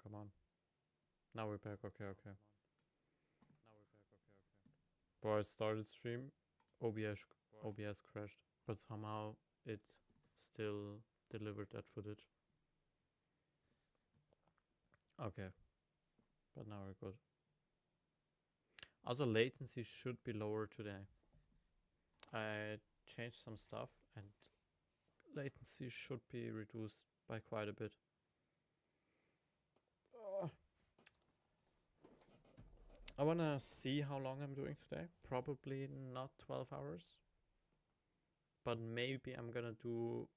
come on. Now we're back. Okay. Bro, I started stream. OBS crashed, but somehow it still delivered that footage. Okay, but now we're good. Also, latency should be lower today. I changed some stuff and latency should be reduced by quite a bit. I wanna see how long I'm doing today. Probably not 12 hours. But maybe I'm gonna do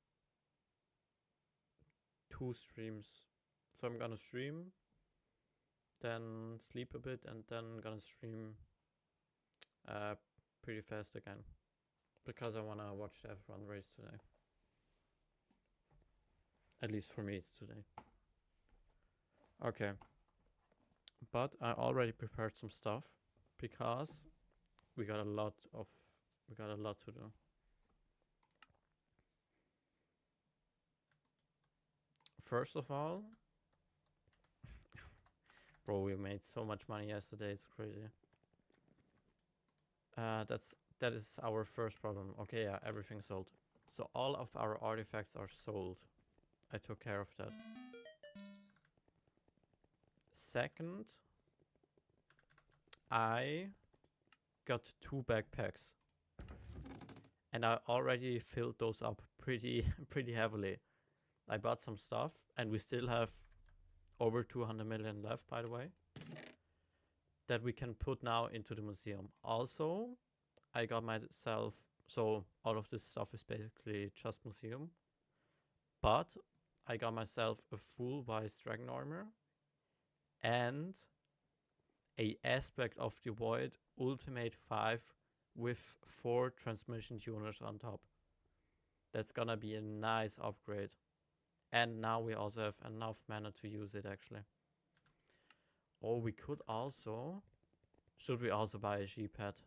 2 streams. So I'm gonna stream, then sleep a bit, and then gonna stream pretty fast again. Because I wanna watch the F1 race today. At least for me it's today. Okay. But I already prepared some stuff because we got a lot to do. First of all, bro, we made so much money yesterday, it's crazy. That is our first problem. Okay, yeah, everything sold. So all of our artifacts are sold. I took care of that. Second, I got 2 backpacks. And I already filled those up pretty heavily. I bought some stuff and we still have over 200 million left, by the way, that we can put now into the museum. Also, I got myself, so all of this stuff is basically just museum, but I got myself a full Vice Dragon armor and a Aspect of the Void Ultimate 5 with 4 transmission tuners on top. That's gonna be a nice upgrade. And now we also have enough mana to use it actually. Or we could also... Should we also buy a sheep head?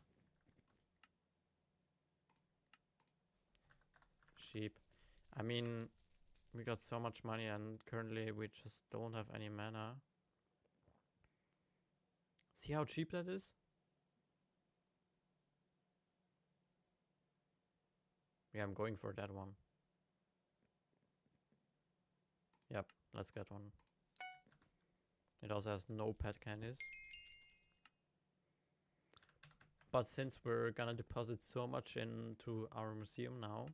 Sheep. I mean, we got so much money and currently we just don't have any mana. See how cheap that is? Yeah, I'm going for that one. Yep, let's get one. It also has no pet candies. But since we're gonna deposit so much into our museum now...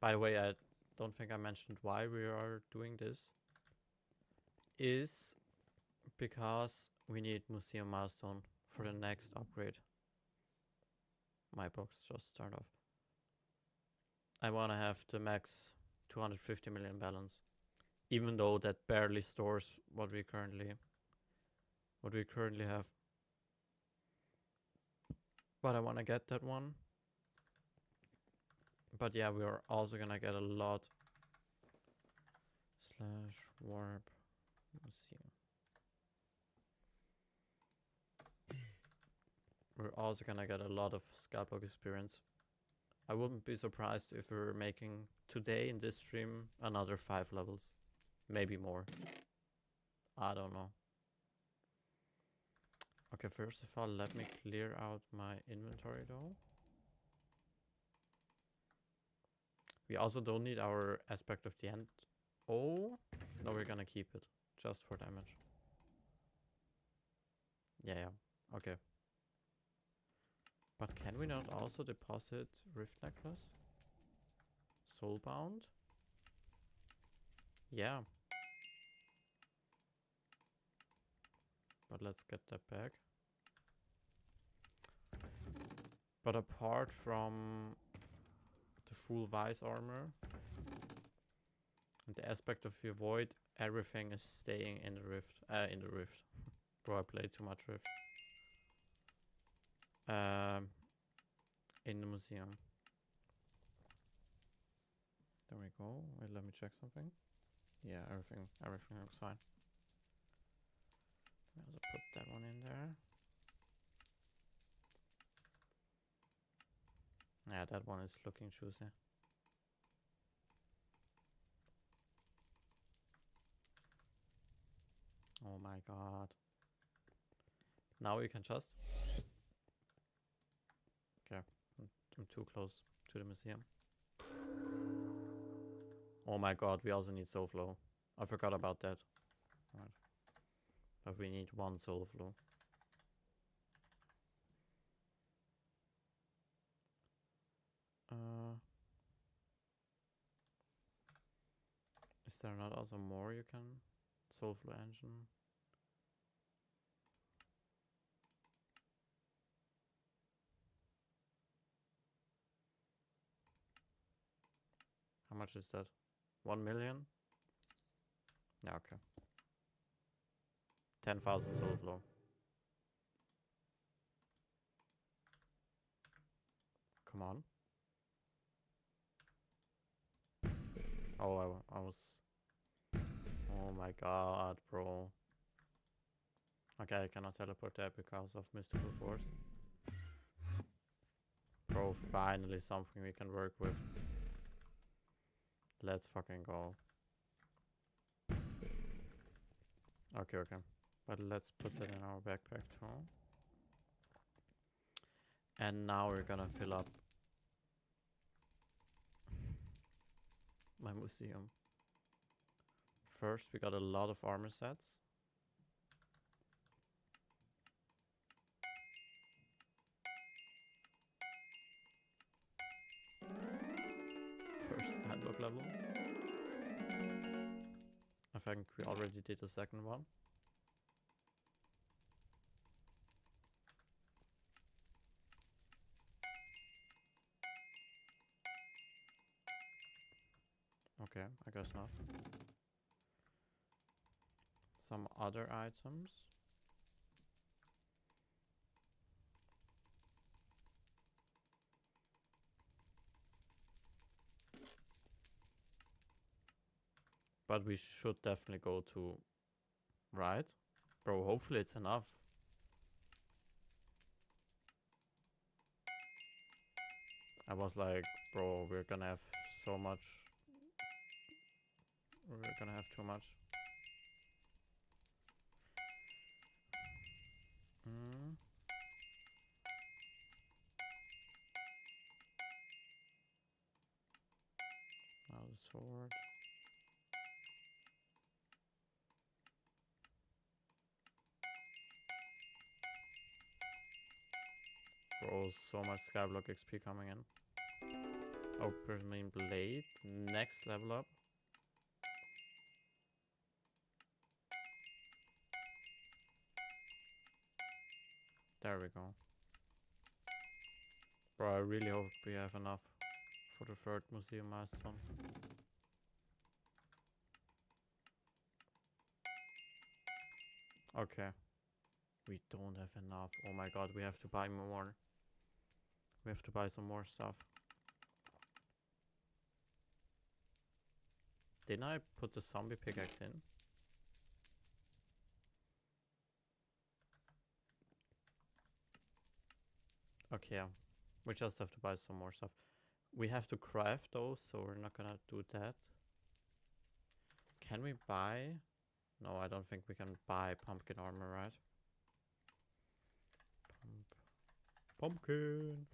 By the way, I don't think I mentioned why we are doing this. Is because we need museum milestone for the next upgrade. My box just turned off. I wanna have the max 250 million balance. Even though that barely stores what we currently have. But I wanna get that one. But yeah, we are also gonna get a lot. / warp museum. We're also gonna get a lot of SkyBlock experience. I wouldn't be surprised if we're making today in this stream another 5 levels. Maybe more. I don't know. Okay, first of all, let me clear out my inventory though. We also don't need our Aspect of the End. Oh, no, we're gonna keep it just for damage. Yeah, okay. But can we not also deposit Rift Necklace? Soulbound? Yeah. But let's get that back. But apart from the full Vice armor and the Aspect of the Void, everything is staying in the Rift. Bro, I played too much Rift. In the museum. There we go. Wait, let me check something. Yeah, everything looks fine. Let me also put that one in there. Yeah, that one is looking juicy. god. Now we can just... Okay, I'm too close to the museum. Oh my god, we also need soul flow. I forgot about that. Right. But we need one soul flow. Is there not also more you can? Soul flow engine. How much is that? 1 million? Yeah, okay. 10,000 soul flow. Come on. Oh, I was... Oh my god, bro. Okay, I cannot teleport there because of mystical force. Bro, finally something we can work with. Let's fucking go. Okay, okay. But let's put that in our backpack too. And now we're gonna fill up my museum. First, we got a lot of armor sets. First SkyBlock level. I think we already did the second one. Okay, I guess not. Some other items. But we should definitely go to right. Bro, hopefully it's enough. I was like, bro, we're gonna have so much. We're gonna have too much. Now the sword. Bro, so much SkyBlock XP coming in. Opening blade, next level up. There we go. Bro, I really hope we have enough for the third museum milestone. Okay. We don't have enough. Oh my god, we have to buy more. We have to buy some more stuff. Didn't I put the zombie pickaxe in? Okay, yeah. We just have to buy some more stuff. We have to craft those, so we're not gonna do that. Can we buy? No, I don't think we can buy pumpkin armor, right? Pumpkin!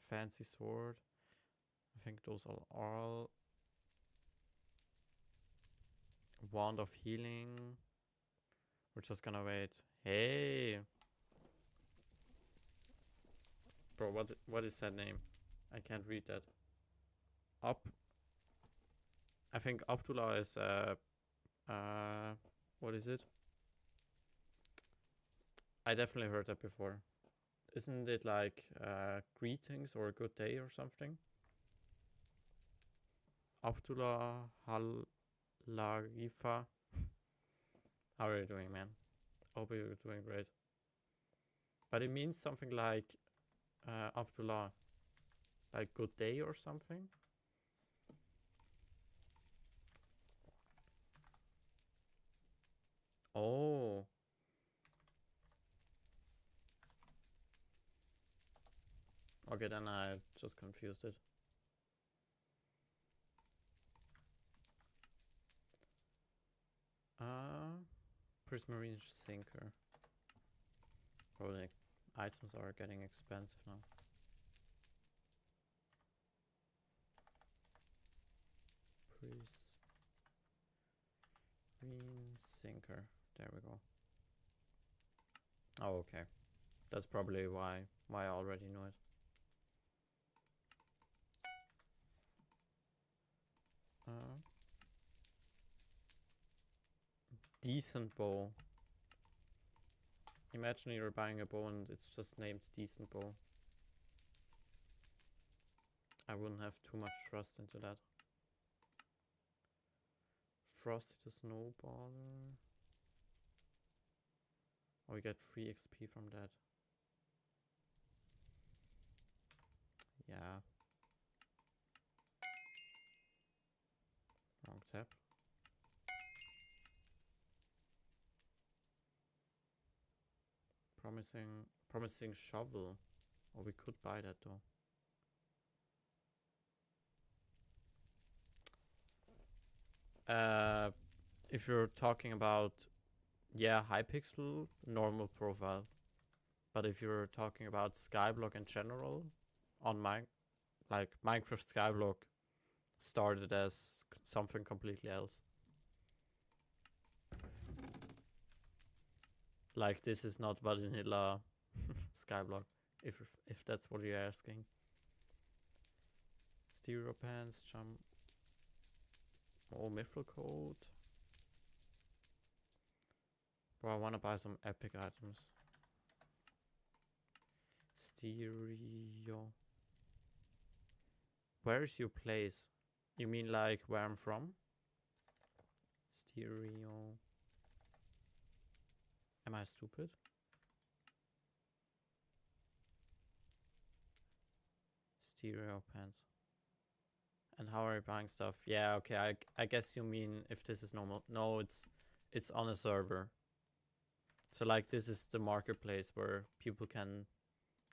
Fancy sword. I think those are all. Wand of healing. We're just gonna wait. Hey! Bro, what is that name? I can't read that. I think Abdullah is what is it? I definitely heard that before. Isn't it like greetings or a good day or something? Abdullah Larifa. How are you doing, man? Hope you're doing great. But it means something like Abdullah, like good day or something. Oh. Okay, then I just confused it. Prismarine Sinker. Probably items are getting expensive now. Prismarine Sinker. There we go. Oh, okay. That's probably why I already know it. Decent bow. Imagine you're buying a bow and it's just named Decent Bow. I wouldn't have too much trust into that. Frosty the Snowballer. Oh, we get free XP from that. Yeah. Wrong tab. Promising shovel. Oh, we could buy that though. If you're talking about, yeah, Hypixel, normal profile. But if you're talking about SkyBlock in general, on like Minecraft SkyBlock started as something completely else. Like this is not vanilla SkyBlock, if that's what you're asking. Stereo pants, jump. Oh, mithril coat. Bro, I wanna buy some epic items. Stereo. Where is your place? You mean like where I'm from? Stereo. Am I stupid? Stereo pants. And how are you buying stuff? Yeah, okay, I guess you mean if this is normal. No, it's on a server. So like this is the marketplace where people can,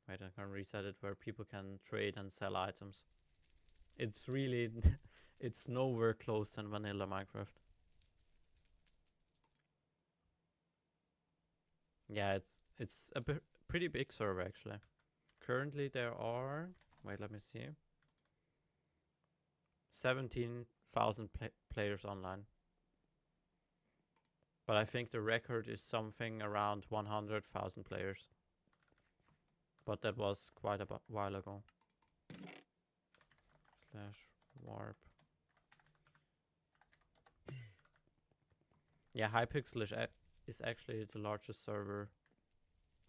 wait, I can reset it, where people can trade and sell items. It's really, it's nowhere close than vanilla Minecraft. Yeah, it's a pretty big server actually. Currently there are, wait, let me see, 17,000 players online. But I think the record is something around 100,000 players. But that was quite a while ago. /warp. Yeah, Hypixel is actually the largest server,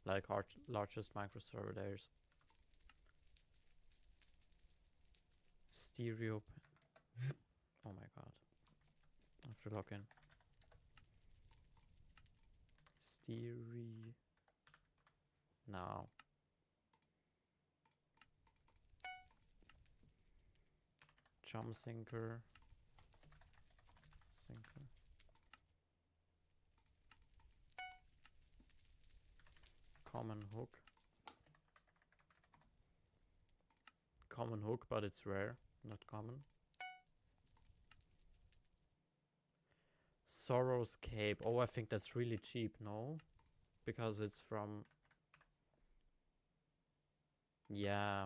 like largest Minecraft server there is. Stereo. Oh my god. I have to log in. Stereo. Now. Jump sinker. Common hook. Common hook, but it's rare, not common. Sorrow's Cape. Oh, I think that's really cheap, no? Because it's from... Yeah.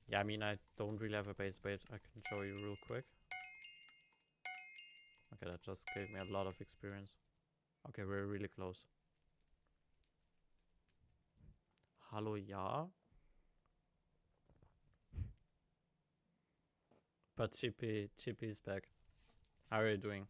Yeah, I mean, I don't really have a base bait. I can show you real quick. Okay, that just gave me a lot of experience. Okay, we're really close. Hello, yeah? But Chippy is back. How are you doing?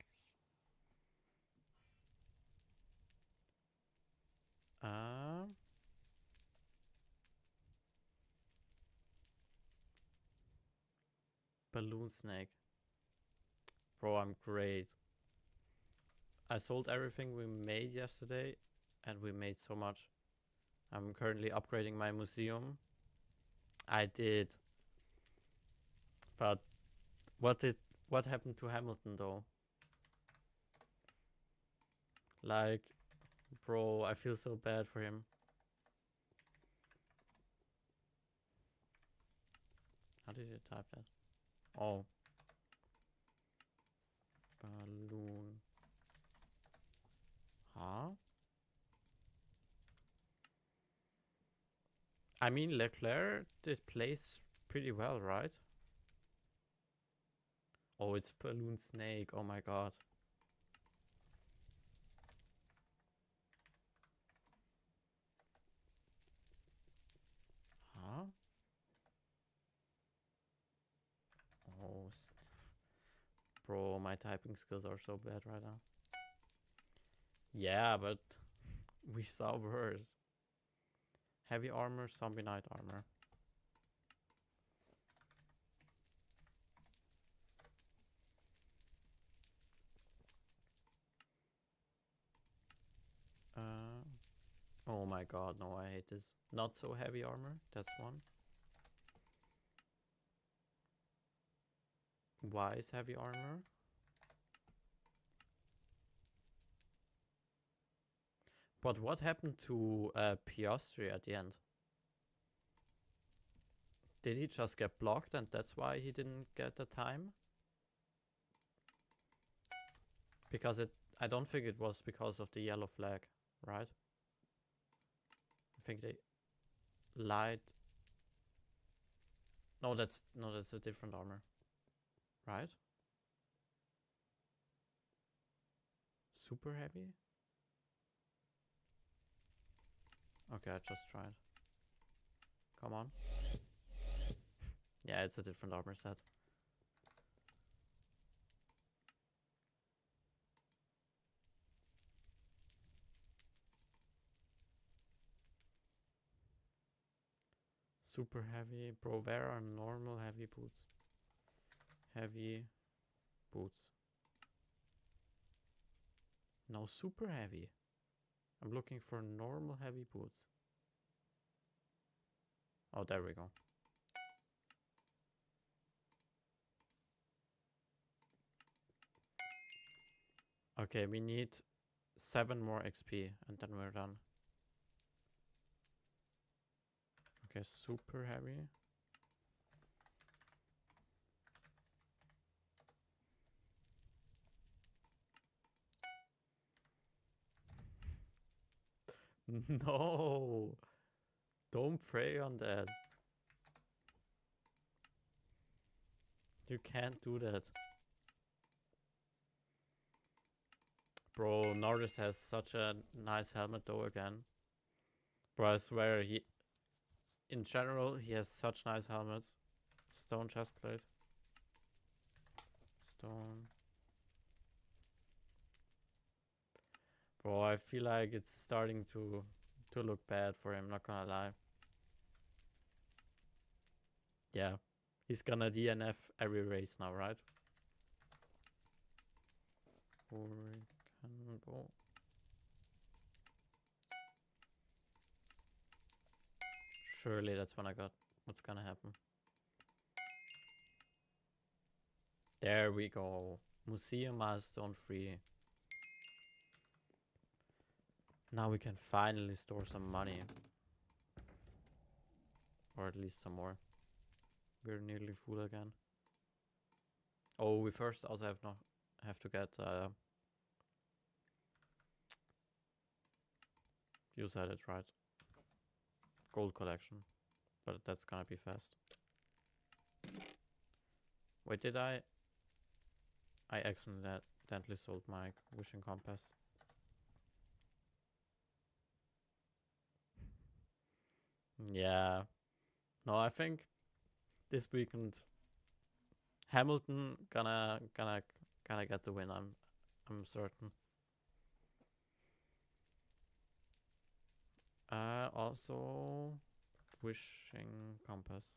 Balloon snake. Bro, I'm great. I sold everything we made yesterday and we made so much. I'm currently upgrading my museum. I did. But what happened to Hamilton though? Like, bro, I feel so bad for him. How did you type that? Oh, I mean, Leclerc did place pretty well, right? Oh, it's Balloon Snake. Oh my god. Huh? Oh, bro, my typing skills are so bad right now. Yeah, but we saw worse. Heavy armor, zombie knight armor. Oh my god, no, I hate this. Not so heavy armor, that's one. Why is heavy armor? But what happened to Piastri at the end? Did he just get blocked and that's why he didn't get the time? Because I don't think it was because of the yellow flag, right? I think they lied. No, that's a different armor, right? Super heavy? Okay, I just tried. Come on. Yeah, it's a different armor set. Super heavy. Bro, where are normal heavy boots? Heavy boots. No, super heavy. I'm looking for normal heavy boots. Oh, there we go. Okay, we need 7 more XP and then we're done. Okay, super heavy. No! Don't pray on that. You can't do that. Bro, Norris has such a nice helmet though again. Bro, I swear, in general, he has such nice helmets. Stone chestplate. Stone. Bro, I feel like it's starting to look bad for him, not gonna lie. Yeah, he's gonna DNF every race now, right? Hurricane ball. Surely that's what's gonna happen. There we go. Museum milestone 3. Now we can finally store some money. Or at least some more. We're nearly full again. Oh, we first also have to get you said it right. Gold collection. But that's gonna be fast. Wait, did I accidentally sold my wishing compass. Yeah. No, I think this weekend Hamilton gonna get the win. I'm certain. Also wishing compass.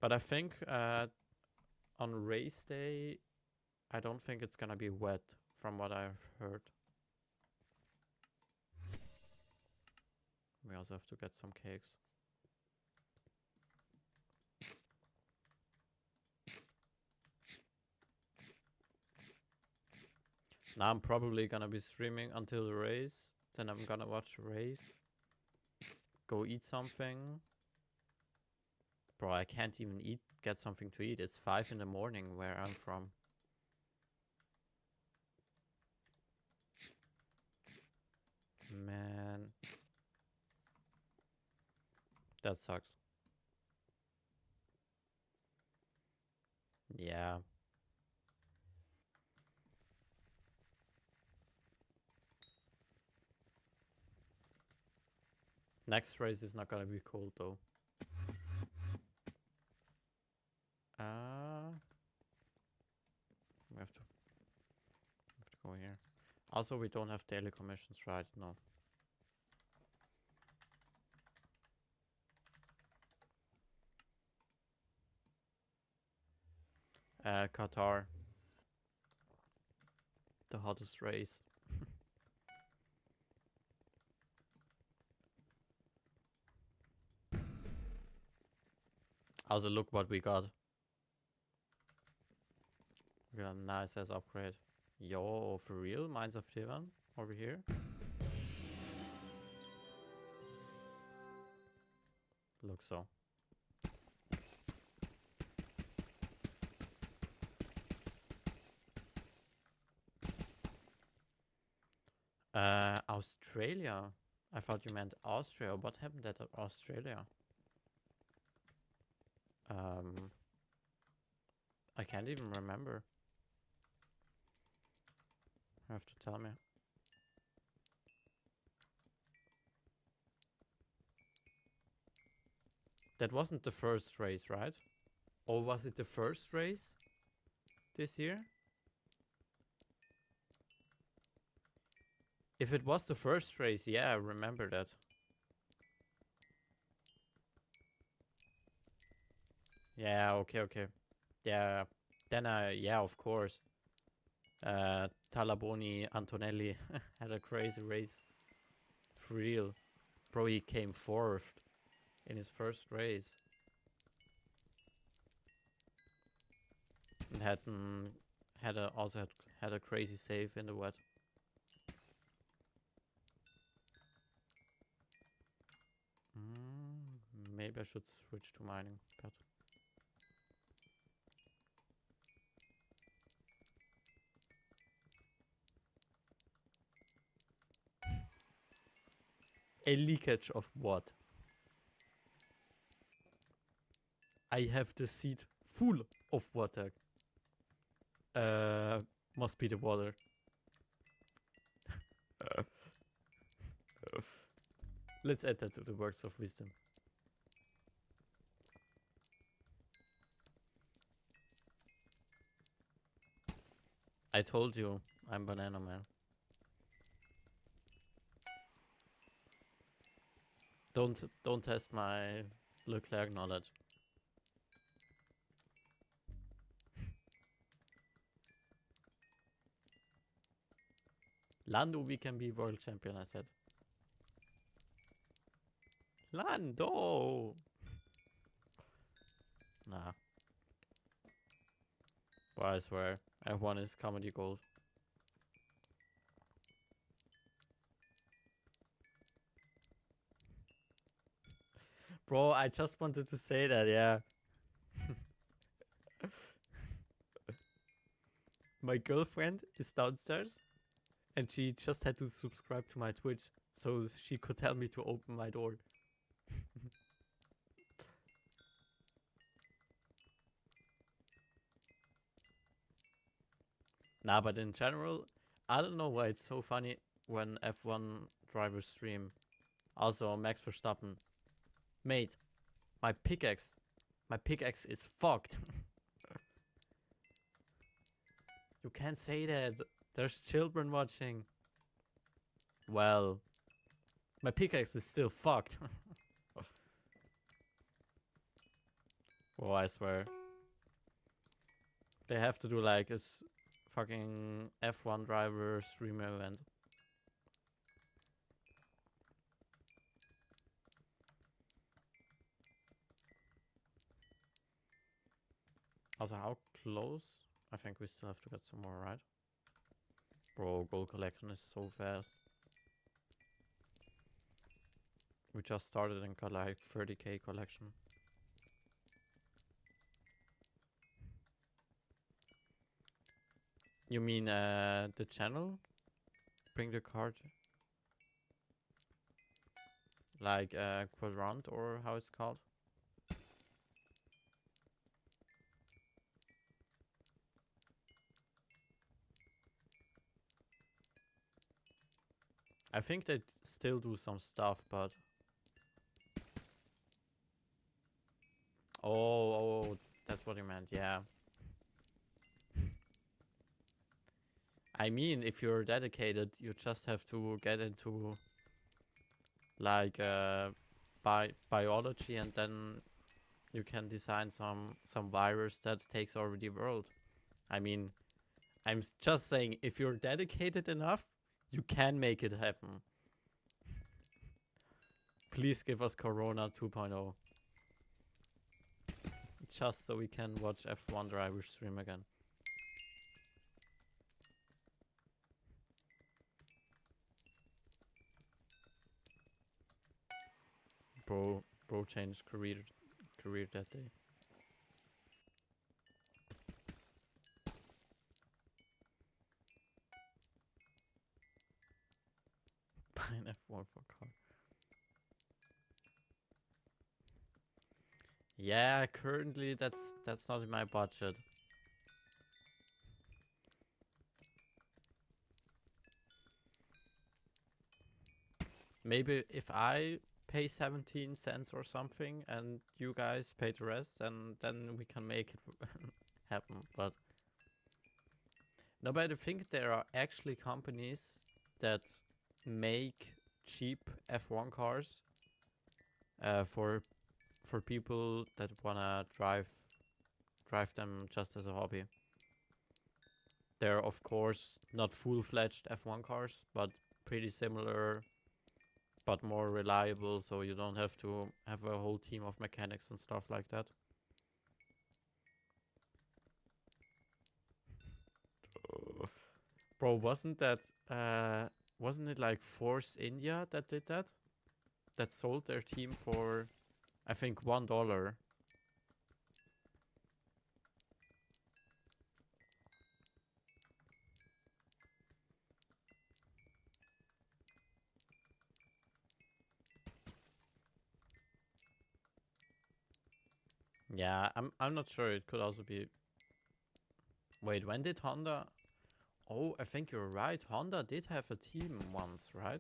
But I think on race day, I don't think it's gonna be wet from what I've heard. We also have to get some cakes. Now I'm probably gonna be streaming until the race. Then I'm gonna watch the race. Go eat something. Bro, I can't even get something to eat. It's 5 in the morning where I'm from. Man. That sucks. Yeah. Next race is not gonna be cold though. We have to go here. Also, we don't have daily commissions, right? No. Qatar. The hottest race. Also, look what we got. We got a nice ass upgrade. Yo, for real? Mines of Tivan over here? Looks so. Australia. I thought you meant Austria. What happened at Australia? I can't even remember. You have to tell me. That wasn't the first race, right? Or was it the first race this year? If it was the first race, yeah, I remember that. Yeah, okay. Yeah, then yeah, of course. Talaboni Antonelli had a crazy race. For real. Bro, he came fourth in his first race. And also had a crazy save in the wet. Maybe I should switch to mining, but a leakage of what? I have the seat full of water. Must be the water. Let's add that to the words of wisdom. I told you, I'm Banana Man. Don't test my Leclerc knowledge. Lando, we can be world champion, I said. Lando! Nah. But I swear, F1 is comedy gold. Bro, I just wanted to say that, yeah. My girlfriend is downstairs and she just had to subscribe to my Twitch so she could tell me to open my door. Nah, but in general, I don't know why it's so funny when F1 drivers stream. Also, Max Verstappen. Mate, my pickaxe is fucked. You can't say that. There's children watching. Well, my pickaxe is still fucked. Oh, I swear. They have to do like a fucking F1 driver streamer event. Also, how close? I think we still have to get some more, right? Bro, gold collection is so fast. We just started and got like 30k collection. You mean the channel? Bring the card. like quadrant, or how it's called. I think they still do some stuff, but oh, that's what you meant. Yeah. I mean, if you're dedicated, you just have to get into like biology, and then you can design some virus that takes over the world. I mean, I'm just saying, if you're dedicated enough, you can make it happen. Please give us Corona 2.0. Just so we can watch F1 drivers stream again. Bro changed career that day. Buy an F1 for car. Yeah, currently that's not in my budget. Maybe if I pay 17 cents or something and you guys pay the rest, and then we can make it happen. But no, but I think there are actually companies that make cheap F1 cars for people that wanna drive them just as a hobby. They're of course not full-fledged F1 cars, but pretty similar, but more reliable, so you don't have to have a whole team of mechanics and stuff like that. Bro, wasn't it like Force India that did that? That sold their team for, I think, $1. Yeah, I'm not sure. It could also be. Wait, when did Honda? Oh, I think you're right. Honda did have a team once, right?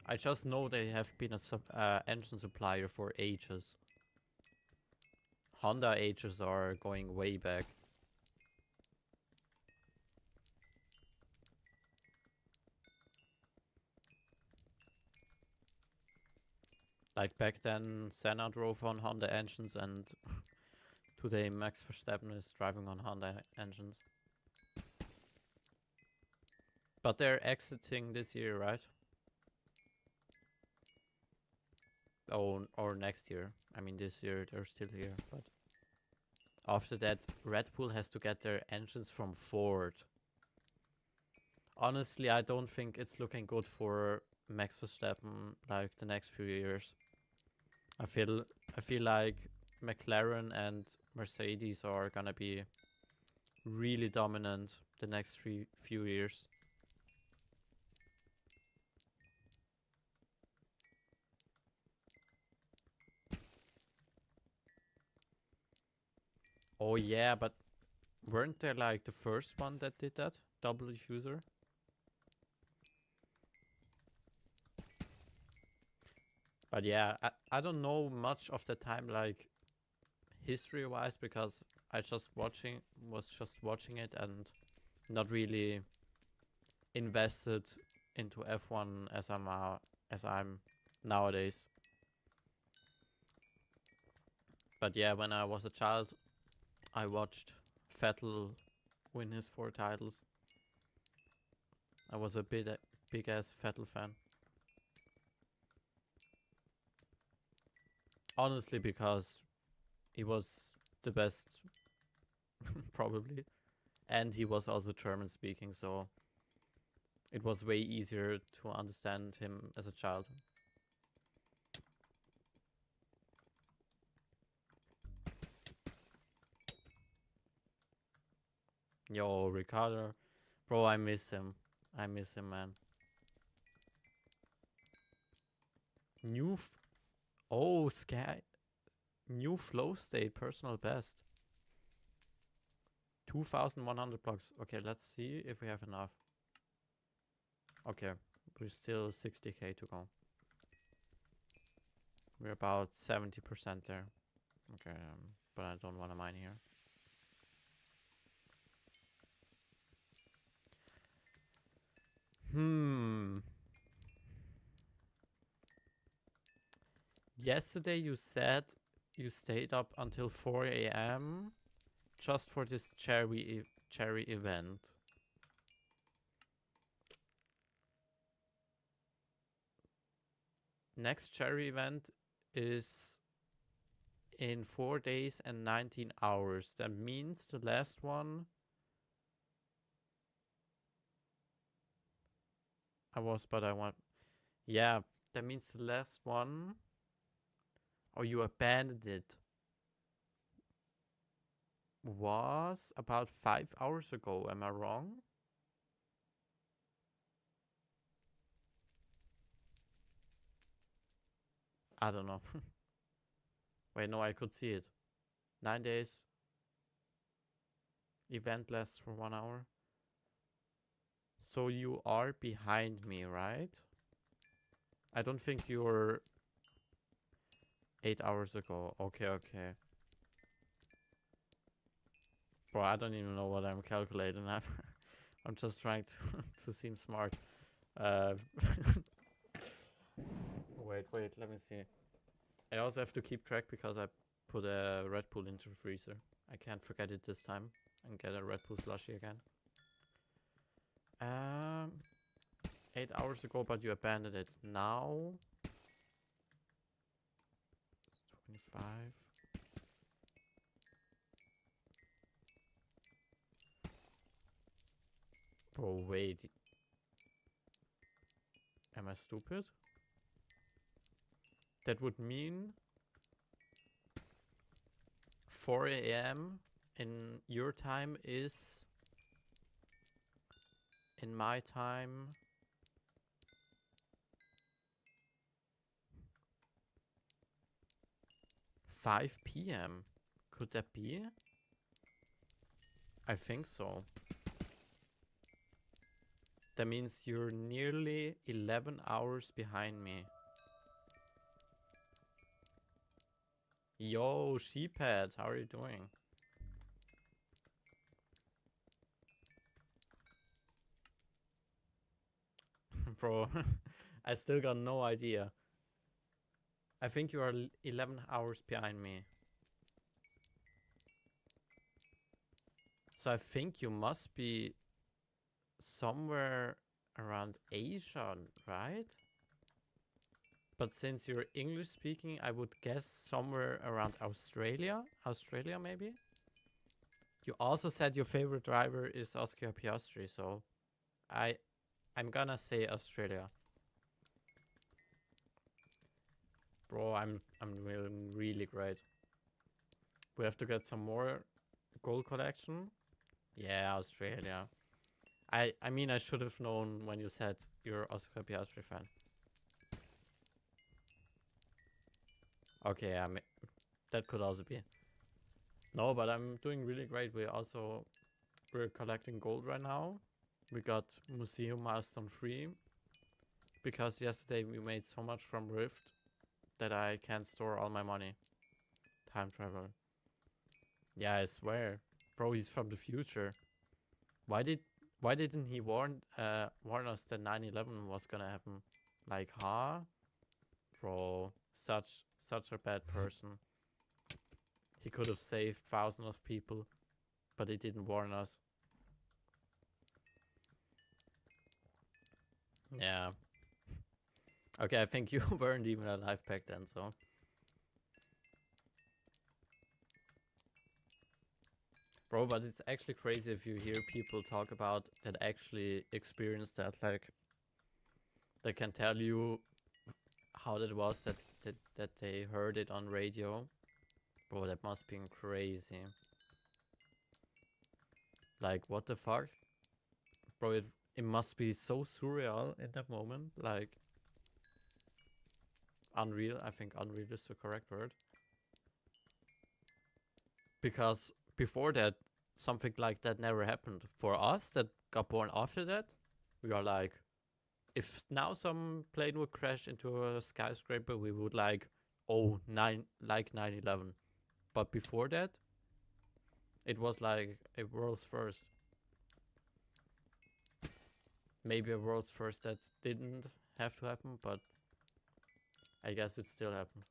I just know they have been a engine supplier for ages. Honda ages are going way back. Like back then, Senna drove on Honda engines, and today Max Verstappen is driving on Honda engines. But they're exiting this year, right? Oh, or next year. I mean, this year they're still here, but after that, Red Bull has to get their engines from Ford. Honestly, I don't think it's looking good for Max Verstappen like the next few years. I feel like McLaren and Mercedes are gonna be really dominant the next few years. Oh yeah, but weren't they like the first one that did that? Double diffuser? But yeah, I don't know much of the time, like history-wise, because I was just watching it and not really invested into F1 as I'm nowadays. But yeah, when I was a child, I watched Vettel win his 4 titles. I was a big ass Vettel fan. Honestly, because he was the best, probably. And he was also German speaking, so it was way easier to understand him as a child. Yo, Ricardo. Bro, I miss him. I miss him, man. Oh, Sky. New flow state, personal best. 2,100 blocks. Okay, let's see if we have enough. Okay, we're still 60k to go. We're about 70% there. Okay, but I don't want to mine here. Yesterday you said you stayed up until 4 a.m. just for this cherry event. Next cherry event is in 4 days and 19 hours. That means the last one yeah, that means the last one, or you abandoned it, was about 5 hours ago. Am I wrong? I don't know. Wait, no, I could see it. 9 days. Event lasts for 1 hour. So you are behind me, right? I don't think you're 8 hours ago. Okay, okay. Bro, I don't even know what I'm calculating. I'm just trying to seem smart. Wait, let me see. I also have to keep track because I put a Red Bull into the freezer. I can't forget it this time and get a Red Bull slushie again. 8 hours ago, but you abandoned it. Now 25. Oh wait. Am I stupid? That would mean 4 a.m. in your time is in my time 5 p.m. Could that be? I think so. That means you're nearly 11 hours behind me. Yo, Sheephead, how are you doing? Bro, I still got no idea. I think you are 11 hours behind me. So I think you must be somewhere around Asia, right? But since you're English speaking, I would guess somewhere around Australia. Australia, maybe? You also said your favorite driver is Oscar Piastri, so I'm gonna say Australia. Bro, I'm really great. We have to get some more gold collection. Yeah, Australia. I mean, I should have known when you said you're Oscar Piastri fan. Okay, that could also be. No, but I'm doing really great. We're collecting gold right now. We got Museum Milestone 3. Because yesterday we made so much from Rift that I can't store all my money. Time travel. Yeah, I swear. Bro, he's from the future. Why didn't he warn us that 9/11 was gonna happen? Like, huh? Bro, such a bad person. He could have saved thousands of people, but he didn't warn us. Yeah. Okay, I think you weren't even alive back then, so. Bro, but it's actually crazy if you hear people talk about that actually experience that. Like, they can tell you how that was that they heard it on radio. Bro, that must be crazy. Like, what the fuck? Bro, it must be so surreal in that moment. Like, Unreal. I think unreal is the correct word. Because before that, something like that never happened. For us that got born after that, we are like, if now some plane would crash into a skyscraper, we would like, oh, like 9/11. But before that, it was like a world's first. Maybe a world's first that didn't have to happen, but I guess it still happened.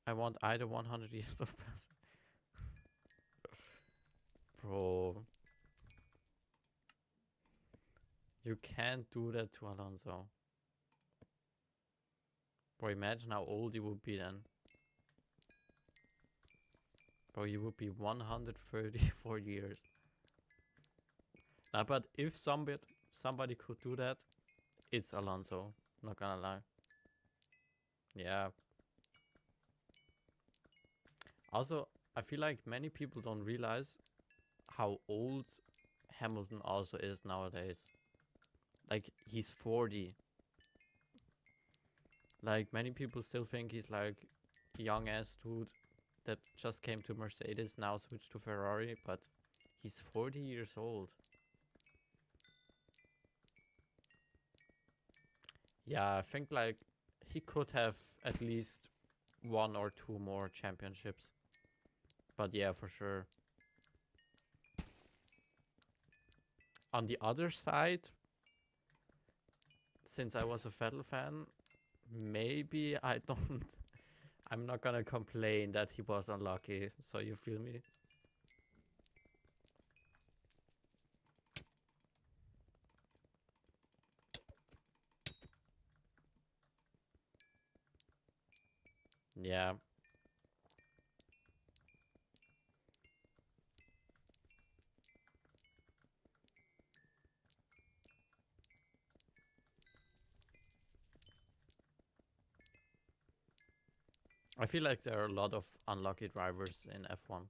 I want either 100 years of passing. Bro. You can't do that to Alonso. Bro, imagine how old you would be then. Bro, you would be 134 years. But if somebody could do that, it's Alonso. Not gonna lie. Yeah. Also, I feel like many people don't realize how old Hamilton also is nowadays. Like, he's 40. Like, many people still think he's like a young ass dude that just came to Mercedes, now switched to Ferrari, but he's 40 years old. Yeah, I think like he could have at least 1 or 2 more championships. But yeah, for sure. On the other side, since I was a Vettel fan, maybe I don't... I'm not gonna complain that he was unlucky, so you feel me? Yeah. I feel like there are a lot of unlucky drivers in F1.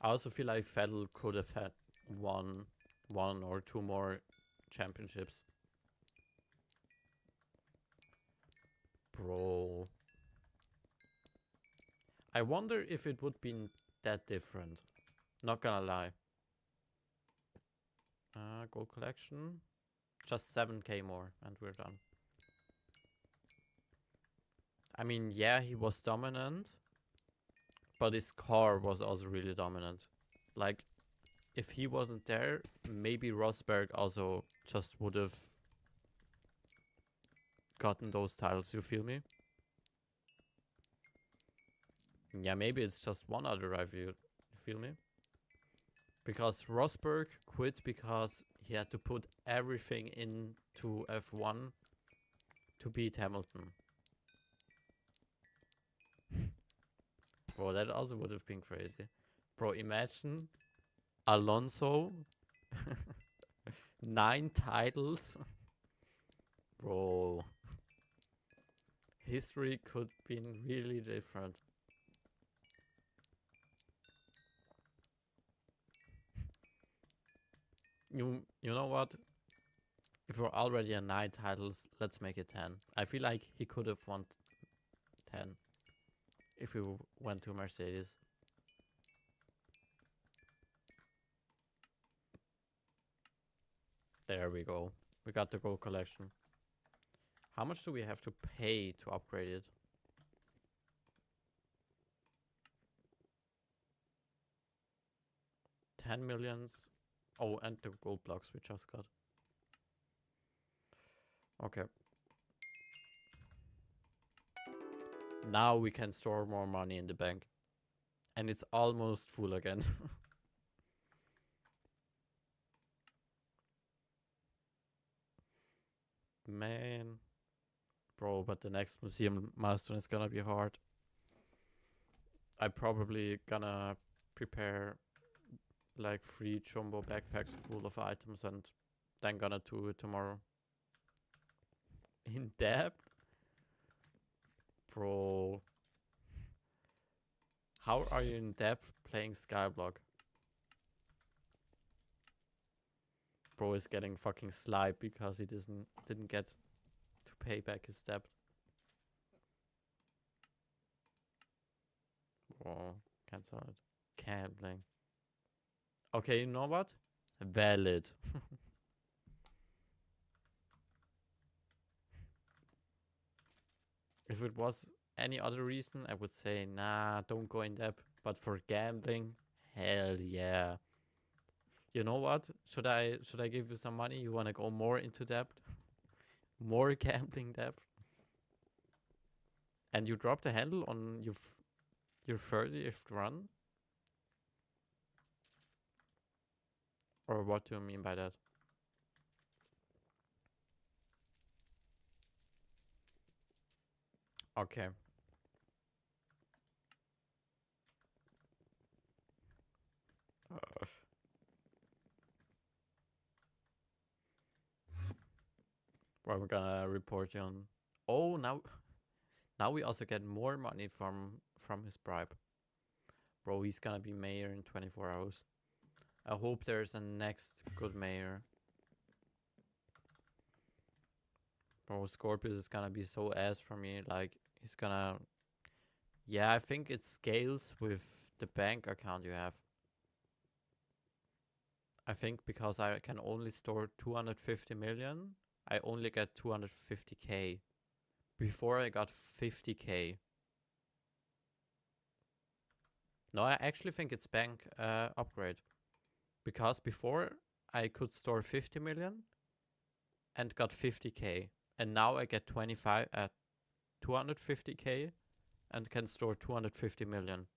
I also feel like Vettel could have had one or 2 more championships. Bro. I wonder if it would be that different. Not gonna lie. Gold collection. Just 7k more and we're done. I mean, yeah, he was dominant, but his car was also really dominant. Like, if he wasn't there, maybe Rosberg also just would have gotten those titles, you feel me? Yeah, maybe it's just one other driver, you feel me? Because Rosberg quit because he had to put everything into F1 to beat Hamilton. Bro, that also would have been crazy. Bro, imagine Alonso 9 titles. Bro. History could have been really different. You know what? If we're already at 9 titles, let's make it 10. I feel like he could have won 10 if we went to Mercedes. There we go. We got the gold collection. How much do we have to pay to upgrade it? 10 millions. Oh, and the gold blocks we just got. Okay. Now we can store more money in the bank. And it's almost full again. Man. Bro, but the next museum milestone is gonna be hard. I probably gonna prepare like 3 jumbo backpacks full of items and then gonna do it tomorrow. In debt? Bro. How are you in depth playing SkyBlock? Bro is getting fucking slide because he didn't get to pay back his debt. Oh, cancel it. Gambling. Okay, you know what? Valid. If it was any other reason, I would say, nah, don't go in debt. But for gambling, hell yeah. You know what? Should I give you some money? You wanna go more into debt? More gambling debt? And you dropped a handle on your 30th run? Or what do you mean by that? Okay. Well, we're gonna report you on. Oh, now we also get more money from his bribe. Bro, he's gonna be mayor in 24 hours. I hope there's a next good mayor. Bro, Scorpius is gonna be so ass for me. Like, he's gonna... Yeah, I think it scales with the bank account you have. I think because I can only store 250 million, I only get 250k. Before I got 50k. No, I actually think it's bank upgrade. Because before I could store 50 million and got 50k. And now I get 250k and can store 250 million.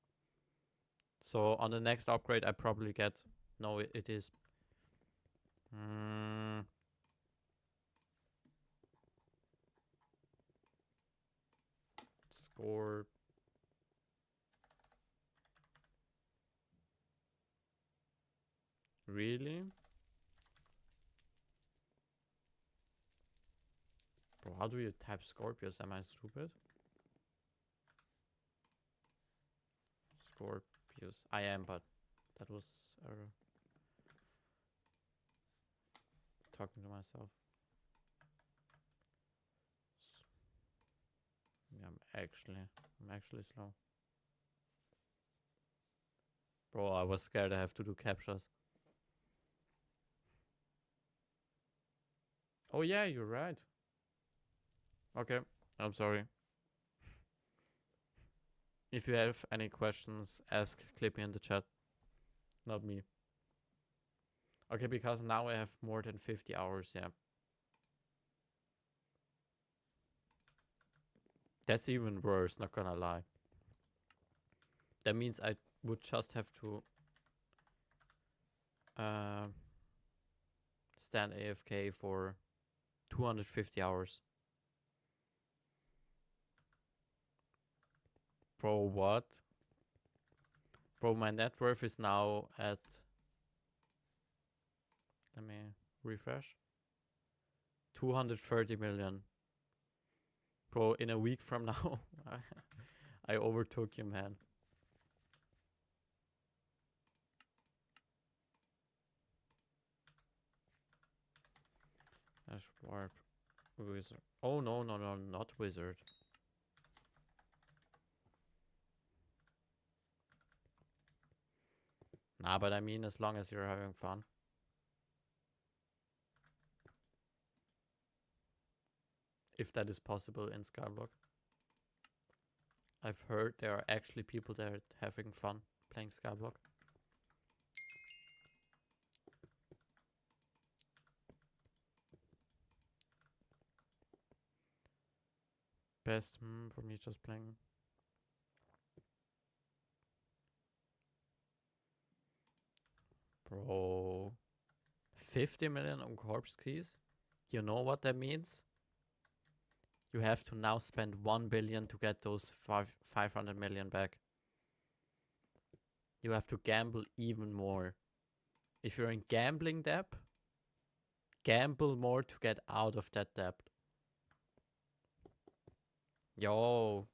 So on the next upgrade I probably get... No, it is... Score... Really? Bro, how do you type Scorpius? Am I stupid? Scorpius. I am, but that was talking to myself. Yeah, I'm actually slow. Bro, I was scared I have to do captures. Oh yeah, you're right. Okay, I'm sorry. If you have any questions, ask Clippy in the chat. Not me. Okay, because now I have more than 50 hours, yeah. That's even worse, not gonna lie. That means I would just have to stand AFK for 250 hours. Bro, what? Bro, my net worth is now at... Let me refresh. 230 million. Bro, in a week from now, I overtook you, man. Dash warp wizard. Oh no, not wizard. Nah, but I mean as long as you're having fun. If that is possible in SkyBlock. I've heard there are actually people that are having fun playing SkyBlock. Best for me just playing. Bro. 50 million on corpse keys? You know what that means? You have to now spend 1 billion to get those 500 million back. You have to gamble even more. If you're in gambling debt, gamble more to get out of that debt. Yo.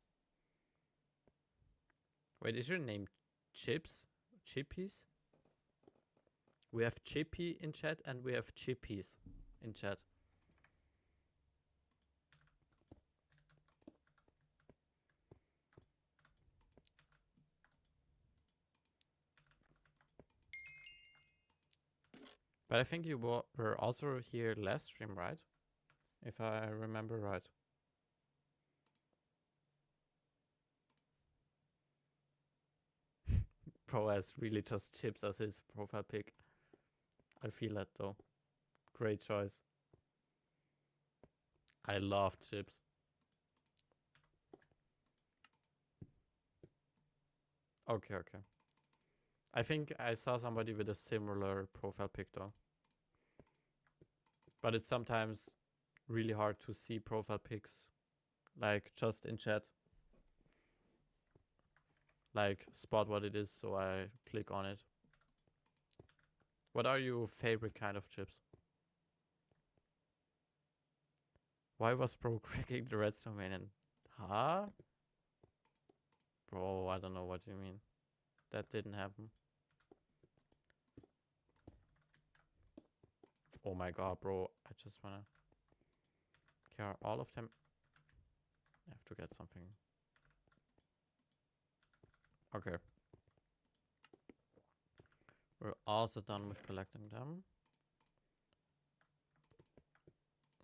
Wait, is your name Chips? Chippies? We have Chippy in chat and we have Chippies in chat. But I think you were also here last stream, right? If I remember right. Pro has really just Chips as his profile pic. I feel that though. Great choice. I love Chips. Okay, okay. I think I saw somebody with a similar profile pic though. But it's sometimes really hard to see profile pics, like just in chat. Like spot what it is, so I click on it. What are your favorite kind of chips? Why was bro cracking the redstone main and huh? Bro, I don't know what you mean. That didn't happen. Oh my god, bro. I just wanna... Okay, are all of them... I have to get something. Okay. We're also done with collecting them.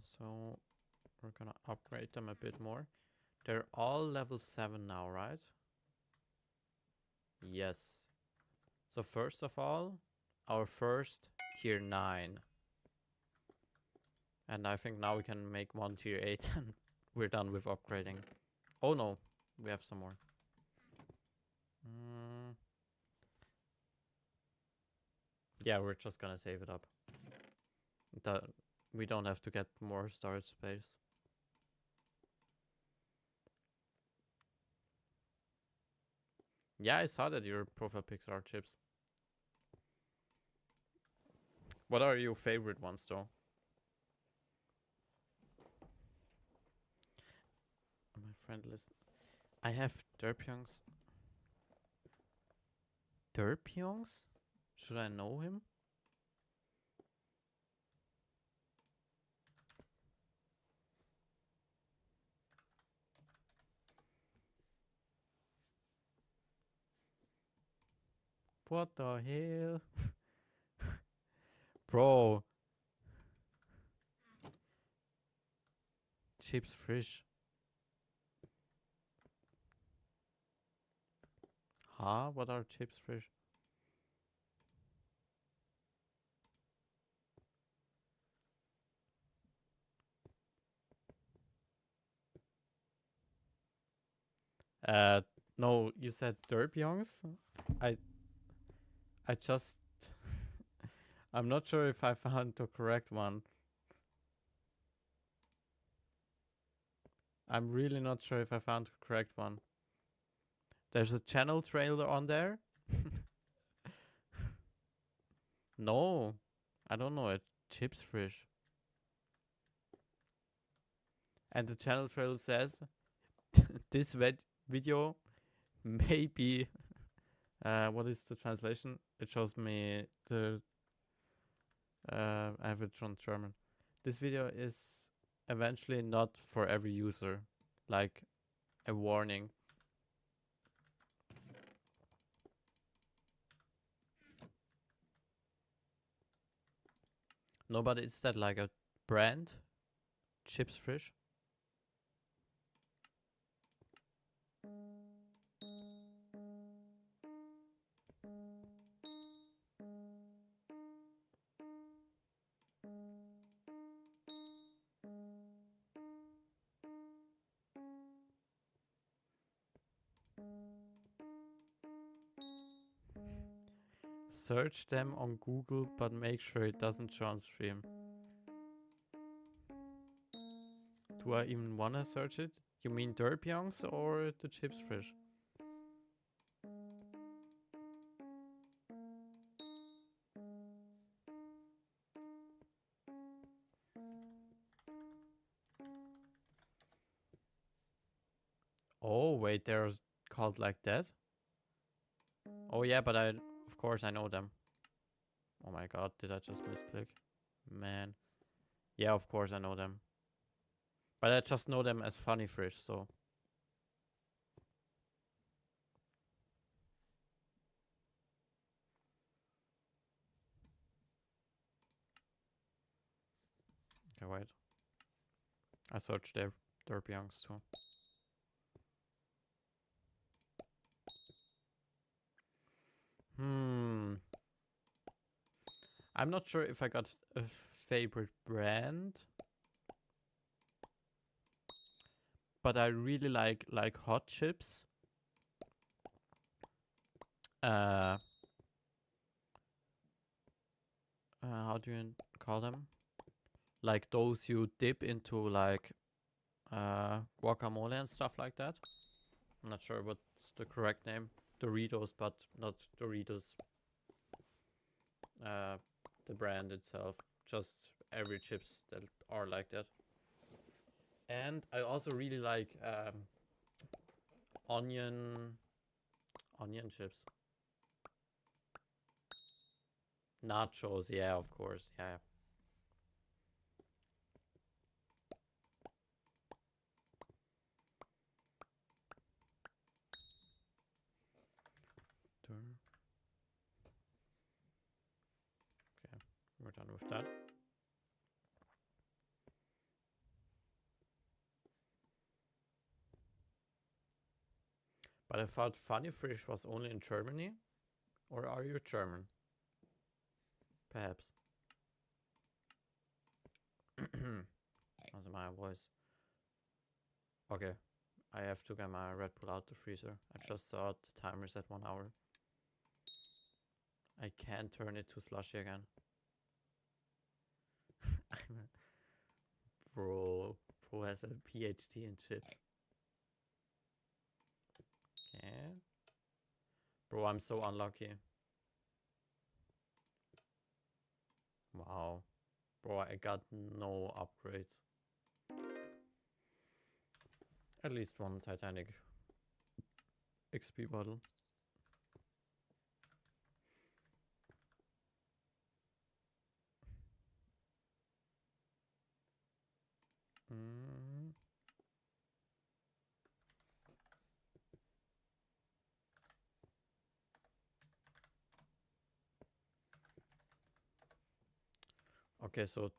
So we're gonna upgrade them a bit more. They're all level 7 now, right? Yes. So first of all, our first tier 9. And I think now we can make one tier 8 and we're done with upgrading. Oh no, we have some more. Yeah, we're just gonna save it up. We don't have to get more storage space. Yeah, I saw that your profile pics are chips. What are your favorite ones though? My friend list. I have Derpyongs. Derpyongs? Should I know him? What the hell? Bro. Chips fish. Huh? What are chips fish? No, you said Derpyongs? I just... I'm not sure if I found the correct one. I'm really not sure if I found the correct one. There's a channel trailer on there? No, I don't know it. Chips fish. And the channel trailer says this video may be... what is the translation? It shows me the... I have it on German. This video is eventually not for every user. Like a warning. No, but is that like a brand? Chips fish? Search them on Google, but make sure it doesn't show on stream. Do I even wanna search it? You mean Derpyongs or the chips fish? Oh wait, they're called like that? Oh yeah, but of course I know them. Oh my god, did I just misclick? Man. Yeah, of course I know them. But I just know them as funny fish, so. Okay, wait. I searched their derpyongs too. I'm not sure if I got a favorite brand. But I really like hot chips. How do you call them? Like those you dip into like guacamole and stuff like that. I'm not sure what's the correct name. Doritos, but not Doritos. The brand itself. Just every chips that are like that. And I also really like onion chips. Nachos, yeah, of course, yeah. Okay, we're done with that. But I thought Funny Fish was only in Germany. Or are you German? Perhaps. That's my voice. Okay. I have to get my Red Bull out the freezer. I just saw the timer's at 1 hour. I can't turn it to slushy again. Bro has a PhD in chips. Okay. Bro, I'm so unlucky. Wow. Bro, I got no upgrades. At least one Titanic XP bottle. Okay, so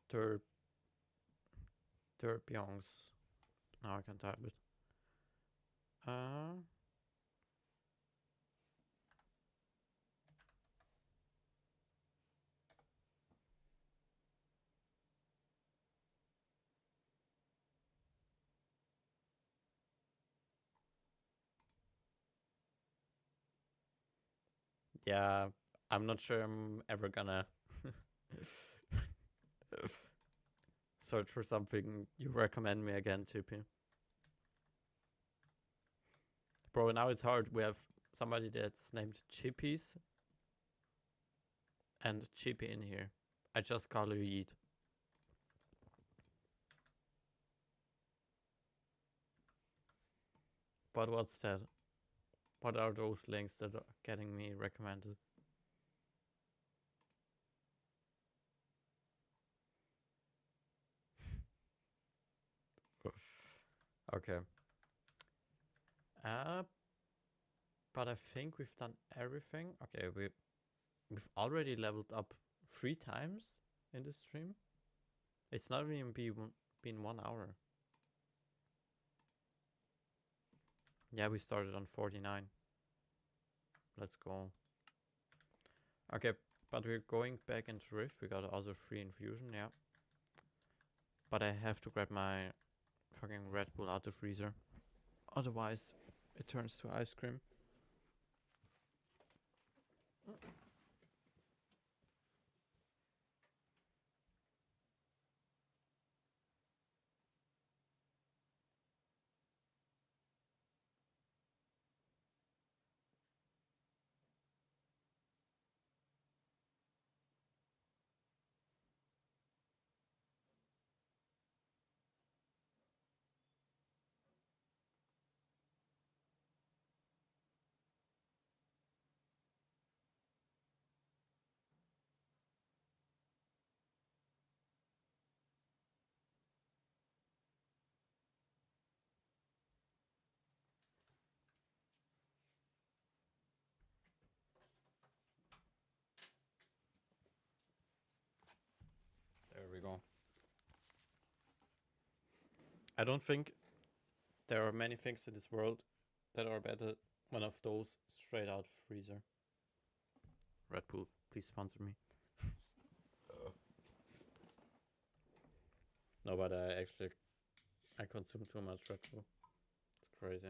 Terpyongs. Now I can type it. Yeah, I'm not sure I'm ever gonna search for something you recommend me again, Chippy. Bro, now it's hard. We have somebody that's named Chippies and Chippy in here. I just call you Yeet. But what's that? What are those links that are getting me recommended? Okay. But I think we've done everything. Okay, we've already leveled up 3 times in this stream. It's not even been 1 hour. Yeah, we started on 49. Let's go. Okay, but we're going back into Rift. We got also 3 infusion, yeah. But I have to grab my fucking Red Bull out the freezer. Otherwise, it turns to ice cream. I don't think there are many things in this world that are better. One of those straight out freezer. Red Bull, please sponsor me. No, but I consume too much Red Bull. It's crazy.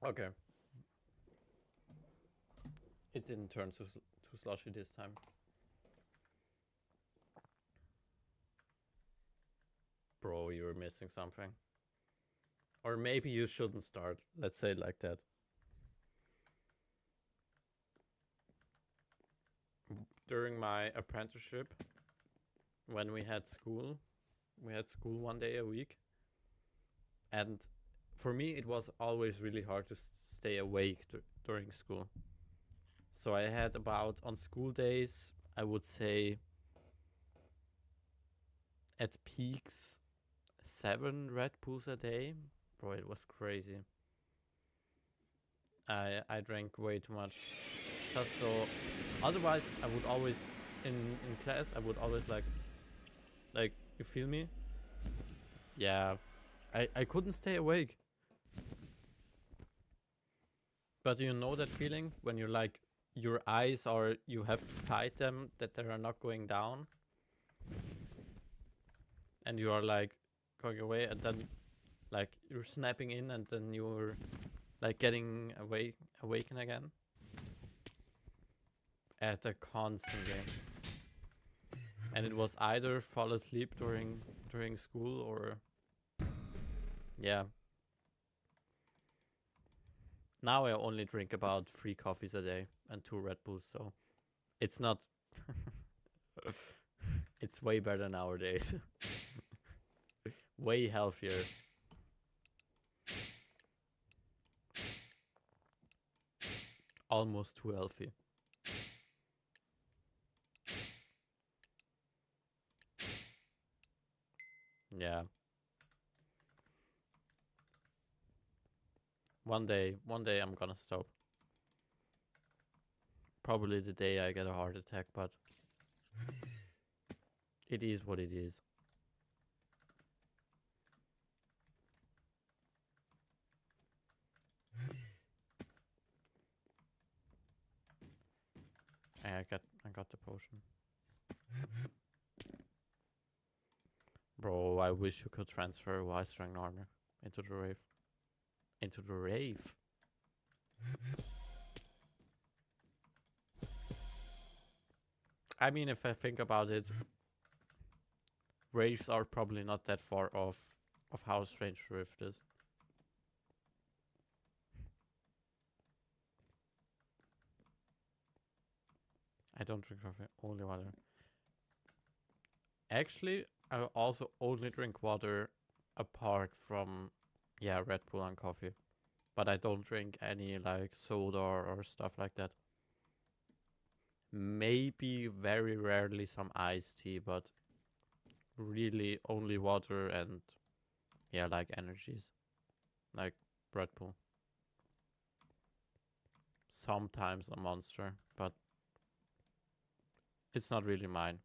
Okay. It didn't turn too slushy this time. Bro, you're missing something. Or maybe you shouldn't start. Let's say it like that. During my apprenticeship, when we had school one day a week. And for me, it was always really hard to stay awake during school. So I had about, on school days, I would say at peaks, 7 Red Bulls a day. Bro, it was crazy. I drank way too much. Just so, otherwise I would always, in class, I would always like, you feel me? Yeah, I couldn't stay awake. But you know that feeling when you're like, your eyes are, you have to fight them, that they are not going down. And you are like going away, and then like you're snapping in, and then you're like getting awaken again. At a constant game. And it was either fall asleep during school or yeah. Now I only drink about 3 coffees a day and 2 Red Bulls, so it's not it's way better nowadays. Way healthier. Almost too healthy. Yeah. One day I'm gonna stop. Probably the day I get a heart attack, but it is what it is. I got the potion. Bro, I wish you could transfer Wise Strength armor into the rave. Into the rave. I mean, if I think about it, raves are probably not that far off of how strange the rift is. I don't drink coffee, only water. Actually, I also only drink water apart from, yeah, Red Bull and coffee. But I don't drink any like soda or stuff like that. Maybe very rarely some iced tea, but really only water and, yeah, like energies. Like Red Bull. Sometimes a Monster, but it's not really mine.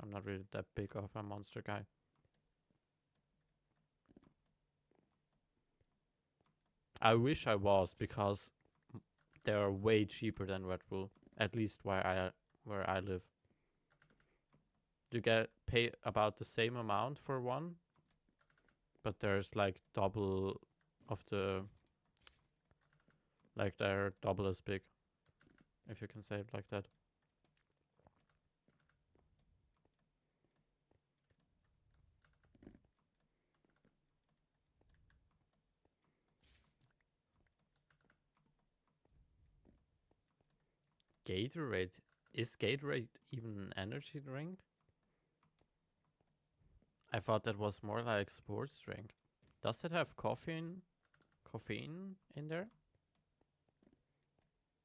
I'm not really that big of a Monster guy. I wish I was, because they are way cheaper than Red Bull. At least where I live. You pay about the same amount for one, but there's like double of the, like they're double as big, if you can say it like that. Gatorade? Is Gatorade even an energy drink? I thought that was more like sports drink. Does it have caffeine in there?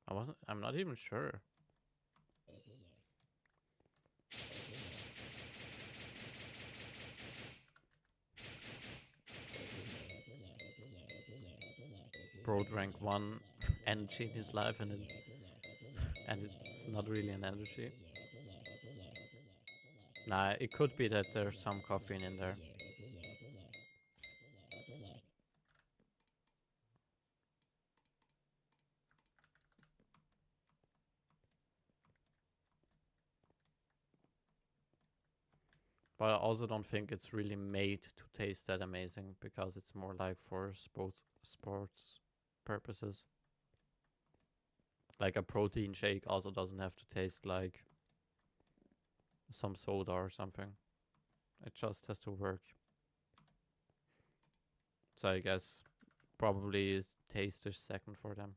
I'm not even sure. Bro drank 1 energy in his life, and it's not really an energy. Nah, it could be that there's some caffeine in there. But I also don't think it's really made to taste that amazing, because it's more like for sports purposes. Like a protein shake also doesn't have to taste like some soda or something. It just has to work. So I guess probably taste is second for them.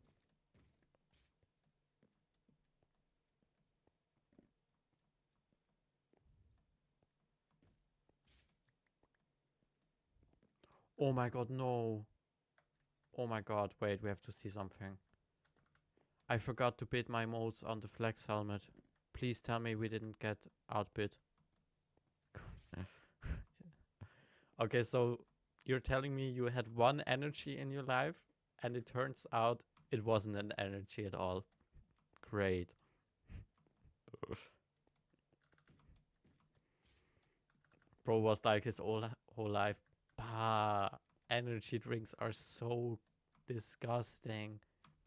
Oh my god, no. Oh my god, wait, we have to see something. I forgot to bid my modes on the flex helmet. Please tell me we didn't get outbid. Okay, so you're telling me you had one energy in your life, and it turns out it wasn't an energy at all. Great. Bro was like his whole life, bah, energy drinks are so disgusting.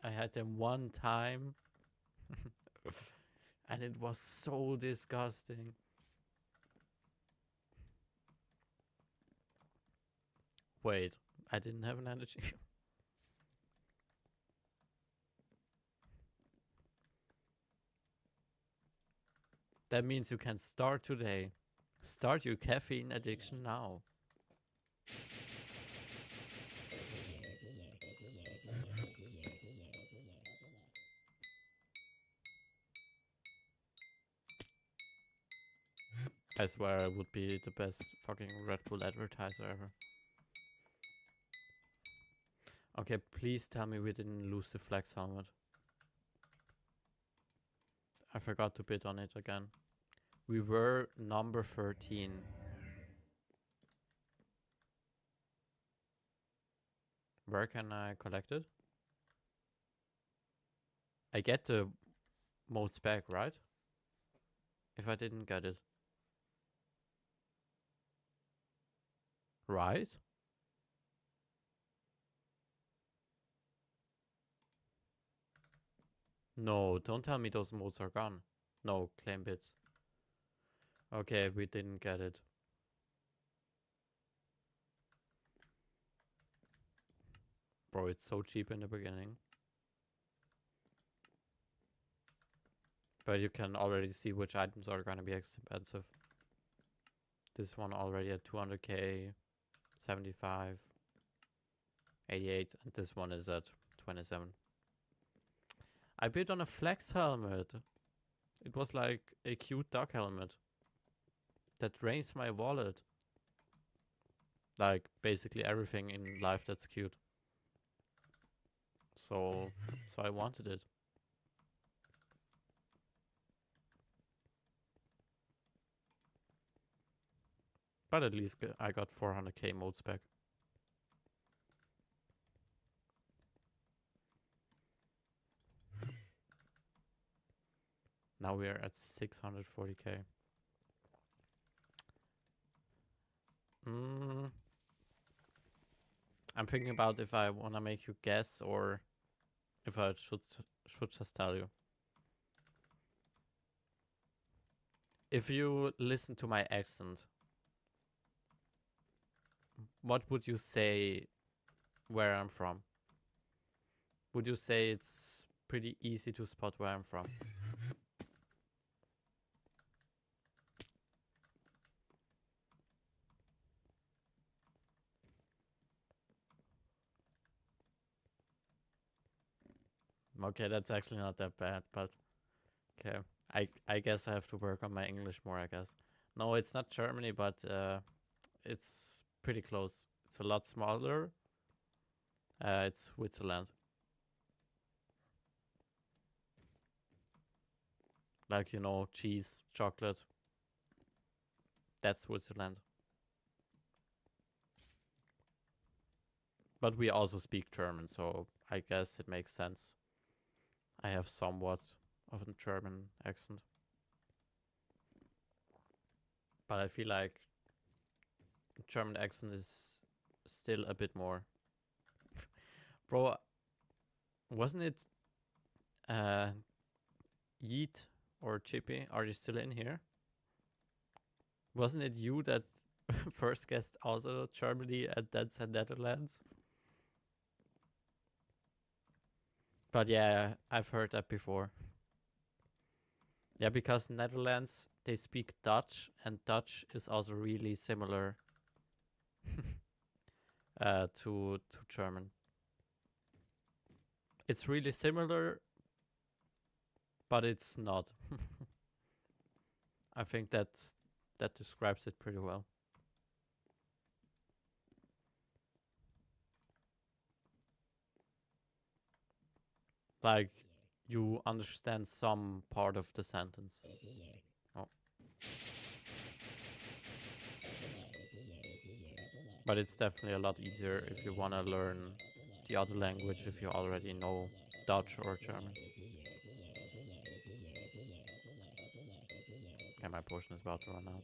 I had them one time and it was so disgusting. Wait, I didn't have an energy. That means you can start today. Start your caffeine addiction now. I swear I would be the best fucking Red Bull advertiser ever. Okay, please tell me we didn't lose the flex helmet. I forgot to bid on it again. We were number 13. Where can I collect it? I get the modes back, right? If I didn't get it. Right? No, don't tell me those modes are gone. No, claim bits. Okay, we didn't get it. Bro, it's so cheap in the beginning. But you can already see which items are gonna be expensive. This one already at 200k, 75, 88, and this one is at 27. I bid on a flex helmet. It was like a cute duck helmet that drains my wallet. Like basically everything in life that's cute. So I wanted it. But at least I got 400k modes back. Now we are at 640k. I'm thinking about if I want to make you guess or if I should just tell you. If you listen to my accent, what would you say where I'm from? Would you say it's pretty easy to spot where I'm from? Okay, that's actually not that bad, but okay. I guess I have to work on my English more, I guess. No, it's not Germany, but it's pretty close. It's a lot smaller. It's Switzerland. Like, you know, cheese, chocolate. That's Switzerland. But we also speak German, so I guess it makes sense. I have somewhat of a German accent. But I feel like German accent is still a bit more. Bro, wasn't it Yeet or Chippy? Are you still in here? Wasn't it you that first guessed also Germany and then said Netherlands? But yeah, I've heard that before. Yeah, because Netherlands, they speak Dutch, and Dutch is also really similar to German. It's really similar, but it's not. I think that describes it pretty well. Like, you understand some part of the sentence. Oh. But it's definitely a lot easier if you want to learn the other language if you already know Dutch or German. Okay, my potion is about to run out.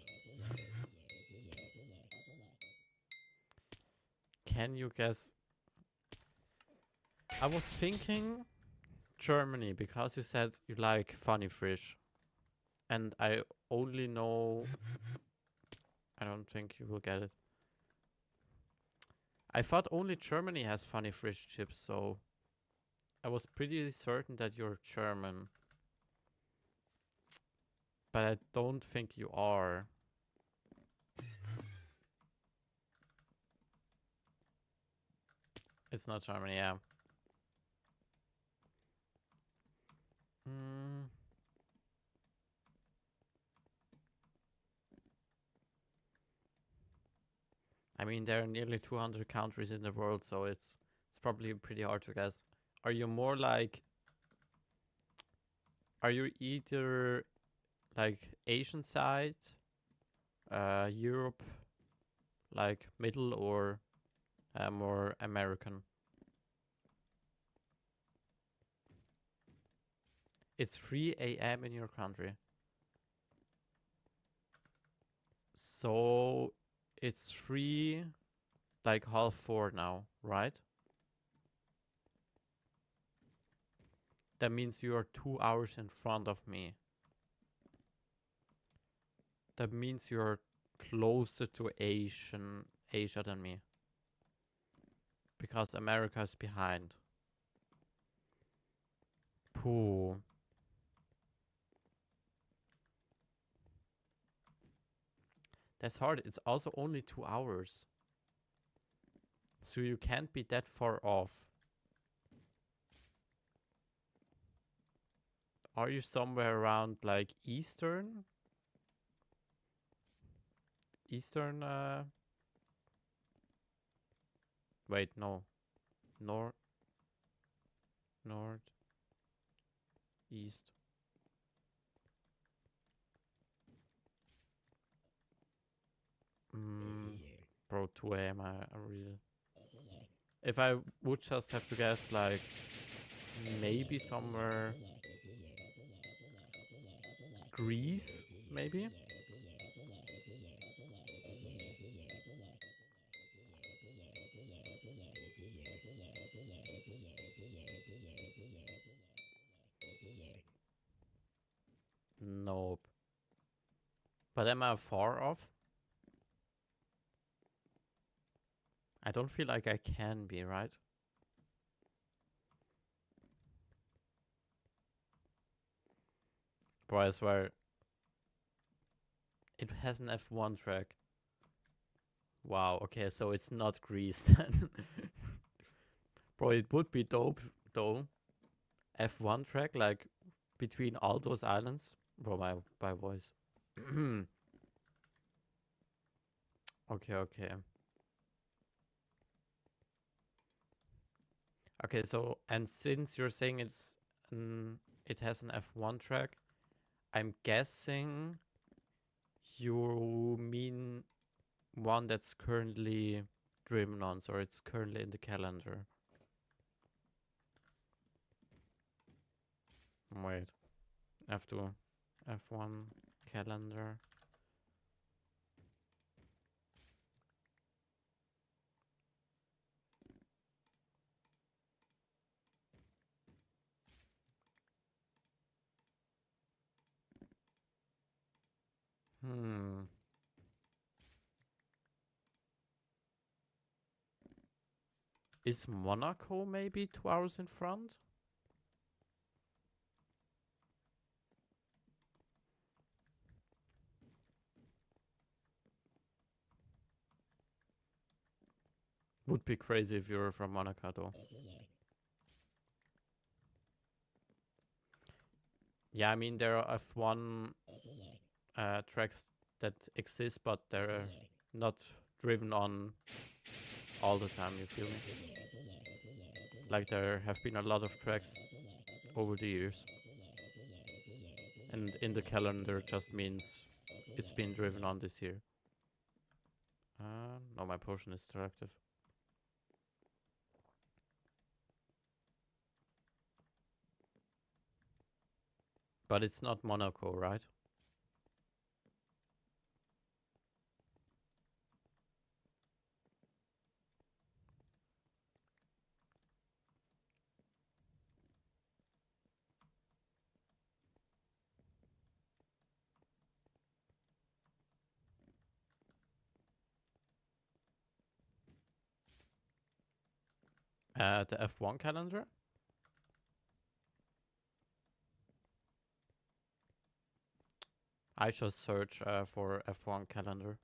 Can you guess? I was thinking Germany because you said you like funny fish. And I only know... I don't think you will get it. I thought only Germany has funny fish chips, so I was pretty certain that you're German. But I don't think you are. It's not Germany, yeah. I mean, there are nearly 200 countries in the world, so it's probably pretty hard to guess. Are you more like... Are you either like Asian side, Europe, like middle, or more American? It's 3 a.m. in your country. So it's 3, like 3:30 now, right? That means you are 2 hours in front of me. That means you're closer to Asia than me. Because America is behind. Pooh. That's hard. It's also only 2 hours. So you can't be that far off. Are you somewhere around like Eastern? Eastern, wait, no. North, East. Bro, 2 a.m. I really... If I would just have to guess, like, maybe somewhere... Greece, maybe? Nope. But am I far off? I don't feel like I can be, right? Bro, I swear. It has an F1 track. Wow, okay, so it's not Greece then. Bro, it would be dope, though. F1 track, like, between all those islands. Bro, my voice. Okay. Okay, so, and since you're saying it has an F1 track, I'm guessing you mean one that's currently driven on, so it's currently in the calendar. Wait. F2. F1 calendar. Is Monaco maybe 2 hours in front? Would be crazy if you're from Monaco though. Yeah, I mean there are F1 tracks that exist, but they're not driven on all the time, you feel me? Like there have been a lot of tracks over the years. And in the calendar just means it's been driven on this year. No, my potion is still active. But it's not Monaco, right? The F1 calendar? I just search for F1 calendar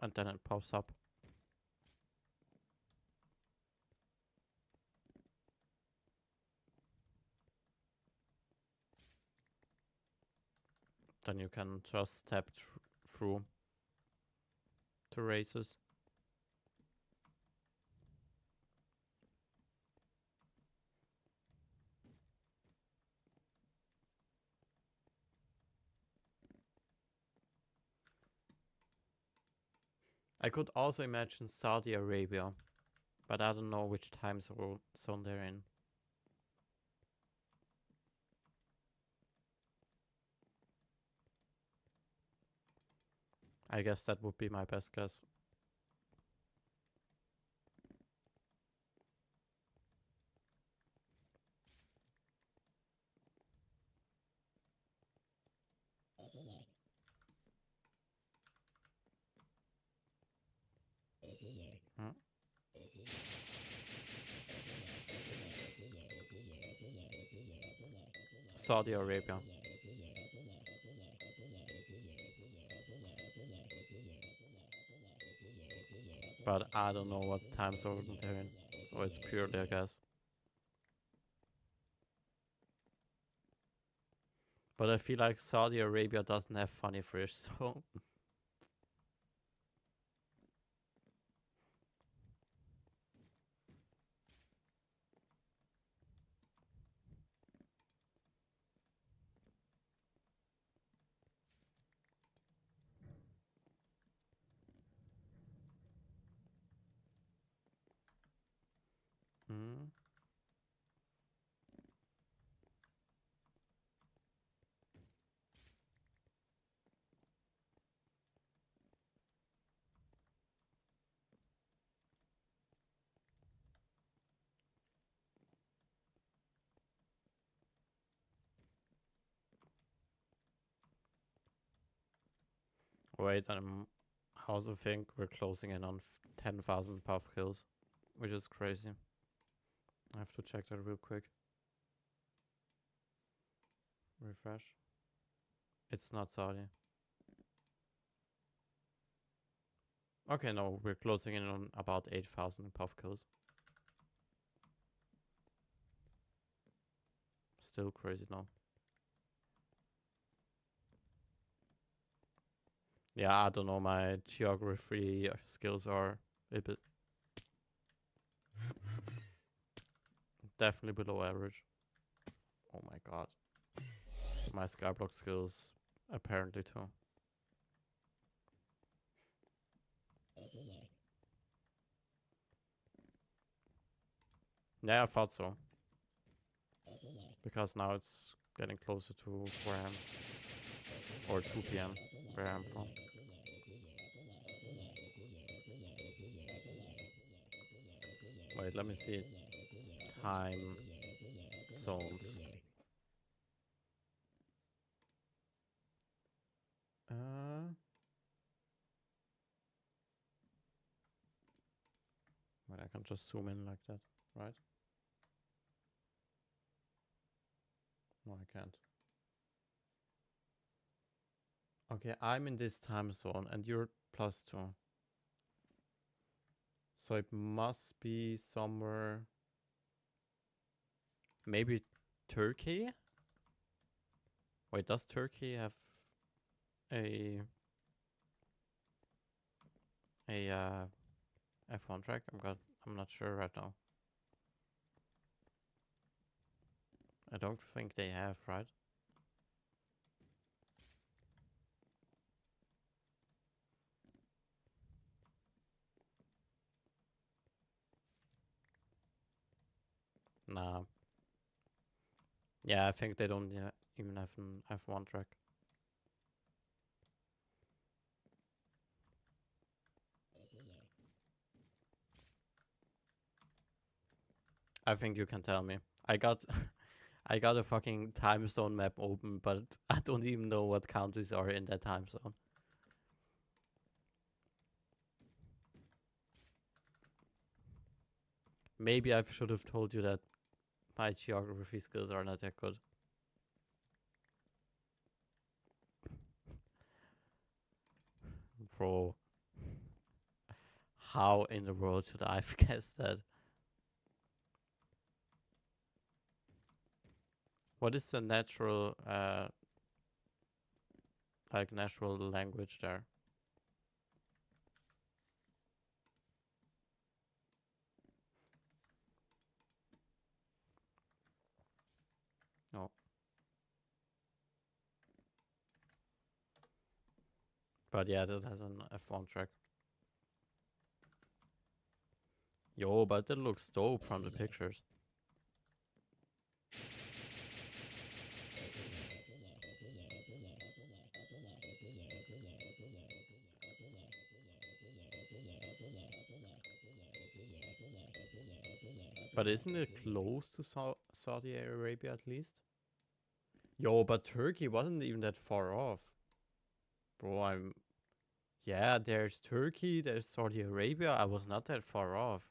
and then it pops up. Then you can just step through to races. I could also imagine Saudi Arabia, but I don't know which time zone they're in. I guess that would be my best guess. Saudi Arabia. But I don't know what time zone they're in, so it's purely a guess. But I feel like Saudi Arabia doesn't have funny fish, so... Wait, I also think we're closing in on 10,000 puff kills, which is crazy. I have to check that real quick. Refresh. It's not Saudi. Okay, no, we're closing in on about 8,000 puff kills. Still crazy now. Yeah, I don't know, my geography skills are a bit... definitely below average. Oh my god. My SkyBlock skills apparently too. Yeah, I thought so. Because now it's Getting closer to where I'm, or 2 p.m. where I'm from. Wait, let me see. Time zones. Wait, I can just zoom in like that, right? No, I can't. Okay, I'm in this time zone and you're +2. So it must be somewhere. Maybe Turkey? Wait, does Turkey have a F1 track? I'm not sure right now. I don't think they have, right? Nah. Yeah, I think they don't even have an F1 track. I think you can tell me. I got I got a fucking time zone map open, but I don't even know what countries are in that time zone. Maybe I should have told you that my geography skills are not that good. Bro. How in the world should I have guessed that? What is the natural natural language there? No. But yeah, that has an F1 track. Yo, but it looks dope from the pictures. But isn't it close to Saudi Arabia at least? Yo, but Turkey wasn't even that far off. Bro, yeah, there's Turkey, there's Saudi Arabia. I was not that far off.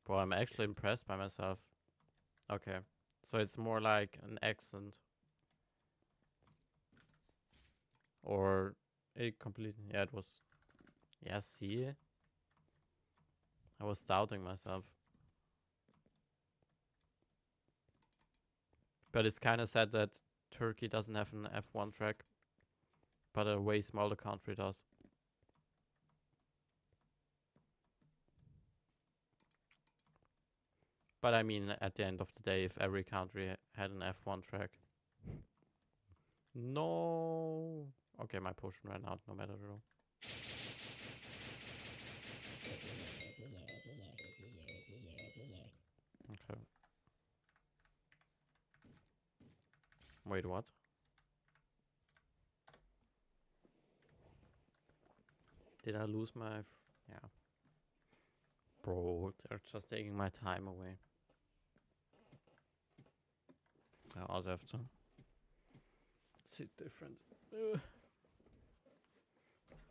Bro, I'm actually impressed by myself. Okay, so it's more like an accent. Or a complete... Yeah, it was... Yeah, see? I was doubting myself. But it's kind of sad that Turkey doesn't have an F1 track, but a way smaller country does. But I mean, at the end of the day, if every country had an F1 track. No. Okay, my potion ran out no matter the rule. Okay. Wait, what? Did I lose my... Yeah. Bro, they're just taking my time away. I also have to sit different.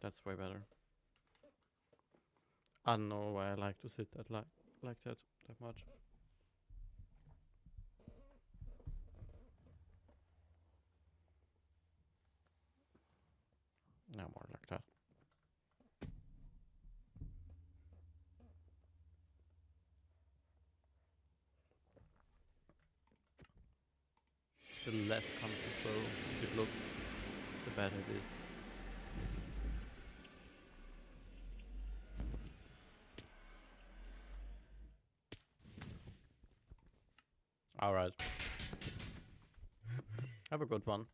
That's way better. I don't know why I like to sit that like that much. No, more like that. The less comfortable it looks, the better it is. Alright. Have a good one.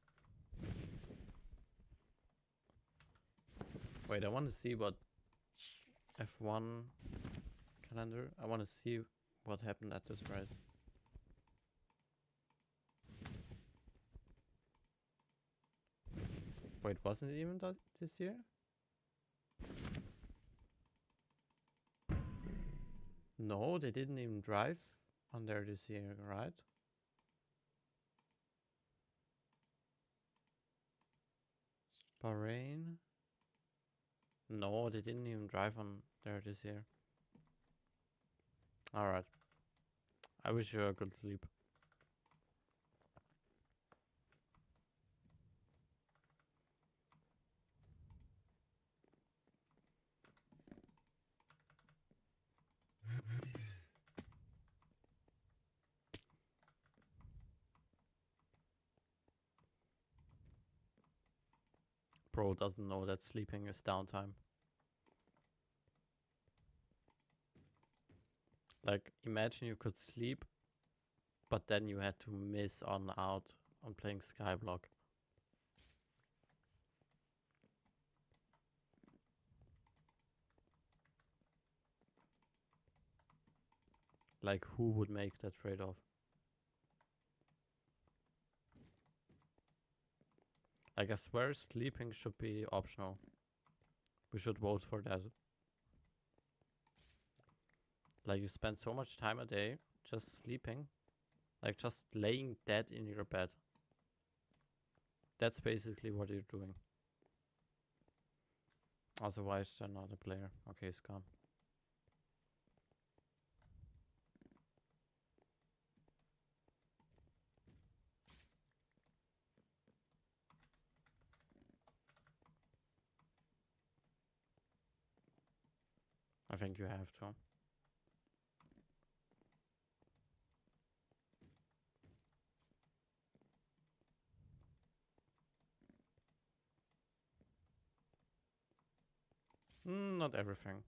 Wait, I want to see what F1 calendar. I want to see what happened at this race. Wait, wasn't it even this year? No, they didn't even drive on there this year, right? Bahrain? No, they didn't even drive on there this year. Alright. I wish you a good sleep. Bro doesn't know that sleeping is downtime. Like, imagine you could sleep, but then you had to miss out on playing SkyBlock. Like, who would make that trade-off? Like, I swear sleeping should be optional. We should vote for that. Like, you spend so much time a day just sleeping. Like, just laying dead in your bed. That's basically what you're doing. Otherwise, they're not a player. Okay, it's gone. I think you have to. Not everything.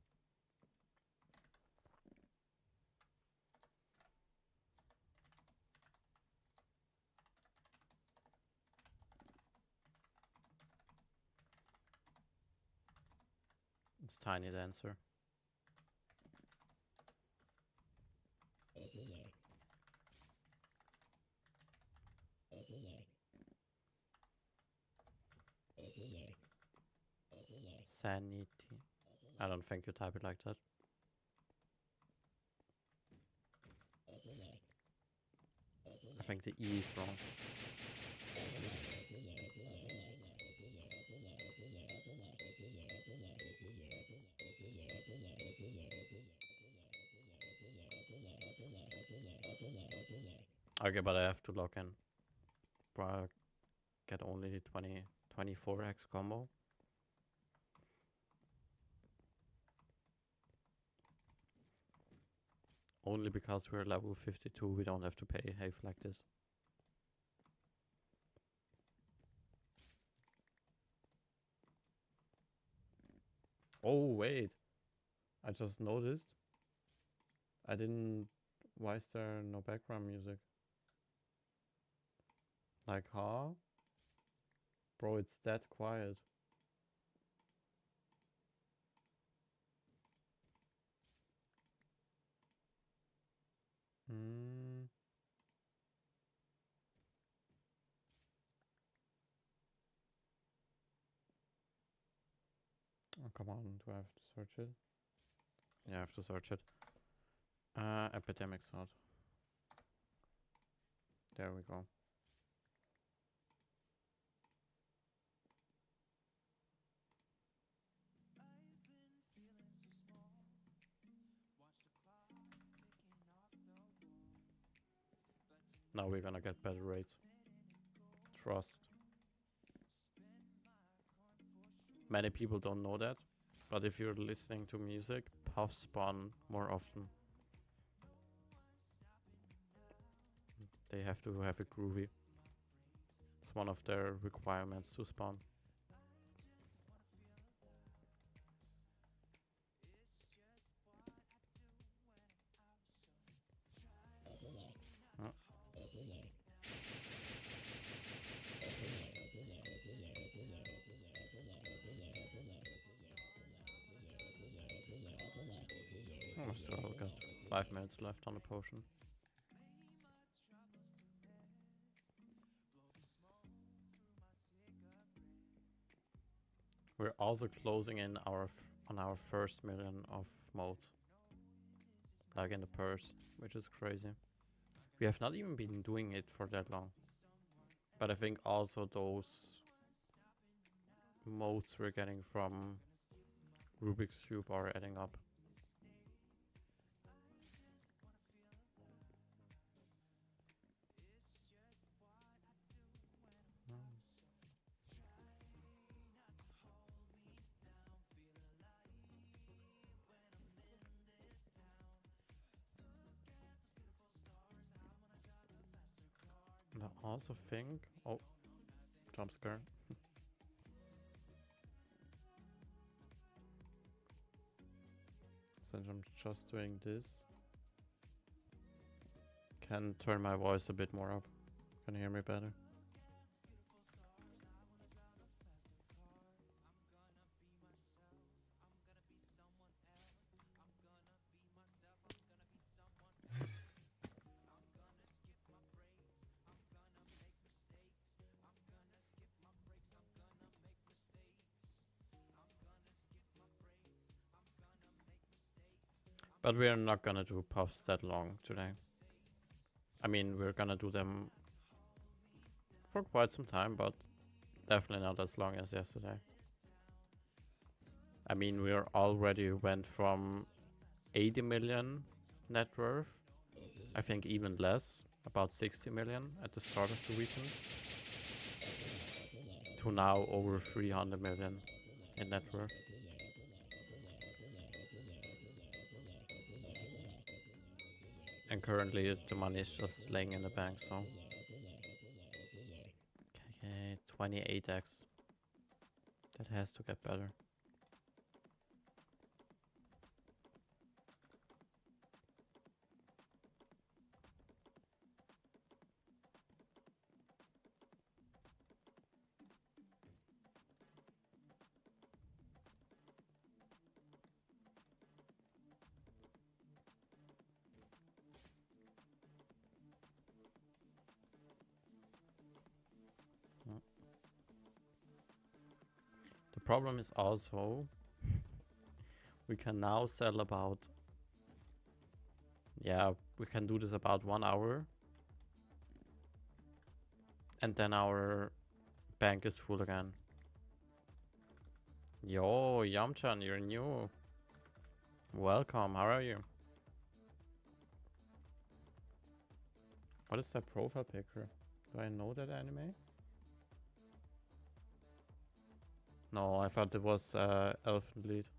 It's Tiny Dancer. Sanity. I don't think you type it like that. I think the E is wrong. Okay, but I have to log in. Bro, get only 24x combo. Only because we're level 52, we don't have to pay Have like this. Oh, wait. I just noticed. I didn't... Why is there no background music? Like, huh? Bro, it's that quiet. Oh, come on, do I have to search it? Yeah, I have to search it. Epidemic Sword. There we go. Now we're gonna get better rates. Trust. Many people don't know that, but if you're listening to music, puffs spawn more often. They have to have it groovy. It's one of their requirements to spawn. Oh, still got 5 minutes left on the potion. We're also closing in on our first million of modes. Like in the purse, which is crazy. We have not even been doing it for that long. But I think also those modes we're getting from Rubik's Cube are adding up. And I also think... Oh, jump scare. Since I'm just doing this, can turn my voice a bit more up. Can you hear me better? But we are not gonna do puffs that long today. I mean, we're gonna do them for quite some time, but definitely not as long as yesterday. I mean, we already went from 80 million net worth, I think even less, about 60 million at the start of the weekend, to now over 300 million in net worth. And currently the money is just laying in the bank, so... Okay, 28x. That has to get better. The problem is also we can now sell about... Yeah, we can do this about 1 hour. And then our bank is full again. Yo, Yamchan, you're new. Welcome, how are you? What is that profile picture? Do I know that anime? No, I thought it was Elfen Lied.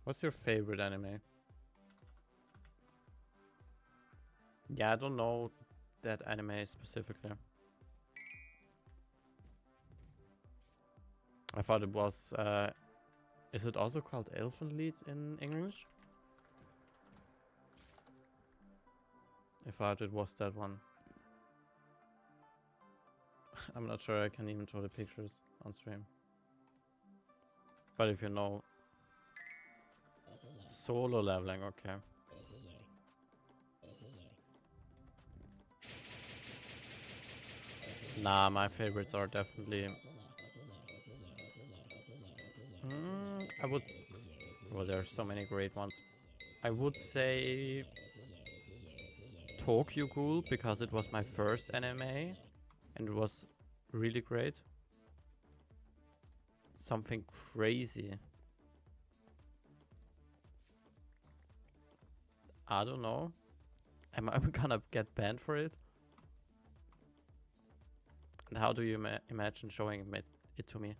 What's your favorite anime? Yeah, I don't know that anime specifically. I thought it was... is it also called Elfen Lied in English? I thought it was that one. I'm not sure I can even show the pictures on stream. But if you know... Solo leveling, okay. Nah, my favorites are definitely... I would... Well, there are so many great ones. I would say... Tokyo Ghoul, because it was my first anime. And it was really great. Something crazy. I don't know. Am I gonna get banned for it? And how do you imagine showing it to me?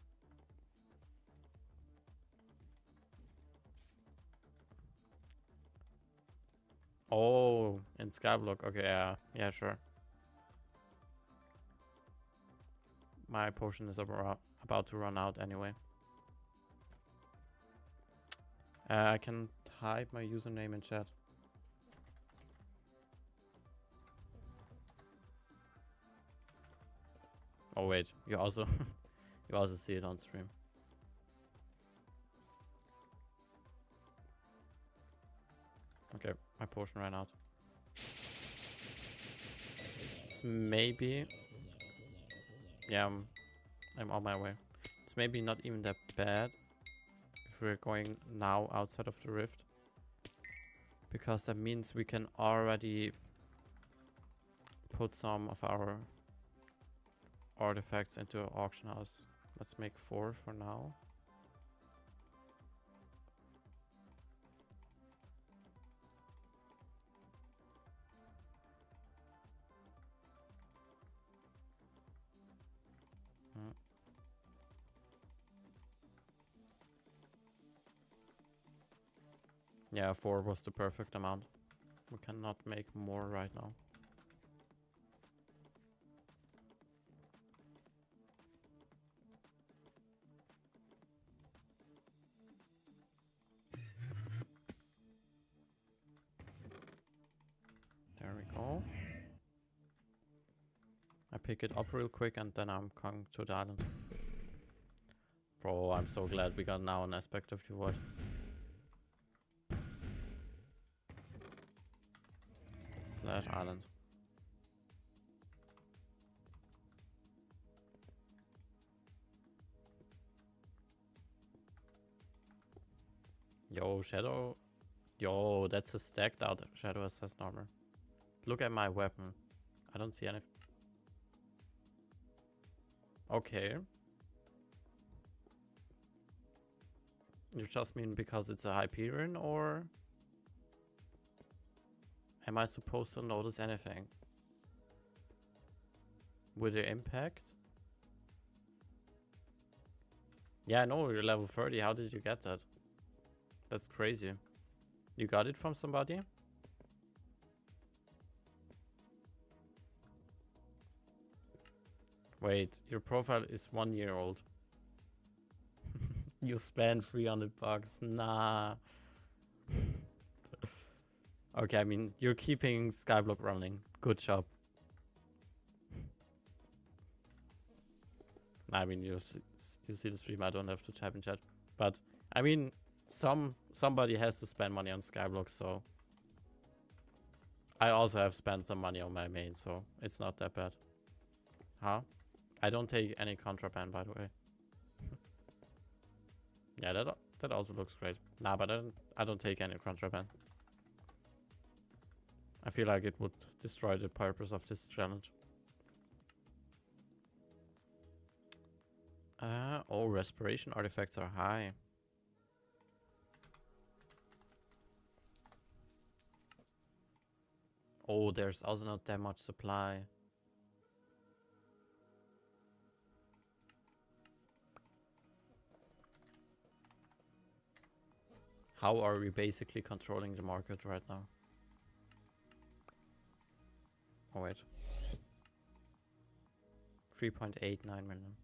Oh, in SkyBlock. Okay, yeah, sure. My potion is about to run out anyway. I can type my username in chat. Oh wait, you also you also see it on stream. Okay, my potion ran out. It's maybe... Yeah, I'm on my way. It's maybe not even that bad if we're going now outside of the rift. Because that means we can already put some of our artifacts into an auction house. Let's make 4 for now. Yeah, 4 was the perfect amount. We cannot make more right now. There we go. I pick it up real quick and then I'm coming to the island. Bro, I'm so glad we got now an aspect of the void. Slash island. Yo, Shadow. Yo, that's a stacked out Shadow Assess armor. Look at my weapon. I don't see anything. Okay. You just mean because it's a Hyperion, or am I supposed to notice anything? With the impact? Yeah, I know you're level 30. How did you get that? That's crazy. You got it from somebody? Wait, your profile is 1 year old. You spend 300 bucks. Nah. Okay, I mean, you're keeping SkyBlock running. Good job. I mean, you see the stream. I don't have to type in chat. But, I mean, somebody has to spend money on SkyBlock, so... I also have spent some money on my main, so it's not that bad. Huh? I don't take any contraband, by the way. Yeah, that also looks great. Nah, but I don't take any contraband. I feel like it would destroy the purpose of this challenge. Oh, respiration artifacts are high. Oh, there's also not that much supply. How are we basically controlling the market right now? Oh wait. 3.89 million.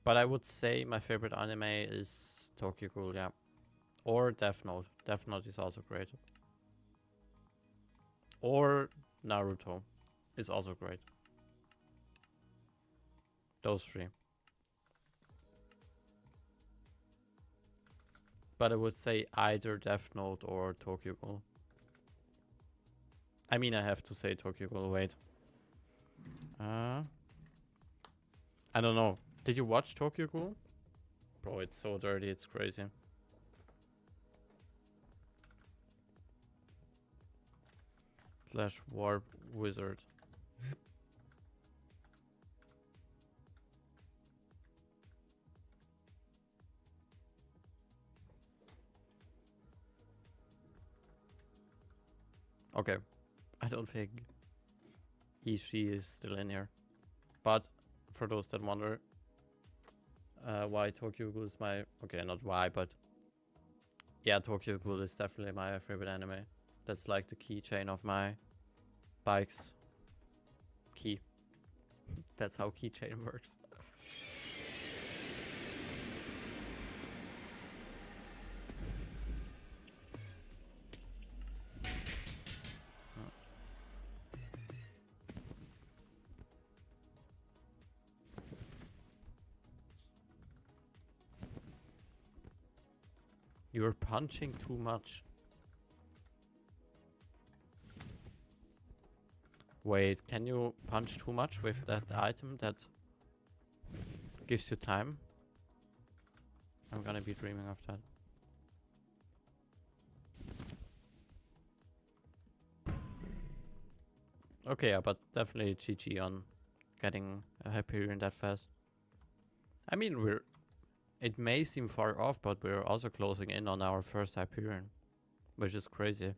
But I would say my favorite anime is Tokyo Ghoul, yeah. Or Death Note. Death Note is also great. Or Naruto is also great. Those 3. But I would say either Death Note or Tokyo Ghoul. I mean, I have to say Tokyo Ghoul, wait. I don't know. Did you watch Tokyo Ghoul? Bro, it's so dirty, it's crazy. Slash Warp Wizard. Okay. I don't think she is still in here. But for those that wonder why Tokyo Ghoul is my... Okay, not why, but... Yeah, Tokyo Ghoul is definitely my favorite anime. That's like the keychain of my bike's key. That's how keychain works. You're punching too much. Wait, can you punch too much with that item that gives you time? I'm gonna be dreaming of that. Okay, yeah, but definitely GG on getting a Hyperion that fast. I mean, it may seem far off, but we're also closing in on our first Hyperion, which is crazy.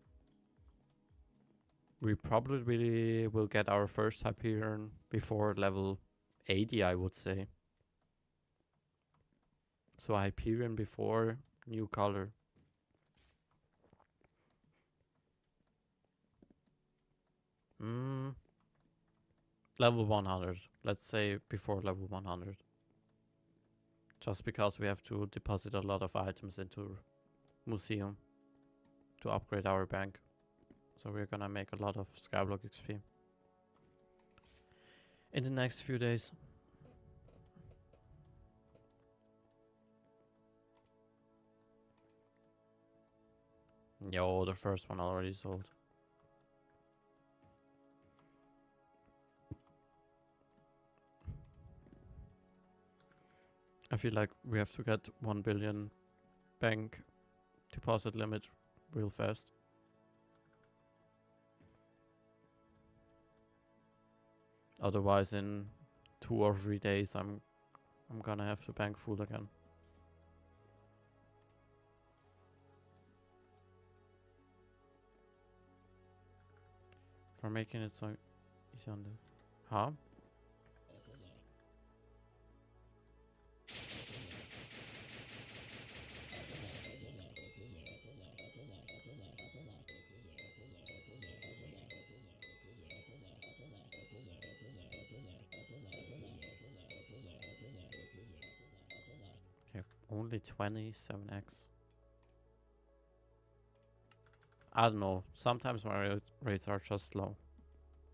We probably will get our first Hyperion before level 80, I would say. So Hyperion before new color. Level 100. Let's say before level 100. Just because we have to deposit a lot of items into Museum to upgrade our bank. So we're gonna make a lot of SkyBlock XP in the next few days. Yo, the first one already sold. I feel like we have to get 1 billion bank deposit limit real fast. Otherwise in 2 or 3 days I'm gonna have the bank full again. For making it so easy on the... Huh? Okay, only 27x. I don't know. Sometimes my rates are just low.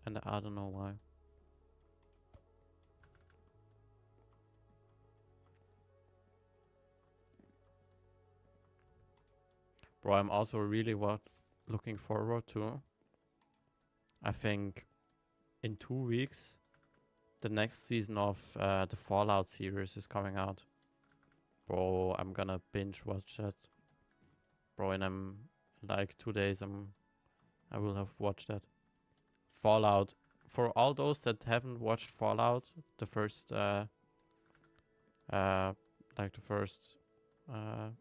And I don't know why. Bro, I'm also really looking forward to. I think in 2 weeks, the next season of the Fallout series is coming out. Bro, I'm gonna binge watch that. Bro, in like 2 days, I will have watched that. Fallout. For all those that haven't watched Fallout, the first, like the first, bro,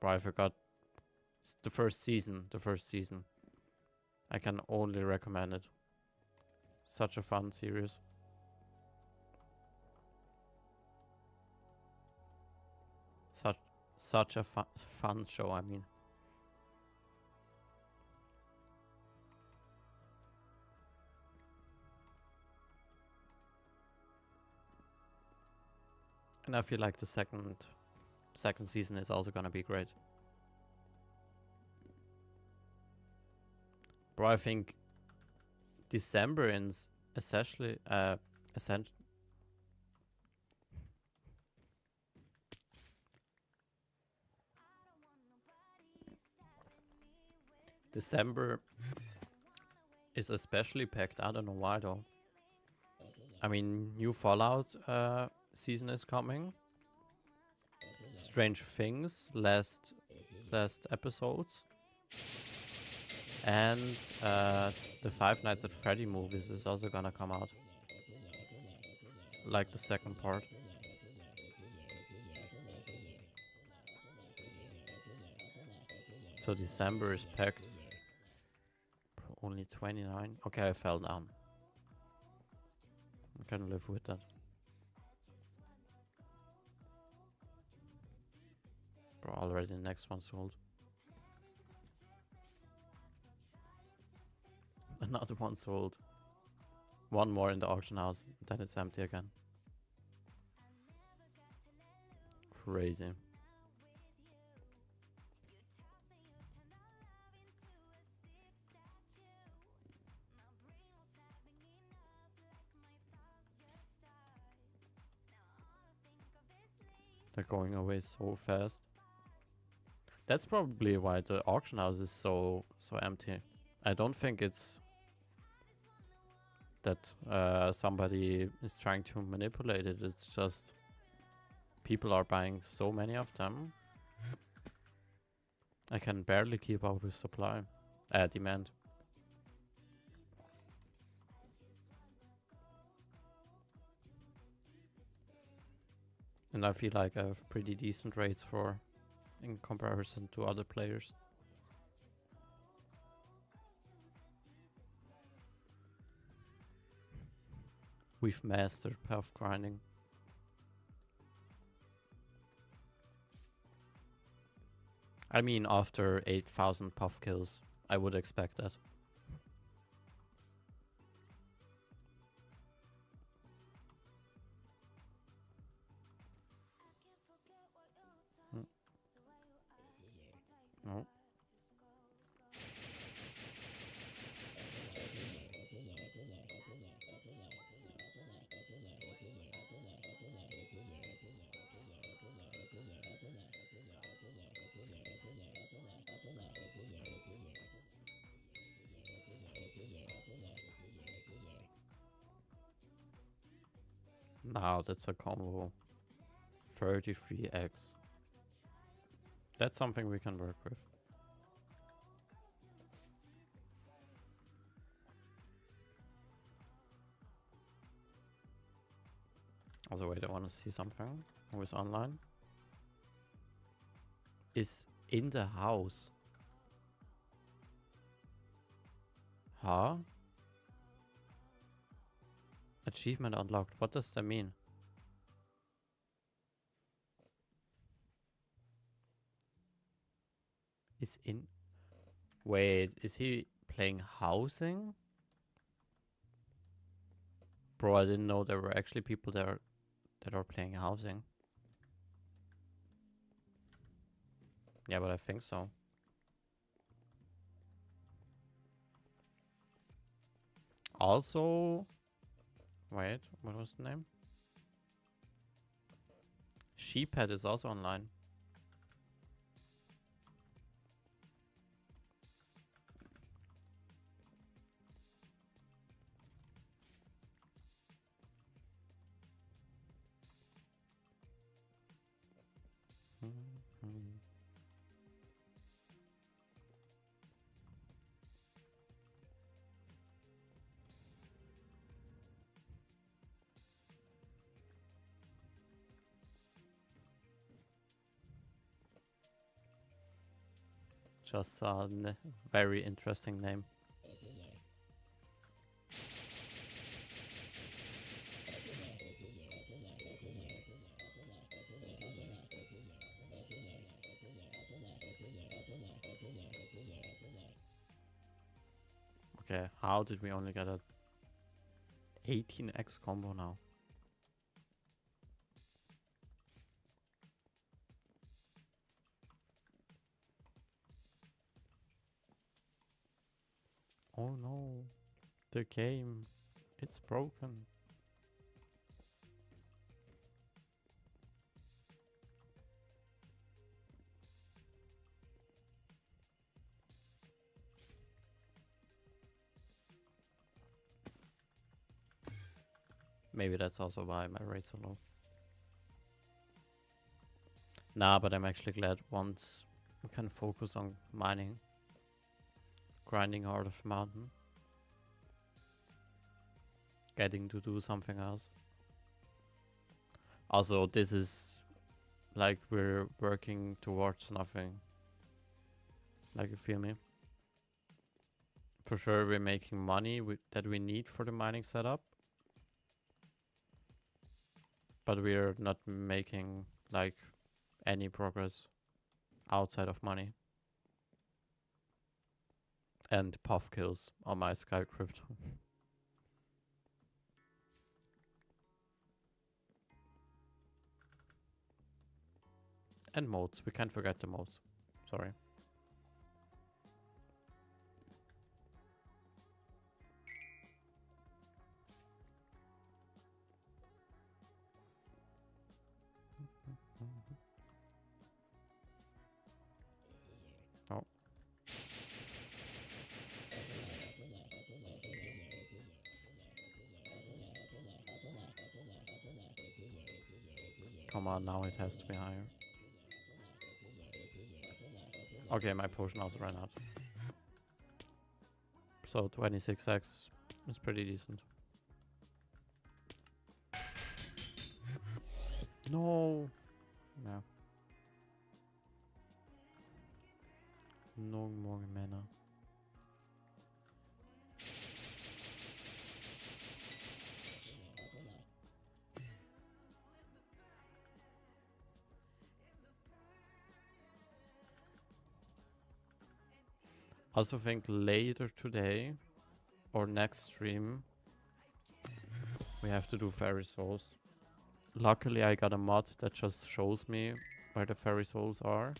I forgot. The first season. I can only recommend it. Such a fun series. Such a fun show, I mean. And I feel like the second season is also gonna be great. Bro, I think December is essentially December is especially packed. I don't know why though. I mean, new Fallout season is coming. Strange Things, last episodes. And the Five Nights at Freddy movies is also gonna come out. Like the second part. So December is packed. Only 29. Okay, I fell down. I can live with that. Bro, already the next one sold. Another one sold. One more in the auction house, then it's empty again. Crazy. They're going away so fast. That's probably why the auction house is so empty. I don't think it's that somebody is trying to manipulate it. It's just people are buying so many of them. I can barely keep up with supply, demand. And I feel like I have pretty decent rates for in comparison to other players. We've mastered path grinding. I mean, after 8,000 puff kills, I would expect that. No. Now that's a combo. 33x. That's something we can work with. Also, wait, I want to see something. Who is online? Is in the house. Huh? Achievement unlocked. What does that mean? Is in... Wait, is he playing housing? Bro, I didn't know there were actually people there that are playing housing. Yeah, but I think so. Also... Wait, what was the name? Sheephead is also online. Just a very interesting name. Okay, how did we only get a 18x combo now? Oh no, the game, it's broken. Maybe that's also why my rate's so low. Nah, but I'm actually glad once we can focus on mining. Grinding out of the mountain. Getting to do something else. Also, this is like we're working towards nothing. Like, you feel me? For sure, we're making money that we need for the mining setup. But we're not making, like, any progress outside of money. And puff kills on my Sky Crypto. And modes. We can't forget the modes. Sorry. Oh. Come on, now it has to be higher. Okay, my potion also ran out. So 26x is pretty decent. No. Yeah. No more mana. Also think later today or next stream we have to do fairy souls. Luckily I got a mod that just shows me where the fairy souls are.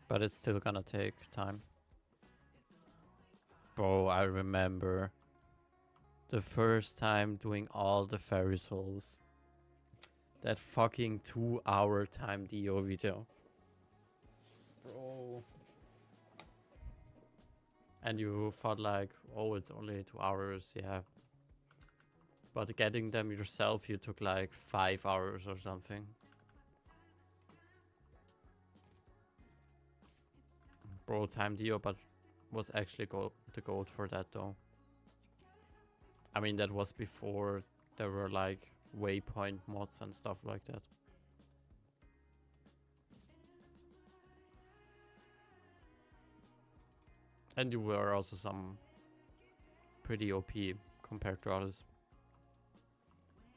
But it's still gonna take time. Bro, I remember the first time doing all the fairy souls. That fucking 2-hour time DO video. Bro. And you thought like, oh, it's only 2 hours, yeah. But getting them yourself, you took like 5 hours or something. Bro, time DO, but was actually the goat for that though. I mean, that was before there were like waypoint mods and stuff like that. And you were also some pretty OP compared to others.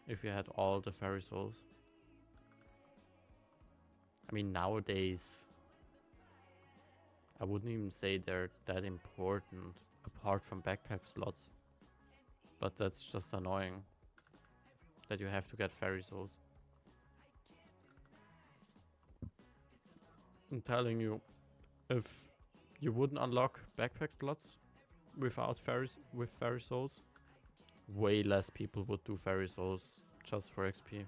If you had all the fairy souls. I mean, nowadays, I wouldn't even say they're that important apart from backpack slots. But that's just annoying that you have to get fairy souls. I'm telling you, if you wouldn't unlock backpack slots without fairy souls, way less people would do fairy souls just for XP.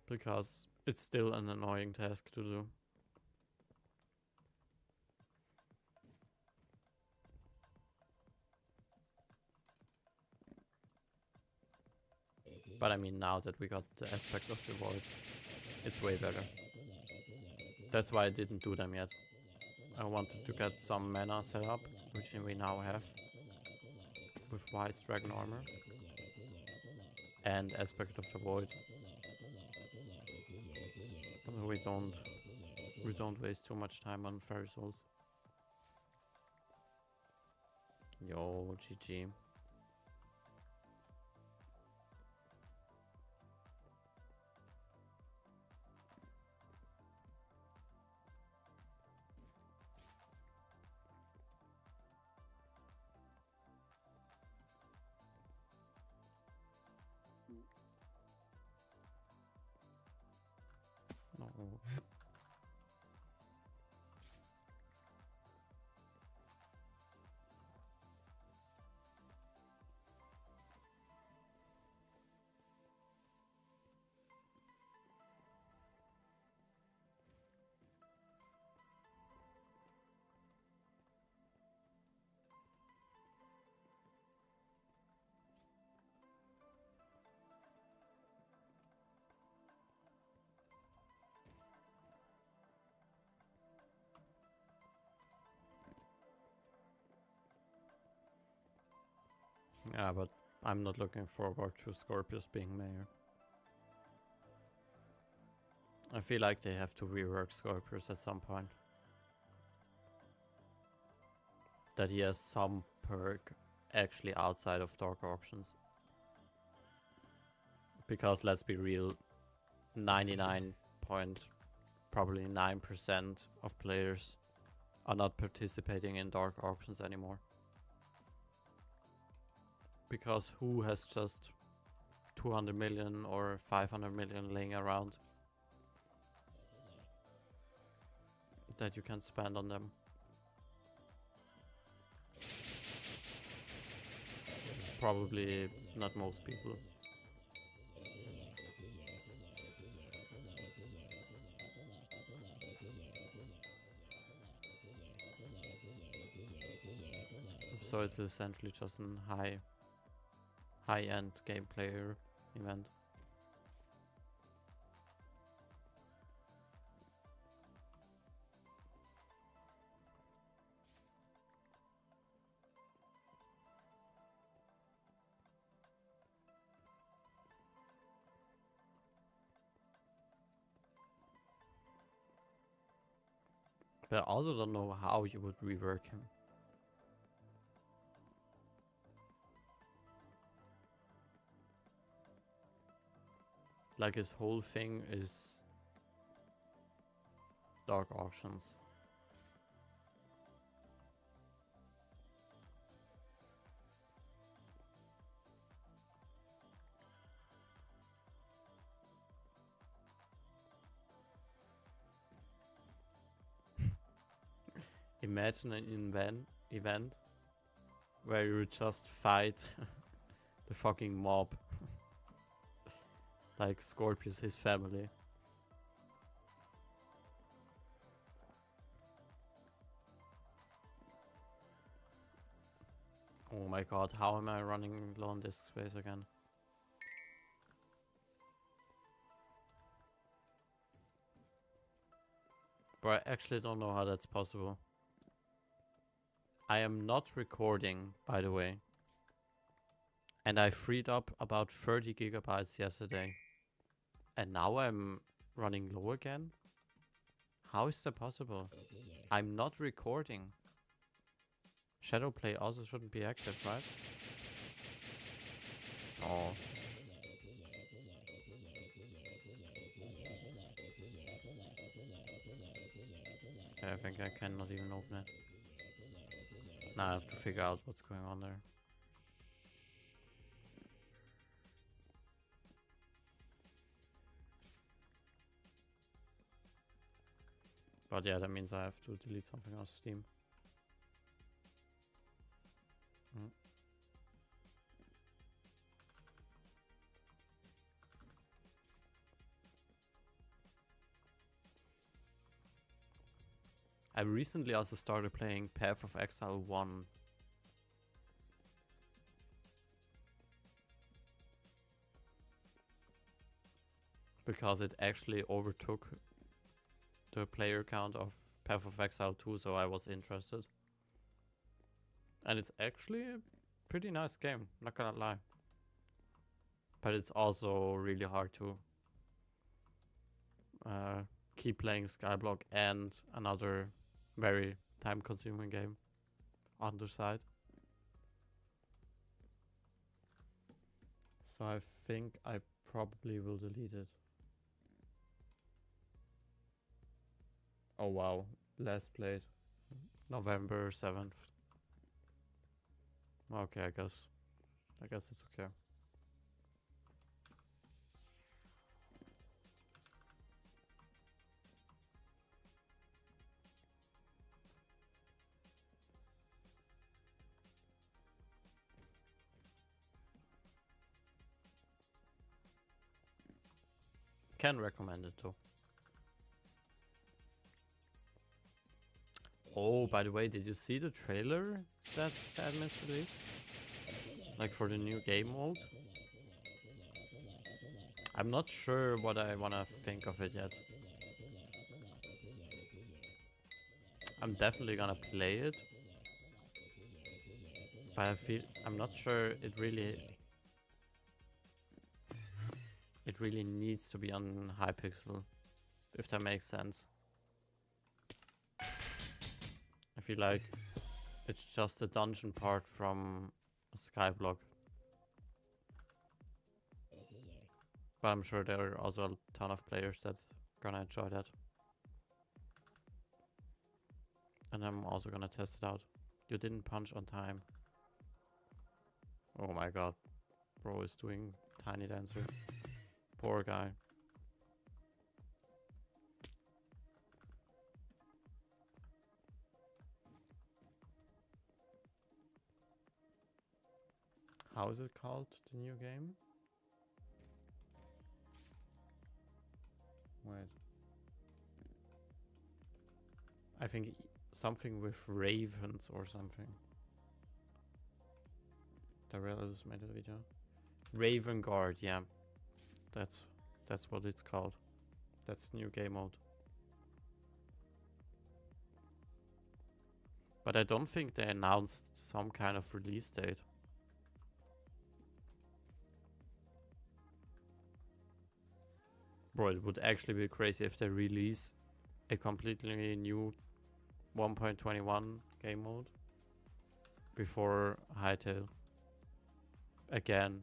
Because it's still an annoying task to do. But I mean, now that we got the aspect of the void, it's way better. That's why I didn't do them yet. I wanted to get some mana set up, which we now have. With Wise Dragon Armor. And aspect of the void. So we don't waste too much time on fairy souls. Yo, GG. No. Yeah, but I'm not looking forward to Scorpius being mayor. I feel like they have to rework Scorpius at some point. That he has some perk actually outside of Dark Auctions. Because let's be real, 99.9% of players are not participating in Dark Auctions anymore. Because who has just 200 million or 500 million laying around that you can spend on them? Probably not most people. So it's essentially just an high-end game player event. But I also don't know how you would rework him. Like his whole thing is dark auctions. Imagine an event where you just fight the fucking mob. Like Scorpius, his family. Oh my god, how am I running low on disk space again? But I actually don't know how that's possible. I am not recording, by the way. And I freed up about 30 gigabytes yesterday. And now I'm running low again? How is that possible? I'm not recording. Shadowplay also shouldn't be active, right? Oh. Okay, I think I cannot even open it. Now I have to figure out what's going on there. But yeah, that means I have to delete something off Steam. I recently also started playing Path of Exile 1. Because it actually overtook the player count of Path of Exile 2, so I was interested. And it's actually a pretty nice game, not gonna lie. But it's also really hard to keep playing SkyBlock and another very time-consuming game on the side. So I think I probably will delete it. Oh wow, last played November 7th. Okay, I guess it's okay. Can recommend it too. Oh, by the way, did you see the trailer that the admins released? Like for the new game mode? I'm not sure what I wanna think of it yet. I'm definitely gonna play it. But I'm not sure it really needs to be on Hypixel, if that makes sense. I feel like it's just a dungeon part from a SkyBlock. But I'm sure there are also a ton of players that gonna enjoy that. And I'm also gonna test it out. You didn't punch on time. Oh my god. Bro is doing Tiny Dancer. Poor guy. How is it called, the new game? Wait. I think something with ravens or something. The Rails made a video. Raven Guard, yeah. That's what it's called. That's new game mode. But I don't think they announced some kind of release date. Bro, it would actually be crazy if they release a completely new 1.21 game mode before Hytale. Again.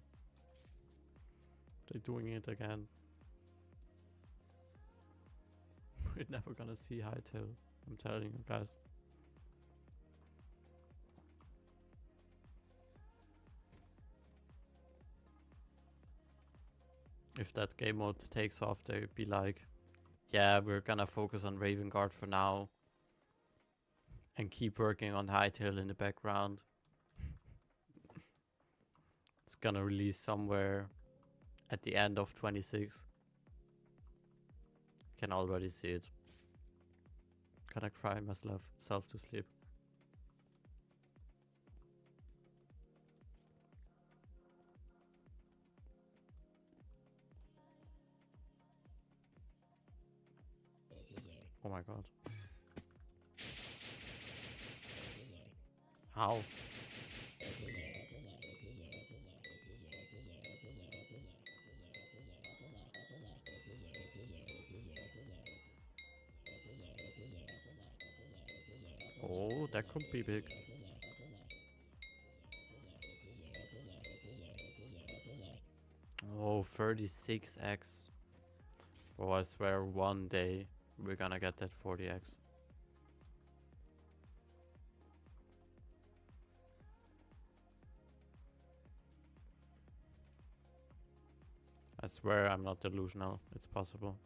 They're doing it again. We're never gonna see Hytale, I'm telling you guys. If that game mode takes off, they'd be like, yeah, we're gonna focus on Raven Guard for now and keep working on Hytale in the background. It's gonna release somewhere at the end of 26. Can already see it. Gonna cry myself to sleep. Oh my god. How? Oh, that could be big. Oh, 36x. Oh, I swear one day we're gonna get that 40x. I swear I'm not delusional. It's possible.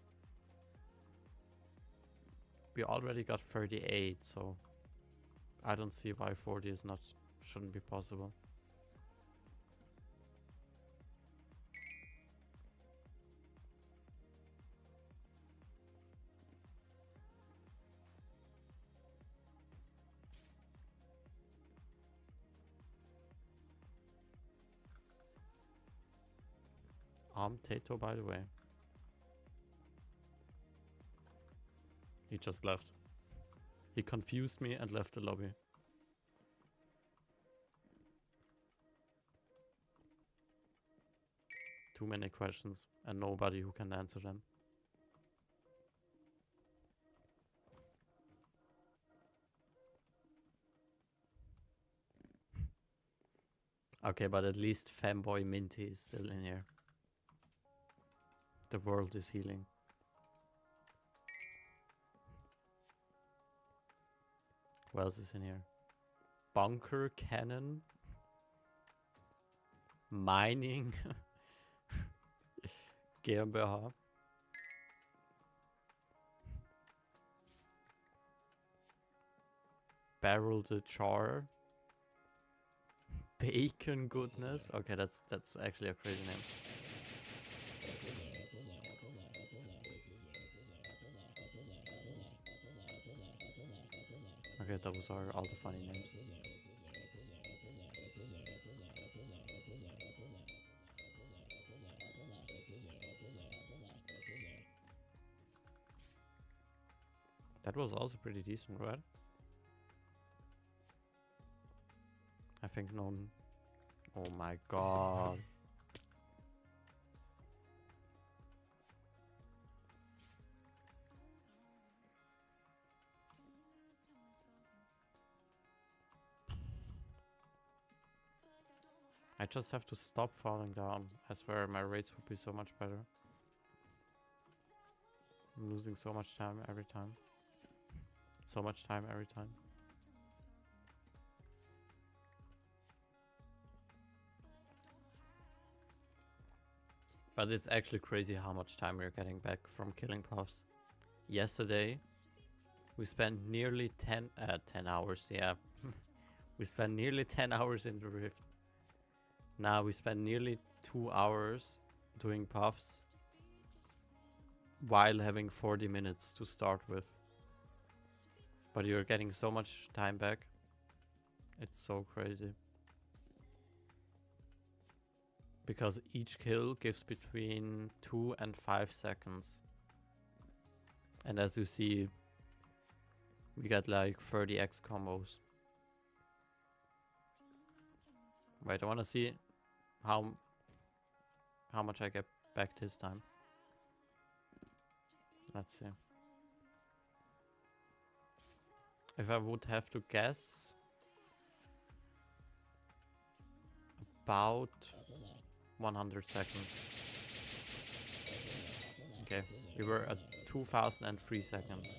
We already got 38, so I don't see why 40 is not shouldn't be possible. Tato, by the way. He just left. He confused me and left the lobby. Too many questions and nobody who can answer them. Okay, but at least Fanboy Minty is still in here. The world is healing. Who else is in here? Bunker Cannon. Mining. GmbH. Barrel the Char. Bacon Goodness. Okay, that's actually a crazy name. Okay, those are all the funny names. That was also pretty decent, right? I think no. Oh my god. I just have to stop falling down. I swear my rates would be so much better. I'm losing so much time every time. So much time every time. But it's actually crazy how much time we're getting back from killing puffs. Yesterday, we spent nearly 10 hours, yeah. We spent nearly 10 hours in the rift. Now we spend nearly 2 hours doing puffs while having 40 minutes to start with. But you're getting so much time back. It's so crazy. because each kill gives between 2 and 5 seconds. And as you see, we got like 30x combos. Wait, I want to see how much I get back this time. Let's see. If I would have to guess, about 100 seconds. Okay, we were at 2003 seconds.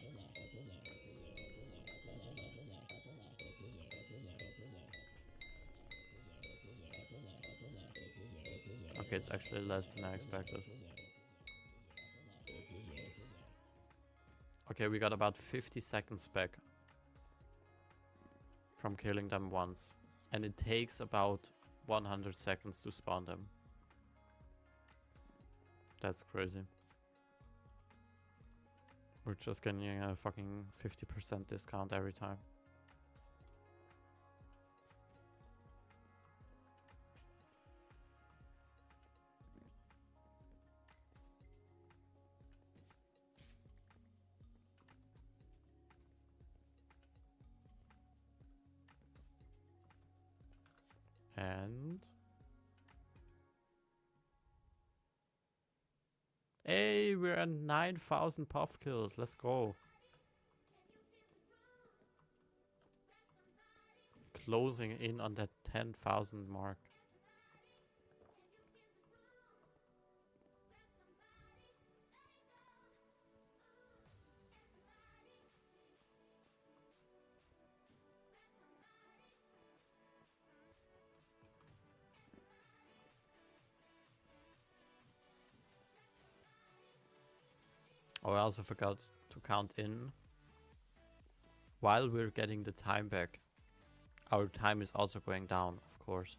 Okay, it's actually less than I expected. Okay, we got about 50 seconds back from killing them once. And it takes about 100 seconds to spawn them. That's crazy. We're just getting a fucking 50% discount every time. And hey, we're at 9,000 puff kills. Let's go. Closing in on that 10,000 mark. Oh, I also forgot to count in. While we're getting the time back, our time is also going down, of course.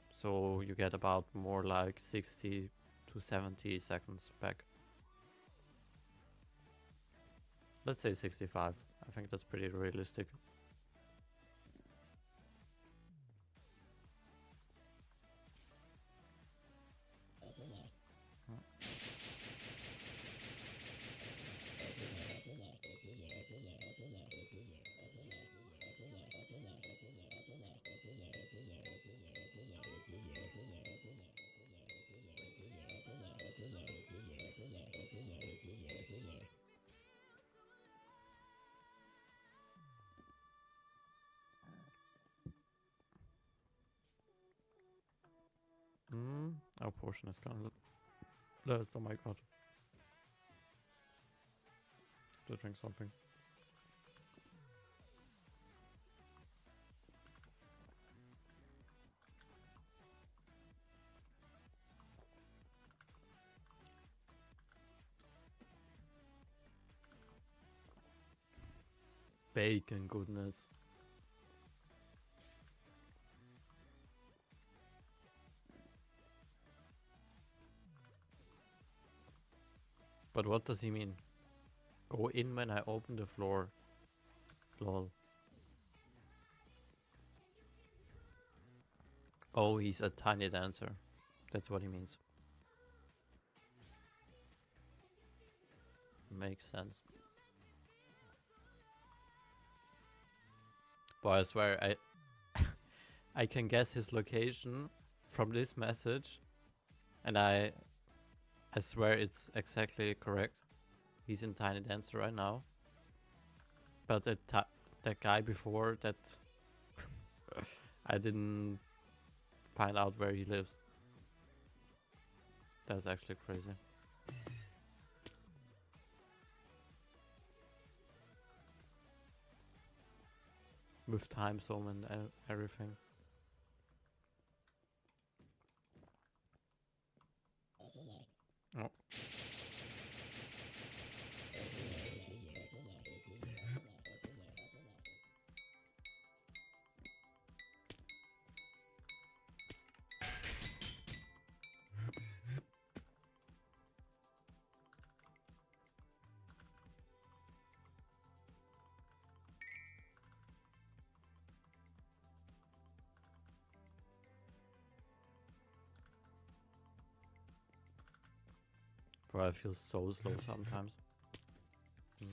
So you get about more like 60 to 70 seconds back. Let's say 65. I think that's pretty realistic. Our portion is gonna less. Oh my god. To drink something. Bacon goodness. But what does he mean? Go in when I open the floor. Lol. Oh, he's a tiny dancer. That's what he means. Makes sense. Boy, I swear, I can guess his location from this message, and I swear it's exactly correct. He's in Tiny Dancer right now. But that guy before that, I didn't find out where he lives. That's actually crazy. With time zone and everything. Oh. Bro, I feel so slow sometimes.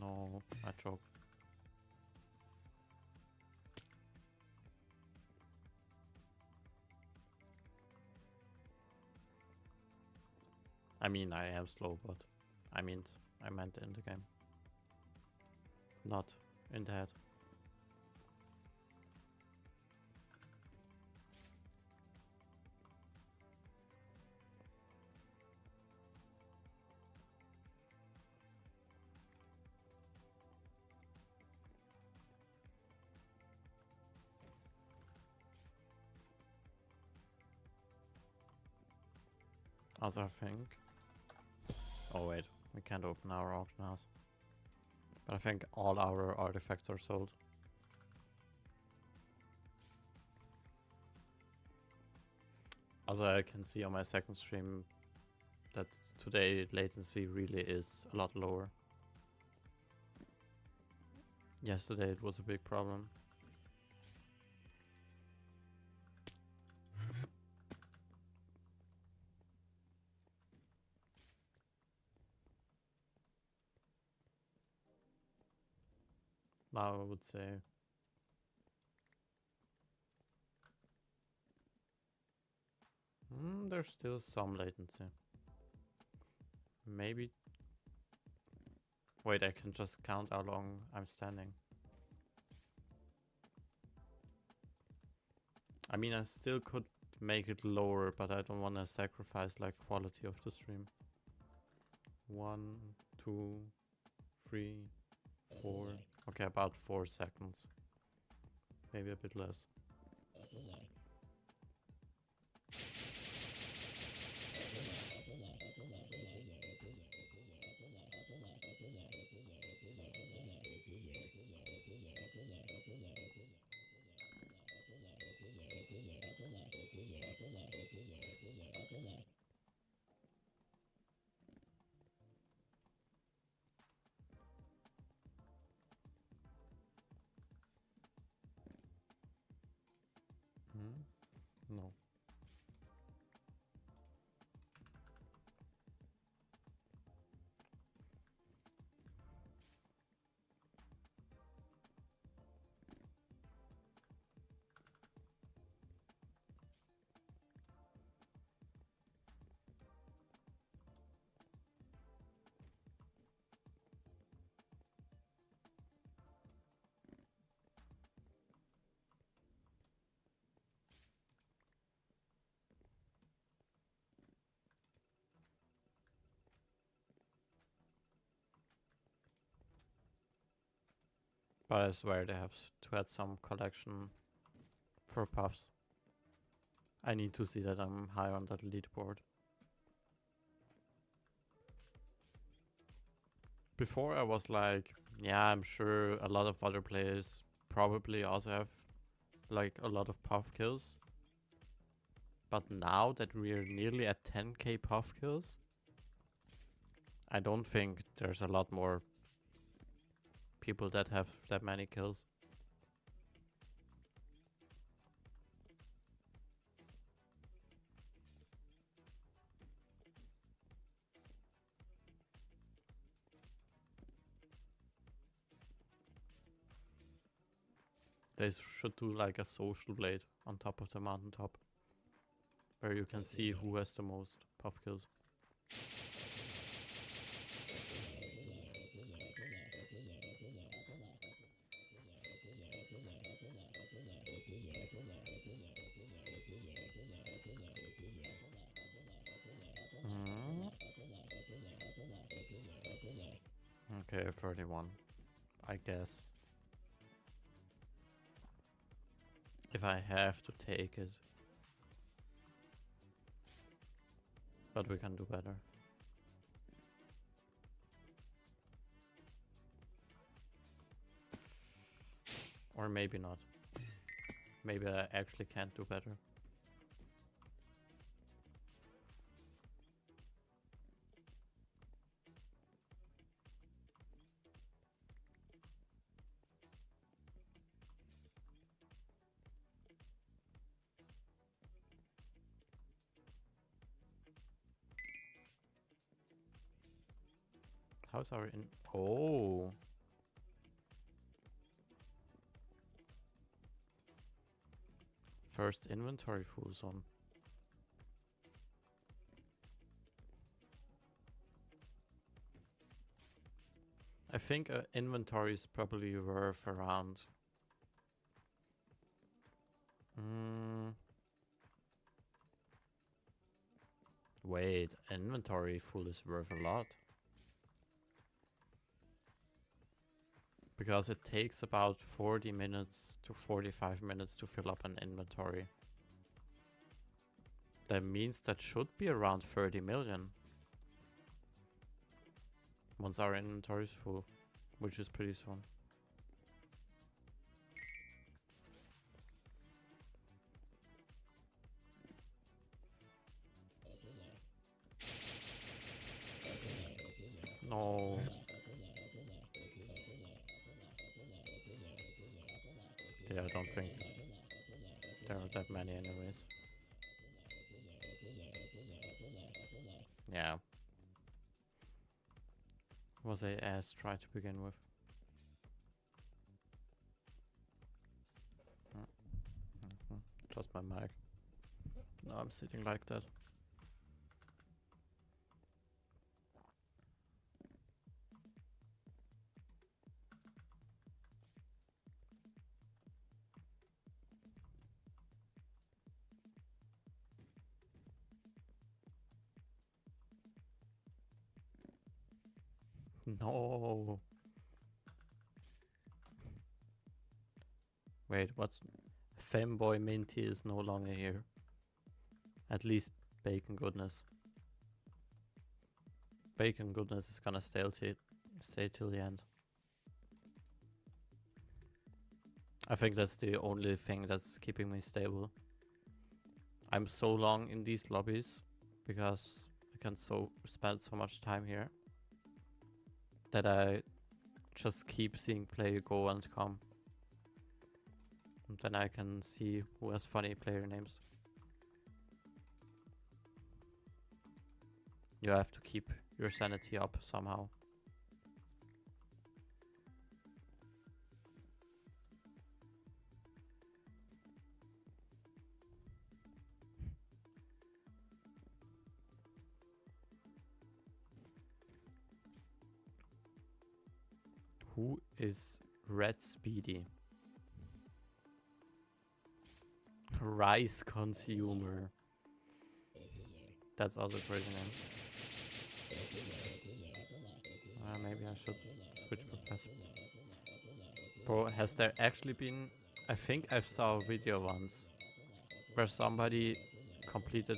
No, I choked. I mean, I am slow, but I meant in the game. Not in the head. Also, I think... Oh wait, we can't open our auction house. But I think all our artifacts are sold. Also, I can see on my second stream that today latency really is a lot lower. Yesterday it was a big problem. Now I would say there's still some latency. Maybe... Wait, I can just count how long I'm standing. I mean, I still could make it lower, but I don't want to sacrifice like quality of the stream. 1, 2, 3, 4. Okay, about 4 seconds. Maybe a bit less. No. But I swear they have to add some collection for puffs. I need to see that I'm high on that leaderboard. Before I was like, yeah, I'm sure a lot of other players probably also have like a lot of puff kills. But now that we're nearly at 10k puff kills, I don't think there's a lot more people that have that many kills. They should do like a social blade on top of the mountaintop, where you can see who has the most puff kills. Okay, 31. I guess. If I have to take it. But we can do better. Or maybe not. Maybe I actually can't do better. How's our in? Oh. First inventory full zone. I think inventory is probably worth around. Wait, inventory full is worth a lot. Because it takes about 40 minutes to 45 minutes to fill up an inventory. That means that should be around 30 million. Once our inventory is full, which is pretty soon. No. Yeah, I don't think there are that many anyways. Yeah. Was a ass try to begin with. Just my mic. No, I'm sitting like that. No. Wait, what's... Femboy Minty is no longer here. At least Bacon Goodness. Bacon Goodness is gonna stay till the end. I think that's the only thing that's keeping me stable. I'm so long in these lobbies because I can spend so much time here that I just keep seeing player go and come. And then I can see who has funny player names. You have to keep your sanity up somehow. Who is Red Speedy? Rice Consumer. That's also a crazy name. Maybe I should switch progress. Bro, has there actually been... I think I saw a video once where somebody completed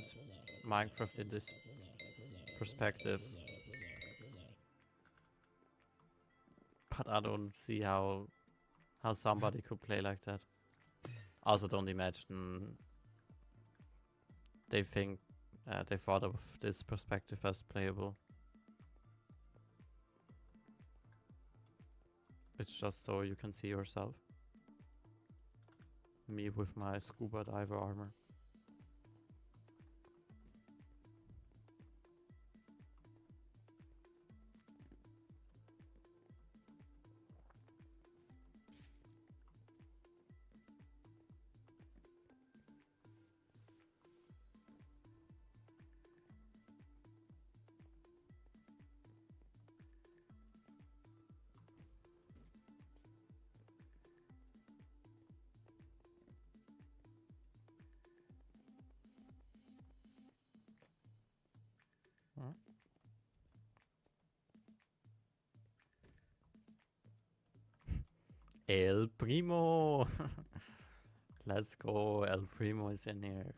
Minecraft in this perspective. But I don't see how somebody could play like that. Also, don't imagine they thought of this perspective as playable. It's just so you can see yourself. Me with my scuba diver armor. El Primo! Let's go, El Primo is in here.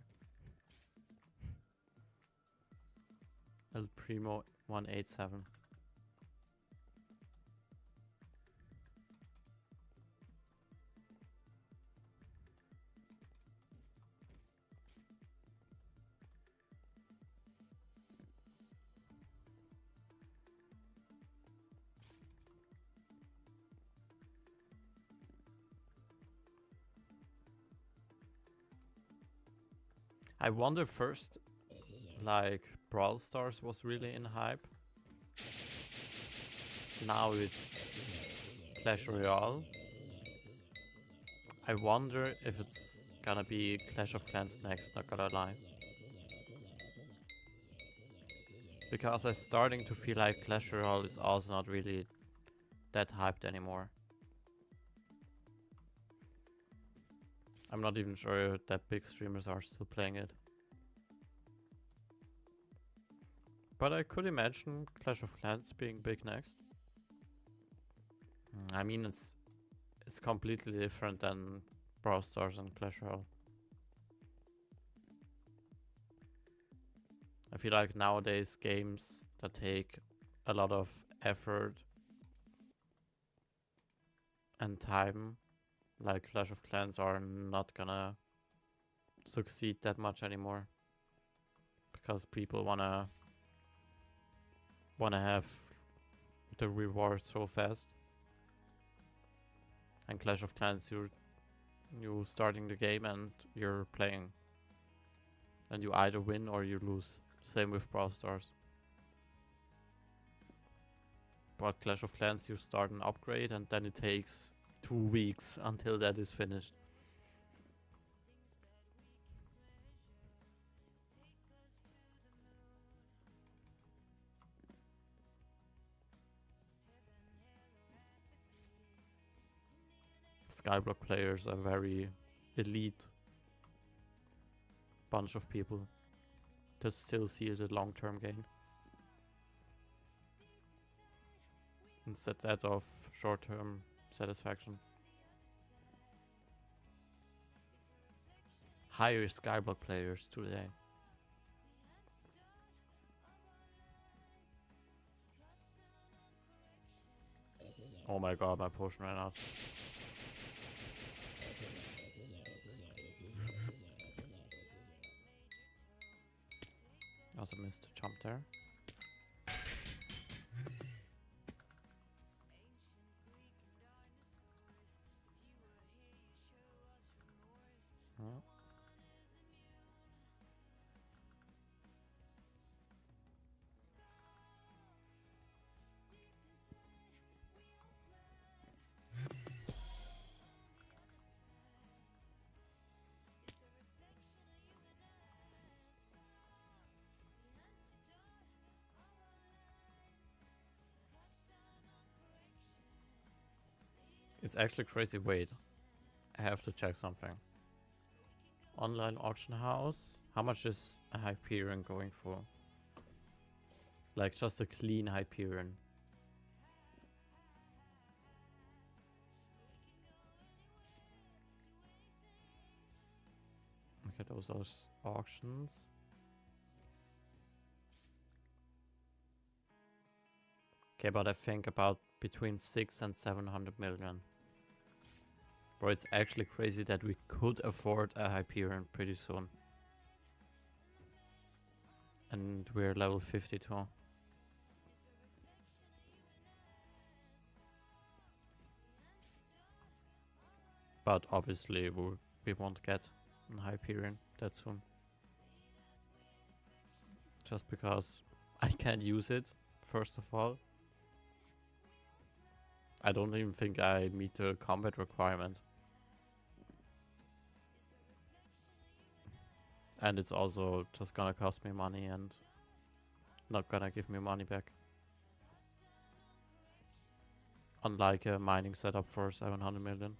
El Primo 187. I wonder first, like, Brawl Stars was really in hype. now it's Clash Royale. I wonder if it's gonna be Clash of Clans next, not gonna lie. Because I'm starting to feel like Clash Royale is also not really that hyped anymore. I'm not even sure that big streamers are still playing it. But I could imagine Clash of Clans being big next. I mean, it's completely different than Brawl Stars and Clash Royale. I feel like nowadays games that take a lot of effort and time, like Clash of Clans, are not gonna succeed that much anymore. Because people wanna have the reward so fast. And Clash of Clans, you starting the game and you're playing. And you either win or you lose. Same with Brawl Stars. But Clash of Clans, you start an upgrade and then it takes 2 weeks until that is finished. SkyBlock players are very elite bunch of people that still see it a long-term gain instead of short-term satisfaction. Hire SkyBlock players today. Oh my god, my potion ran out. Also missed a jump there. It's actually crazy. Wait, I have to check something. Online auction house. How much is a Hyperion going for? Like just a clean Hyperion. Okay, those are auctions. Okay, but I think about between 6 and 700 million. Bro, it's actually crazy that we could afford a Hyperion pretty soon. And we're level 52. But obviously we won't get a Hyperion that soon. Just because I can't use it, first of all. I don't even think I meet the combat requirement. And it's also just gonna cost me money and not gonna give me money back. Unlike a mining setup for 700 million.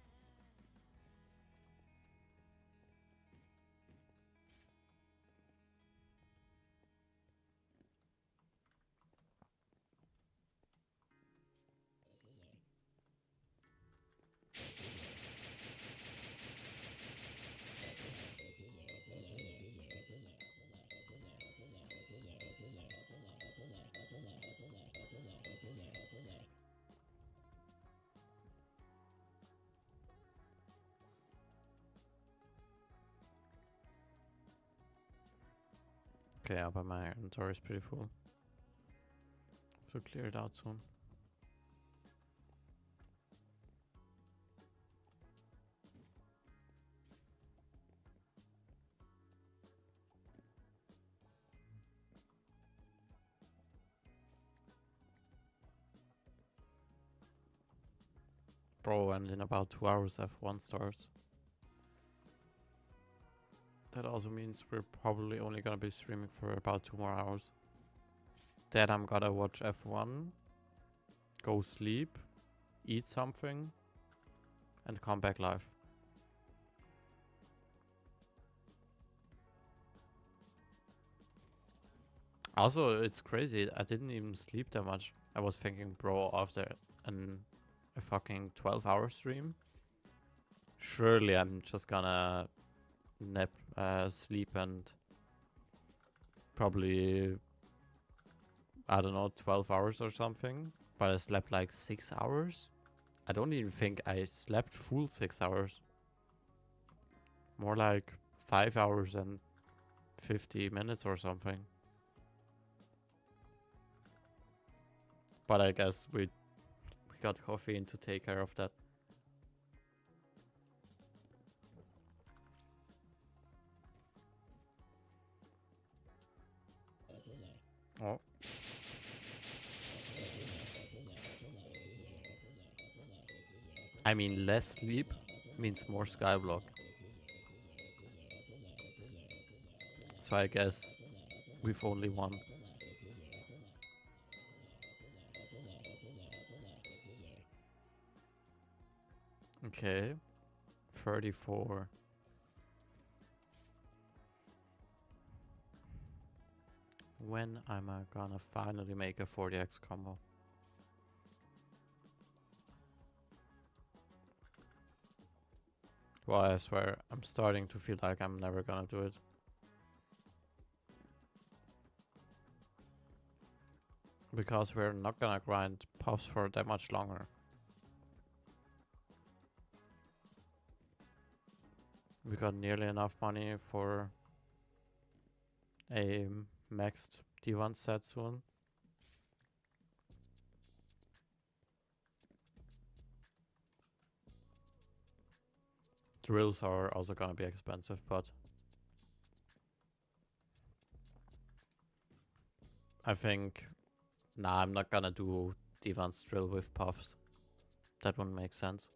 Okay, yeah, but my inventory is pretty full. Have to clear it out soon. Bro, and in about 2 hours F1 starts. That also means we're probably only gonna be streaming for about 2 more hours. Then I'm gonna watch F1, go sleep, eat something, and come back live. Also, it's crazy. I didn't even sleep that much. I was thinking, bro, after a fucking 12-hour stream, surely I'm just gonna nap, sleep, and probably, I don't know, 12 hours or something. But I slept like 6 hours. I don't even think I slept full 6 hours. More like 5 hours and 50 minutes or something. But I guess we got caffeine to take care of that. Oh. I mean, less sleep means more SkyBlock. So I guess we've only won. Okay. 34. When am I gonna finally make a 40x combo? Well, I swear, I'm starting to feel like I'm never gonna do it. Because we're not gonna grind puffs for that much longer. We got nearly enough money for a maxed D1 set soon. Drills are also gonna be expensive, but I think, nah, I'm not gonna do D1's drill with puffs. That wouldn't make sense.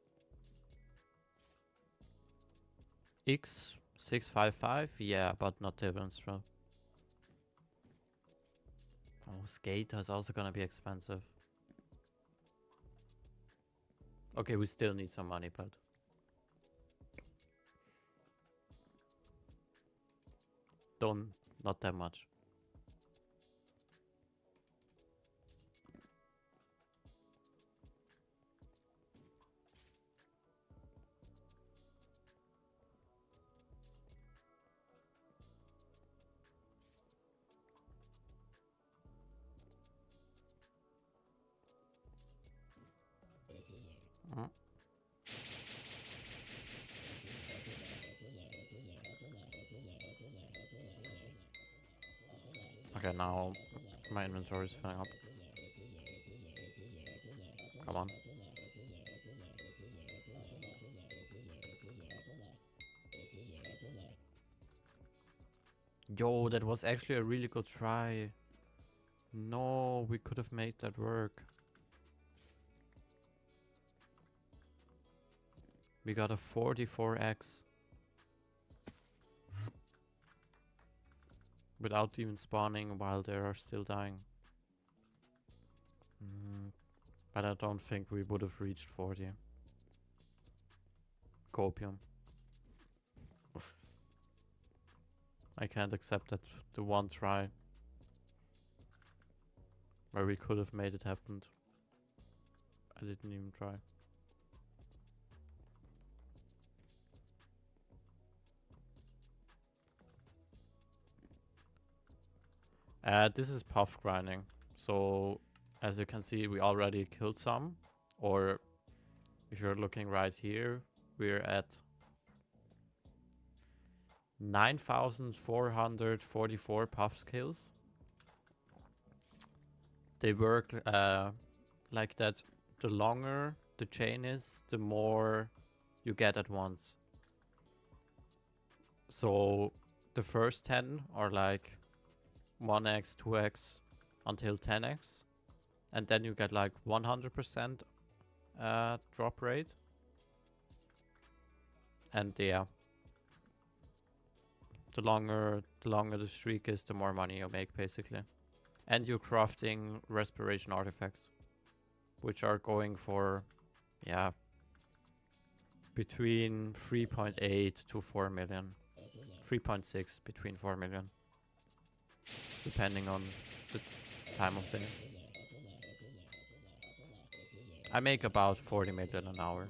X655, yeah, but not D1's drill. Oh, Skater is also gonna be expensive. Okay, we still need some money, but not that much. Mm. Okay, now my inventory is filling up. Come on. Yo, that was actually a really good try. No, we could have made that work. We got a 44x. Without even spawning while they are still dying. But I don't think we would have reached 40. Copium. I can't accept that the one try where we could have made it happen, I didn't even try. This is puff grinding. So as you can see, we already killed some. Or if you're looking right here, we're at 9,444 puff kills. They work like that. The longer the chain is, the more you get at once. So the first 10 are like 1x, 2x until 10x. And then you get like 100%. drop rate. And yeah, the longer the streak is, the more money you make, basically. And you're crafting respiration artifacts, which are going for, yeah, between 3.8 to 4 million. 3.6 between 4 million. Depending on the time of day. I make about 40 million an hour.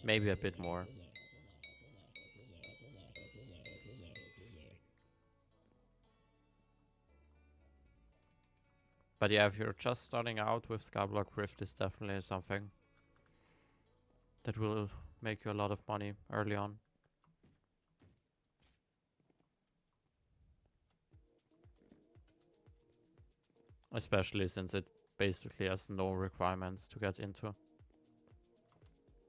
Maybe a bit more. But yeah, if you're just starting out with SkyBlock, Rift is definitely something that will make you a lot of money early on. Especially since it basically has no requirements to get into.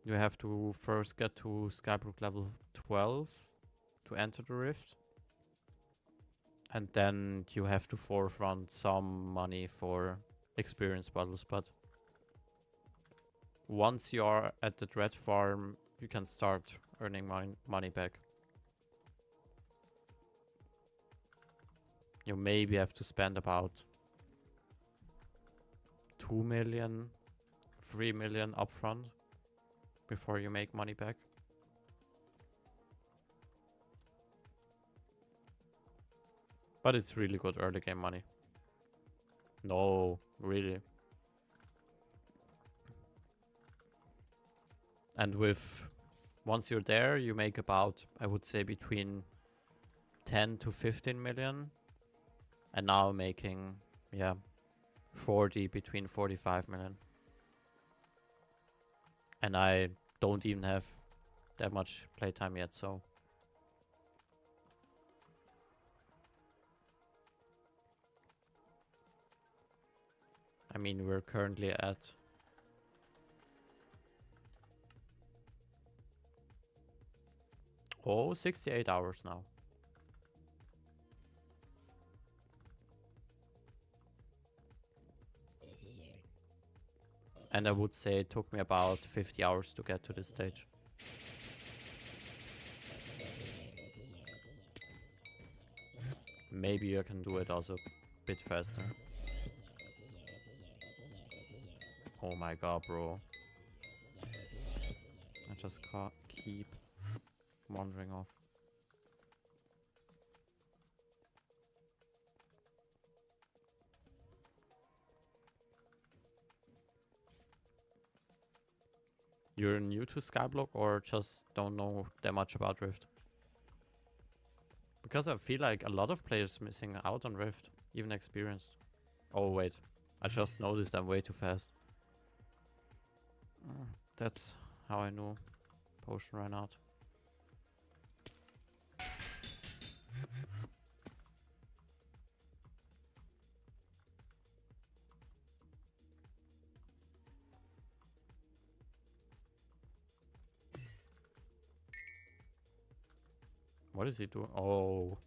You have to first get to SkyBlock level 12 to enter the Rift. And then you have to forefront some money for experience bottles, but once you are at the Dread farm, you can start earning money back. You maybe have to spend about 2 million, 3 million upfront before you make money back. But it's really good early game money. No, really. And once you're there, you make about, I would say, between 10 to 15 million. And now making, yeah, between 45 million. And I don't even have that much playtime yet, so. I mean, we're currently at 68 hours now. And I would say it took me about 50 hours to get to this stage. Maybe I can do it also a bit faster. Oh my god, bro. I just keep wandering off. You're new to SkyBlock or just don't know that much about Rift? Because I feel like a lot of players missing out on Rift, even experienced. Oh wait, I just noticed I'm way too fast. That's how I knew potion ran out. What is he doing? Oh.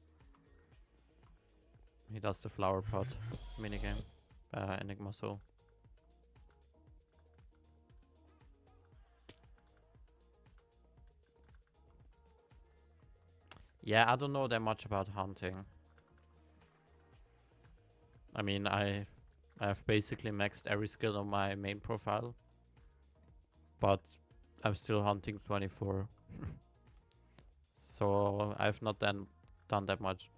He does the flower pot minigame. Enigma Soul. Yeah, I don't know that much about hunting. I mean, I have basically maxed every skill on my main profile. But I'm still hunting 24. So I've not done that much.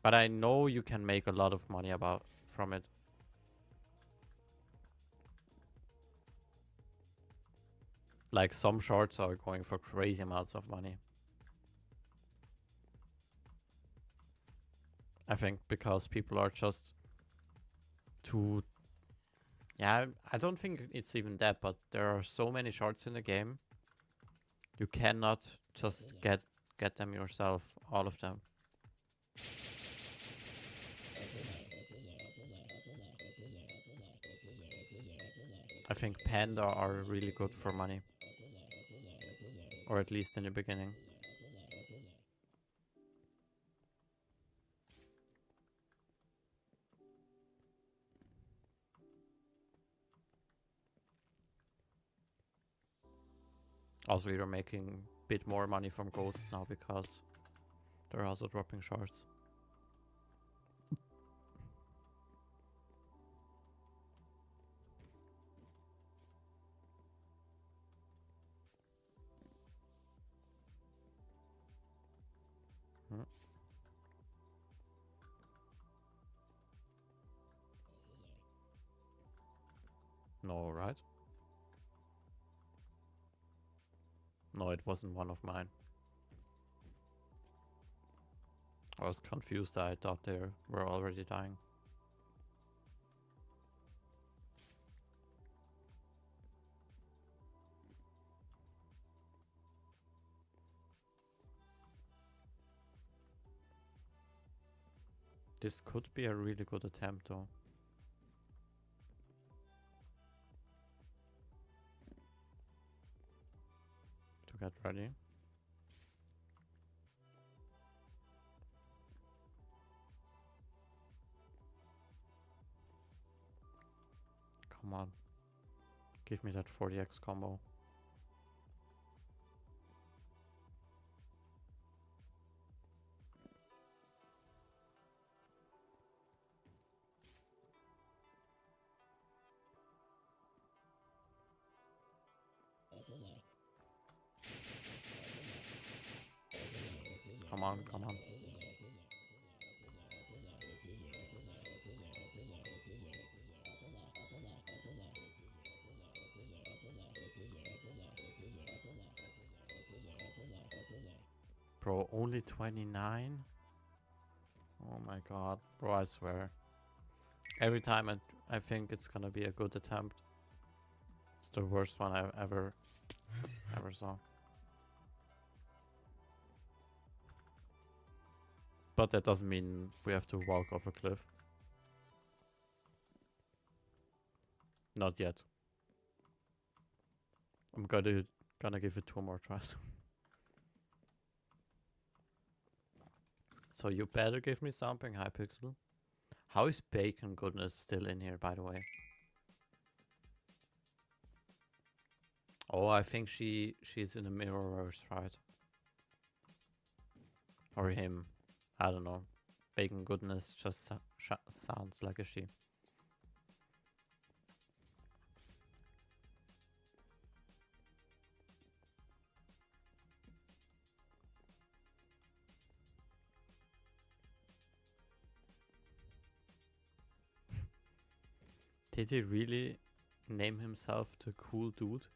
But I know you can make a lot of money from it. Like some shorts are going for crazy amounts of money. I think because people are just too... Yeah, I don't think it's even that, but there are so many shorts in the game. You cannot just get them yourself, all of them. I think Panda are really good for money. Or at least in the beginning. Also, we are making a bit more money from ghosts now because they're also dropping shards. No, right? No, it wasn't one of mine. I was confused. I thought they were already dying. This could be a really good attempt though. To get ready. Come on. Give me that 40x combo. Come on, come on. Bro, only 29? Oh my god. Bro, I swear. Every time I think it's gonna be a good attempt, it's the worst one I've ever saw. But that doesn't mean we have to walk off a cliff. Not yet. I'm gonna give it 2 more tries. So you better give me something, Hypixel. How is Bacon Goodness still in here, by the way? Oh, I think she's in the Mirrorverse, right? Or him. I don't know. Bacon Goodness just sounds like a she. Did he really name himself the cool dude?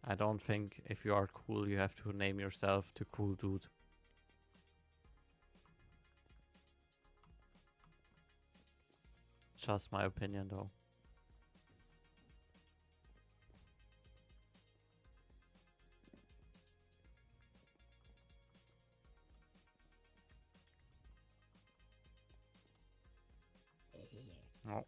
I don't think if you are cool you have to name yourself the cool dude. Just my opinion though. Oh.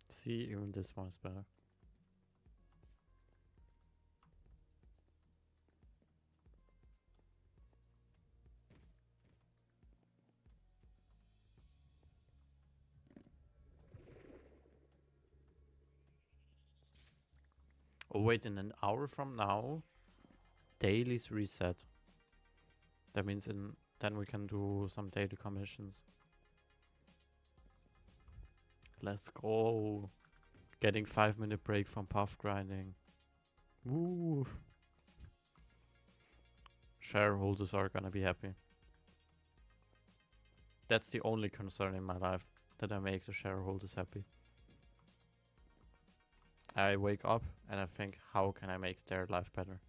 See, even this one is better. Oh wait, in an hour from now, dailies reset. That means then we can do some daily commissions. Let's go. Getting 5-minute break from puff grinding. Woo. Shareholders are gonna be happy. That's the only concern in my life, that I make the shareholders happy. I wake up and I think, how can I make their life better?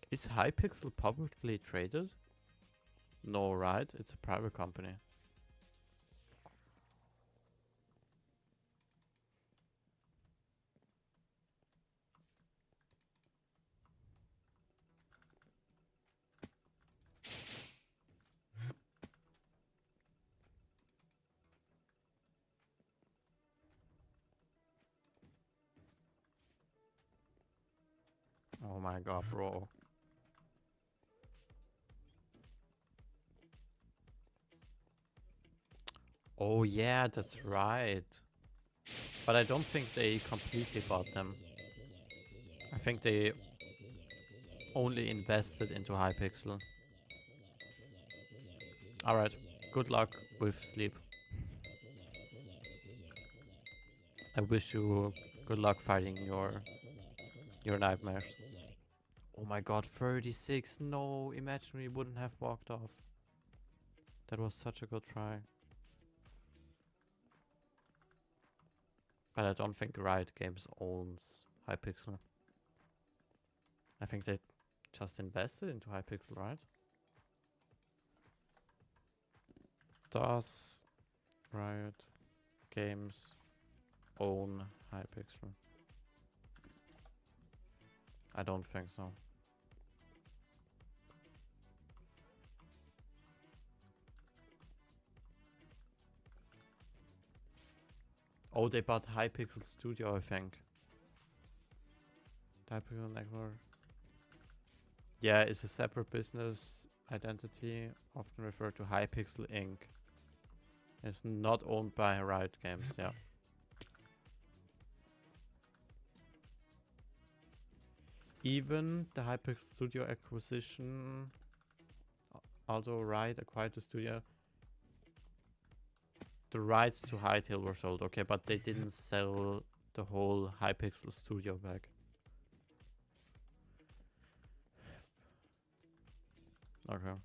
Is Hypixel publicly traded? No, right? It's a private company. Oh my god, bro. Oh yeah, that's right. But I don't think they completely bought them. I think they only invested into Hypixel. Alright, good luck with sleep. I wish you good luck fighting your nightmares. Oh my god, 36. No, imagine we wouldn't have walked off. That was such a good try. But I don't think Riot Games owns Hypixel. I think they just invested into Hypixel, right? Does Riot Games own Hypixel? I don't think so. Oh, they bought Hypixel Studio, I think. Hypixel Network. Yeah, it's a separate business identity, often referred to Hypixel Inc. It's not owned by Riot Games, yeah. Even the Hypixel Studio acquisition, although Riot acquired the studio, the rights to Hytale were sold, okay, but they didn't sell the whole Hypixel Studio back. Okay.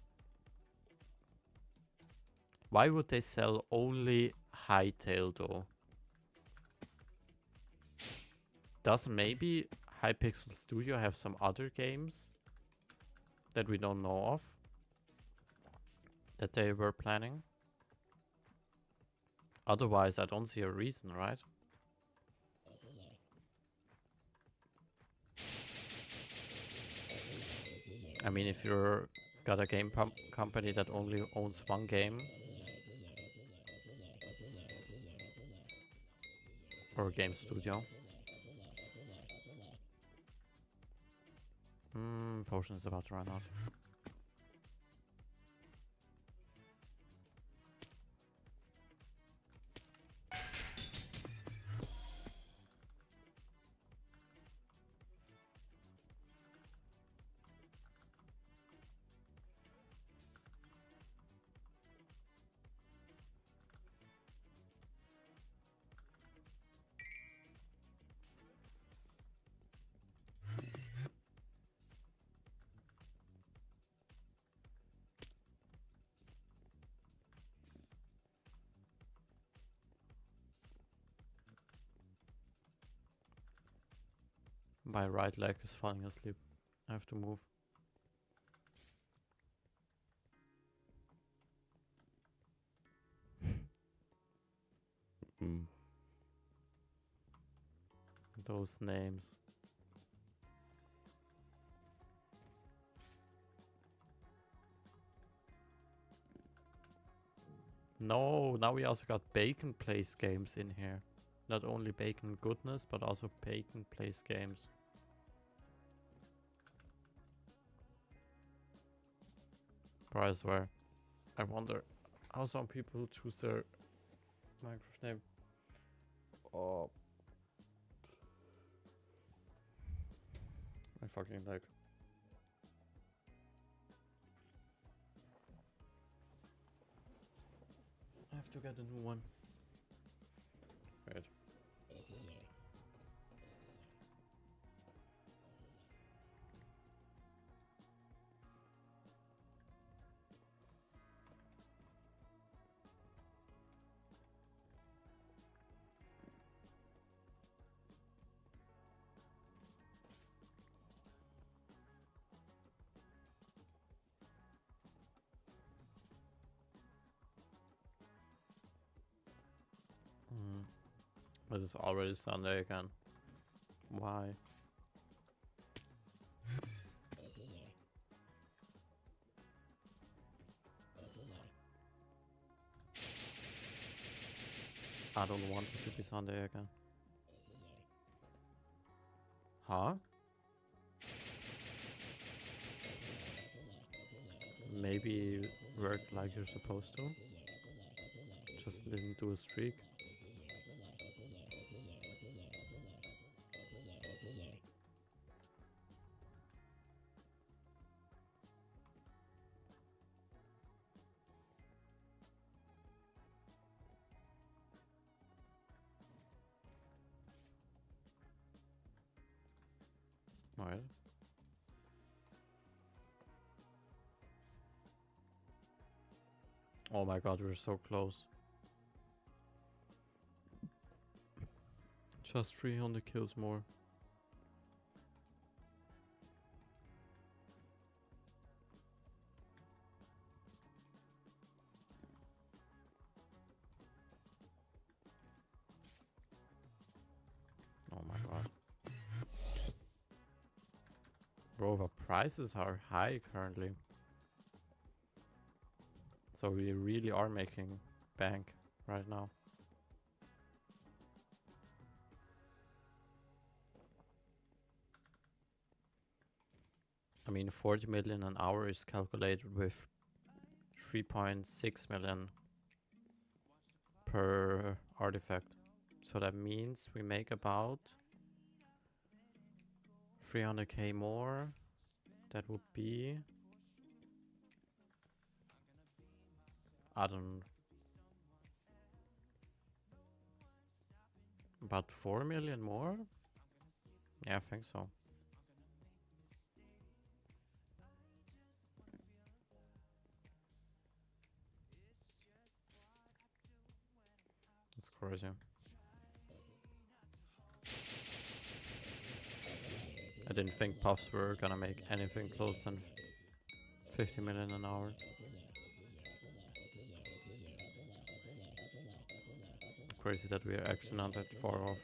Why would they sell only Hytale though? Does maybe Hypixel Studio have some other games that we don't know of? That they were planning? Otherwise, I don't see a reason, right? I mean, if you're got a game company that only owns one game, or a game studio. Potion is about to run out. My right leg is falling asleep. I have to move. Those names. No, now we also got Bacon Place games in here. Not only Bacon Goodness, but also Bacon Place games. Bro, I swear. I wonder how some people choose their Minecraft name. Oh. My fucking leg. I have to get a new one. Wait. But it's already Sunday again. Why? I don't want it to be Sunday again. Huh? maybe worked like you're supposed to. Just didn't do a streak. Alright. Oh my god, we're so close. Just 300 kills more. Oh my god. Bro, the prices are high currently. So we really are making bank right now. I mean, 40 million an hour is calculated with 3.6 million per artifact. So that means we make about 300k more. That would be, I don't, about 4 million more? Yeah, I think so. It's crazy. I didn't think puffs were gonna make anything close than 50 million an hour. Crazy that we are actually not that far off.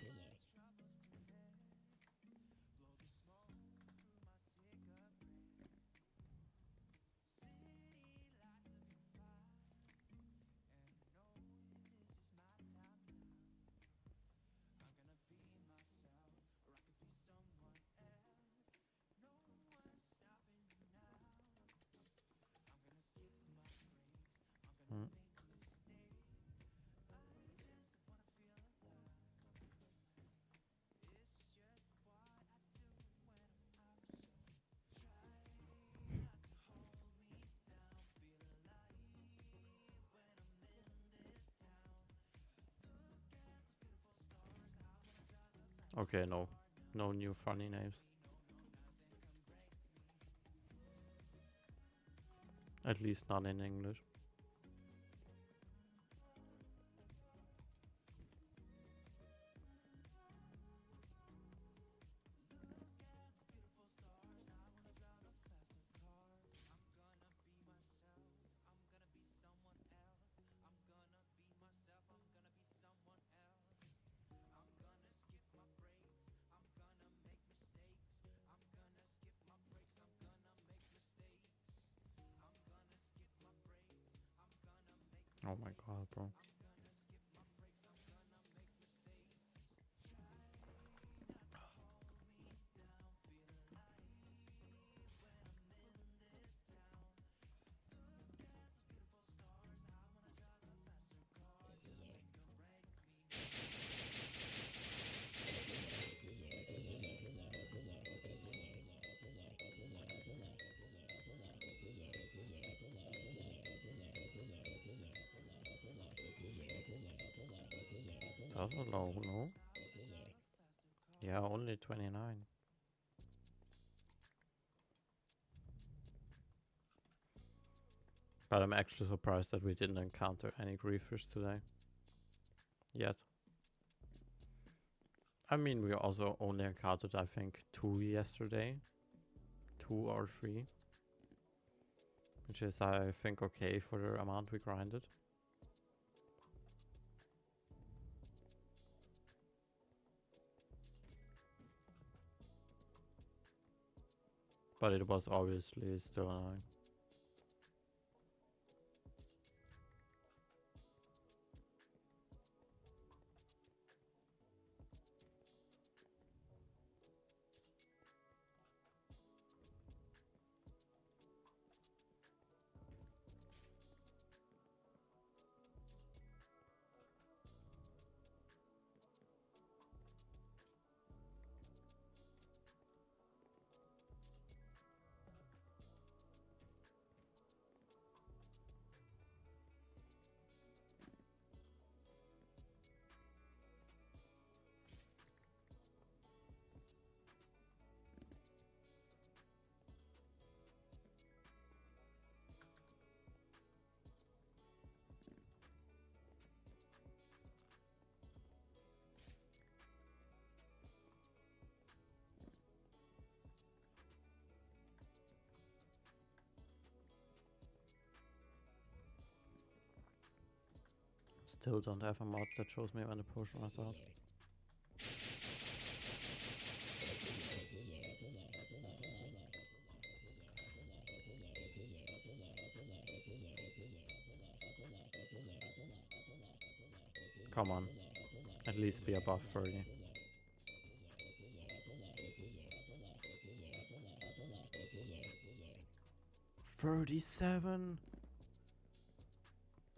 Mm. Okay, no new funny names. At least not in English. Oh my god, bro. That's a low, no? Yeah, only 29. But I'm actually surprised that we didn't encounter any griefers today. Yet. I mean, we also only encountered, I think, 2 yesterday. 2 or 3. Which is, I think, okay for the amount we grinded. But it was obviously still annoying. Still don't have a mod that shows me when the potion runs out. Come on. At least be above 30. $37?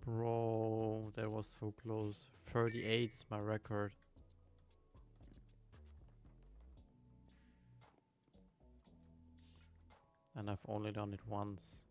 Bro, that was so close. 38 is my record. And I've only done it once.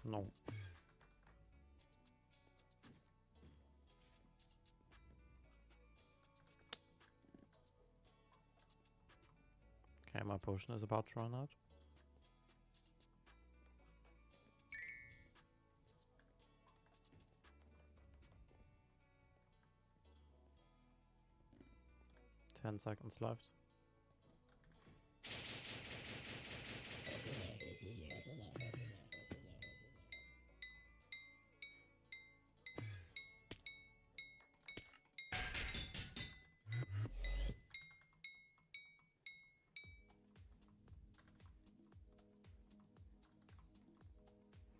No. Okay, my potion is about to run out. Ten seconds left.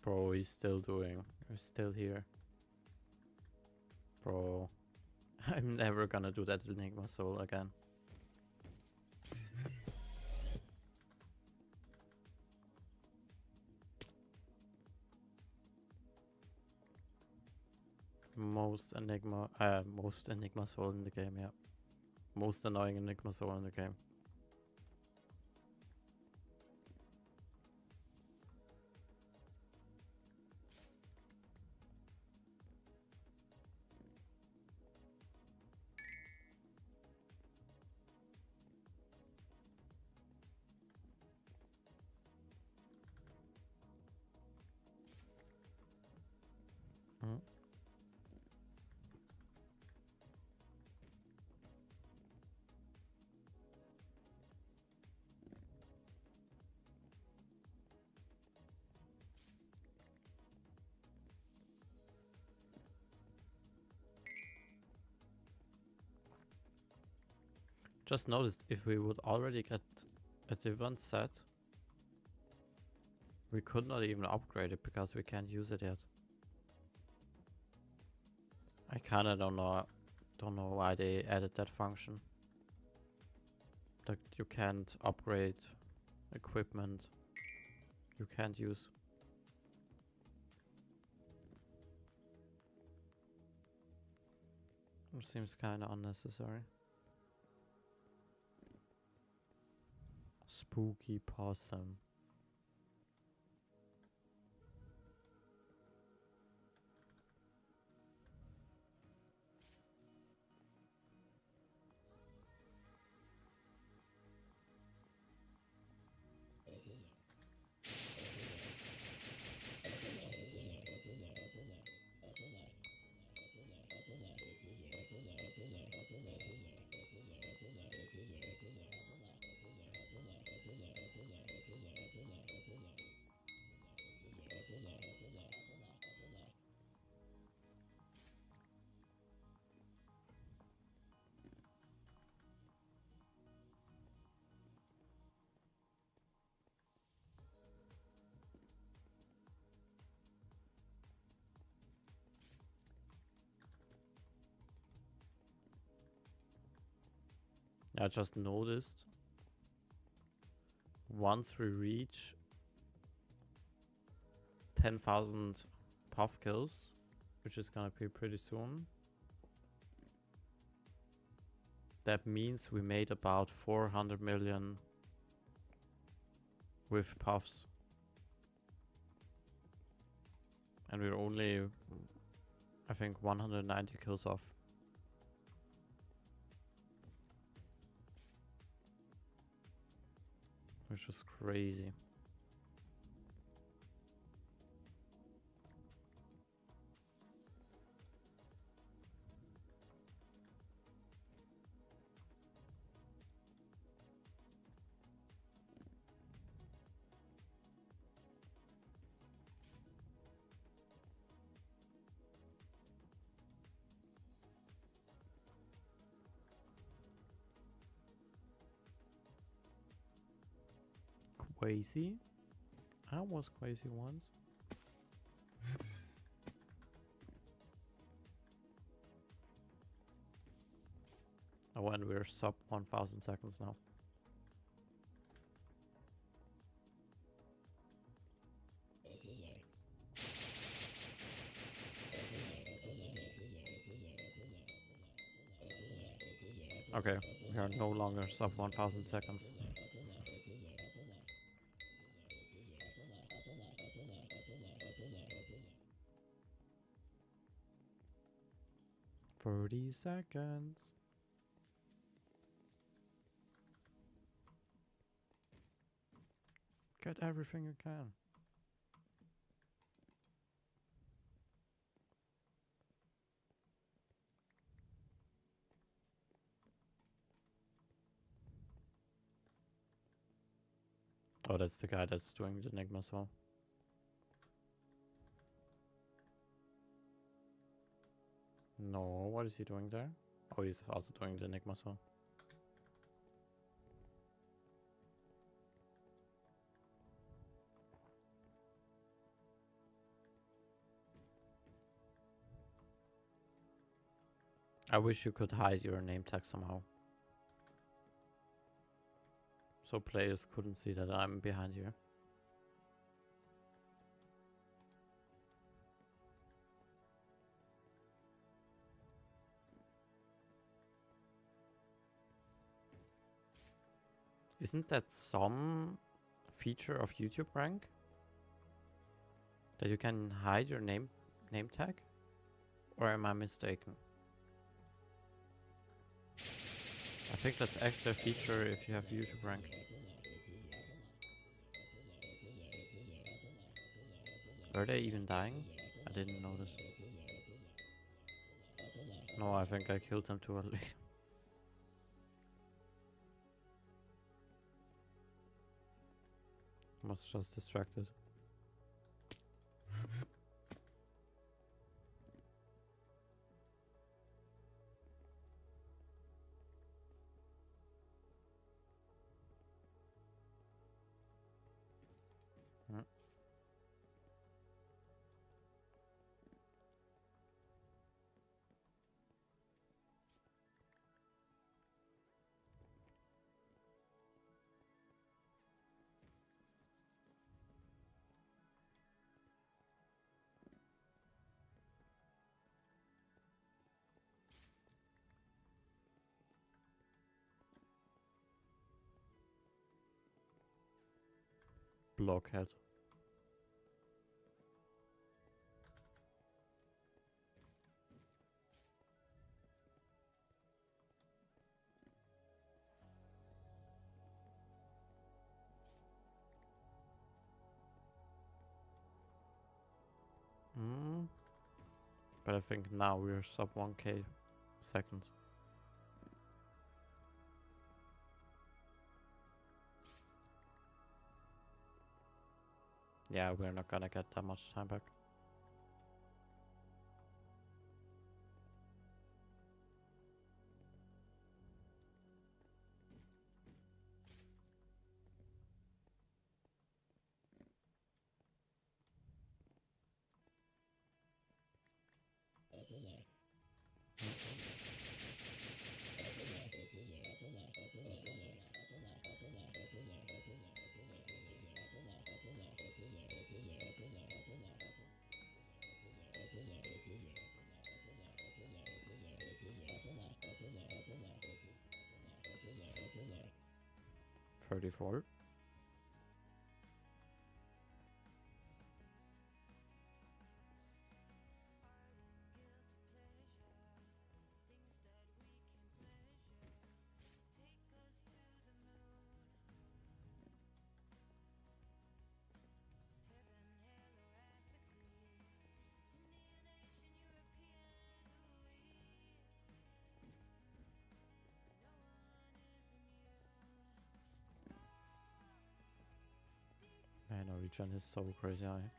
Bro, he's still doing. He's still here. Bro. I'm never gonna do that Enigma Soul again. Most Enigma Soul in the game, yeah. Most annoying Enigma Soul in the game. Hmm. Just noticed if we would already get a different set, we could not even upgrade it because we can't use it yet. I kinda don't know why they added that function. That you can't upgrade equipment you can't use. It seems kinda unnecessary. Spooky possum. I just noticed once we reach 10,000 puff kills, which is gonna be pretty soon, That means we made about 400 million with puffs. And we're only, I think, 190 kills off. Which is crazy. Quasi? I was Quasi once. Oh, and we're sub 1000 seconds now. Okay, we are no longer sub 1000 seconds. "30 seconds. Get everything you can." Oh, that's the guy that's doing the Enigma Soul. No, what is he doing there? Oh, he's also doing the Enigma Soul. I wish you could hide your name tag somehow. So players couldn't see that I'm behind you. Isn't that some feature of YouTube rank? That you can hide your name tag? Or am I mistaken? I think that's actually a feature if you have YouTube rank. Were they even dying? I didn't notice. No, I think I killed them too early. Was just distracted. Blockhead. But I think now we're sub 1k seconds. Yeah, we're not gonna get that much time back. 34. Man, our regen is so crazy high.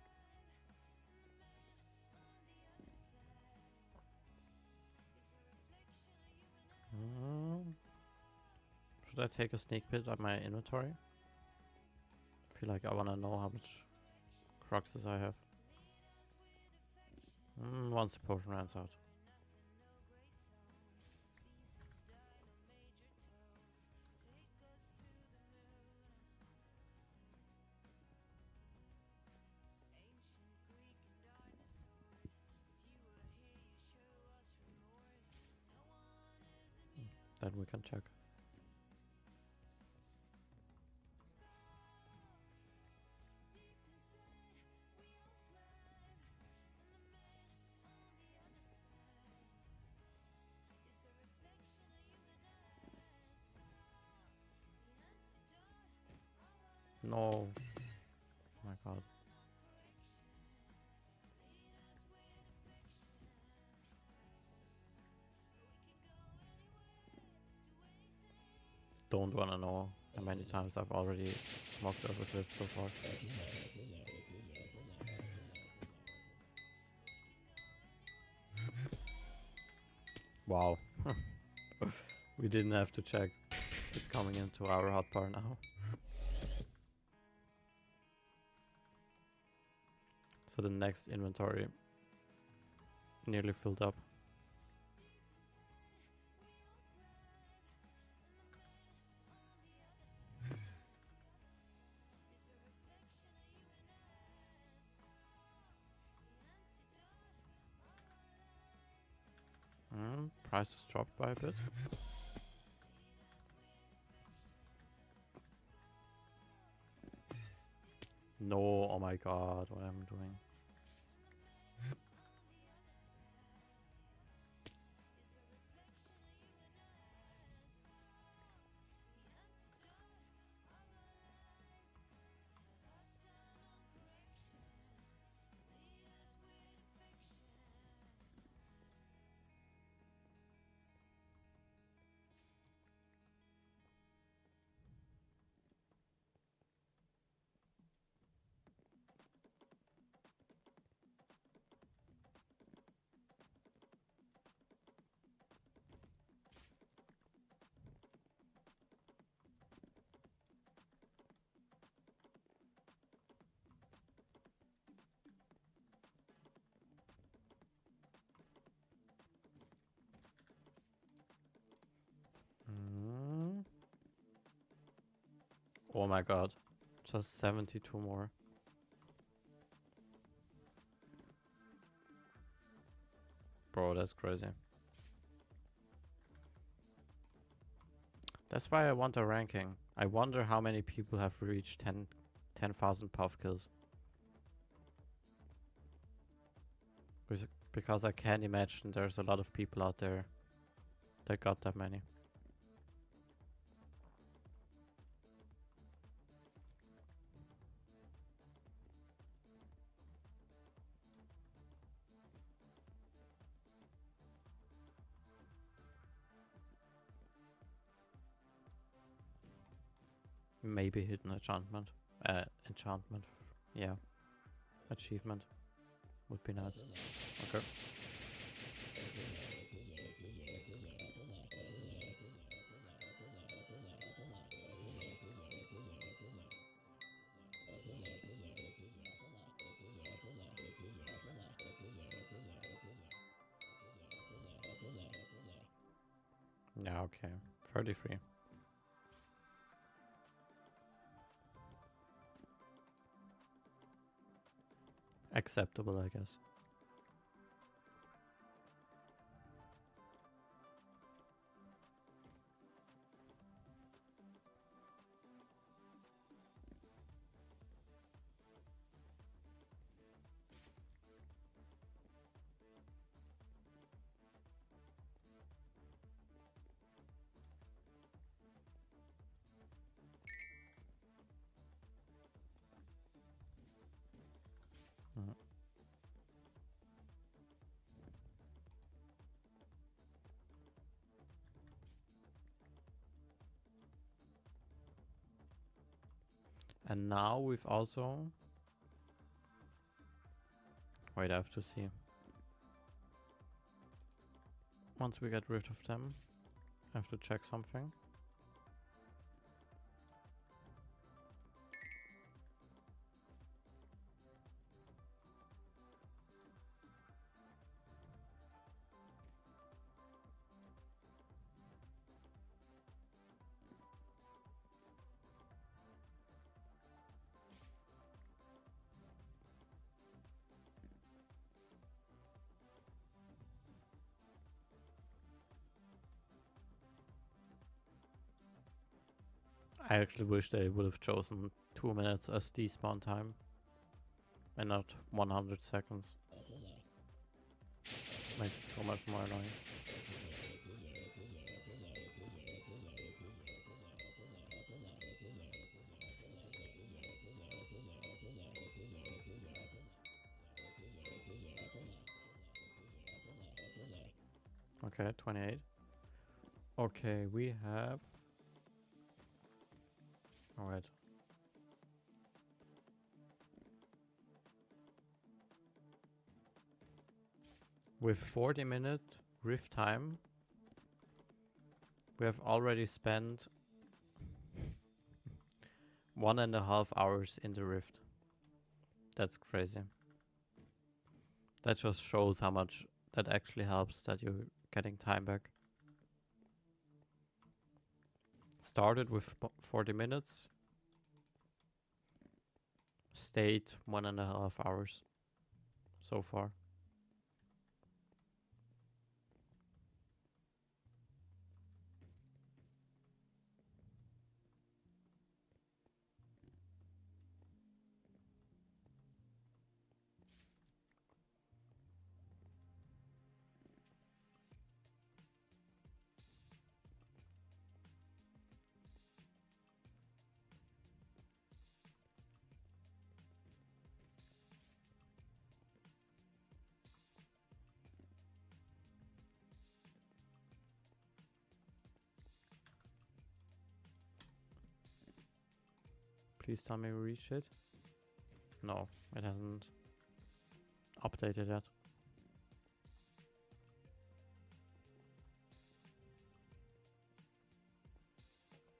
Should I take a sneak peek at my inventory? I feel like I wanna know how much cruxes I have. Once the potion runs out. Then we can check. No. Oh my god. Don't wanna know how many times I've already smoked over clip so far. Wow. We didn't have to check. It's coming into our hotbar now. So the next inventory nearly filled up. Prices dropped by a bit. No, oh my god, what am I doing? Oh my god, just 72 more. Bro, that's crazy. That's why I want a ranking. I wonder how many people have reached 10,000 puff kills. Because I can't imagine there's a lot of people out there that got that many. Maybe hidden enchantment. Yeah. Achievement. Would be nice. Okay. Yeah, okay. 33. Acceptable, I guess. And now we've also... Wait, I have to see. Once we get rid of them, I have to check something. I actually wish they would have chosen 2 minutes as despawn time and not 100 seconds. Makes it so much more annoying. Okay, 28. Okay, we have... Alright. With 40-minute rift time, we have already spent 1.5 hours in the rift. That's crazy. That just shows how much that actually helps, that you're getting time back. Started with 40 minutes. Stayed 1.5 hours so far. Please tell me we reached it. No, it hasn't updated yet.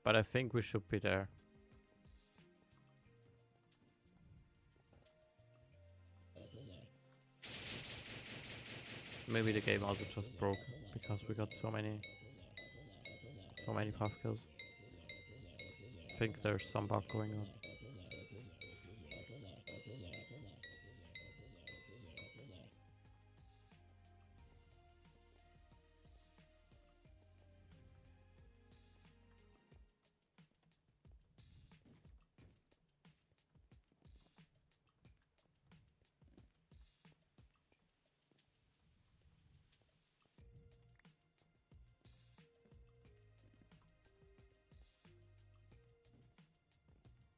But I think we should be there. Maybe the game also just broke because we got so many puff kills. I think there's some bug going on.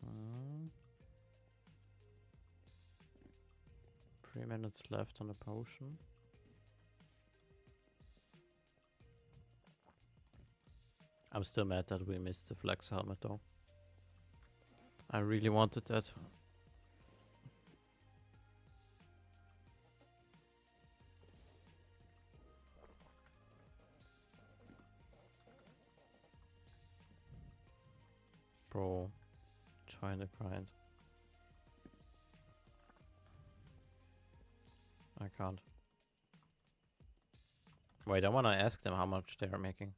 Mm. 3 minutes left on the potion. I'm still mad that we missed the flex helmet though. I really wanted that. Bro, trying to grind. I can't. Wait, I wanna ask them how much they are making.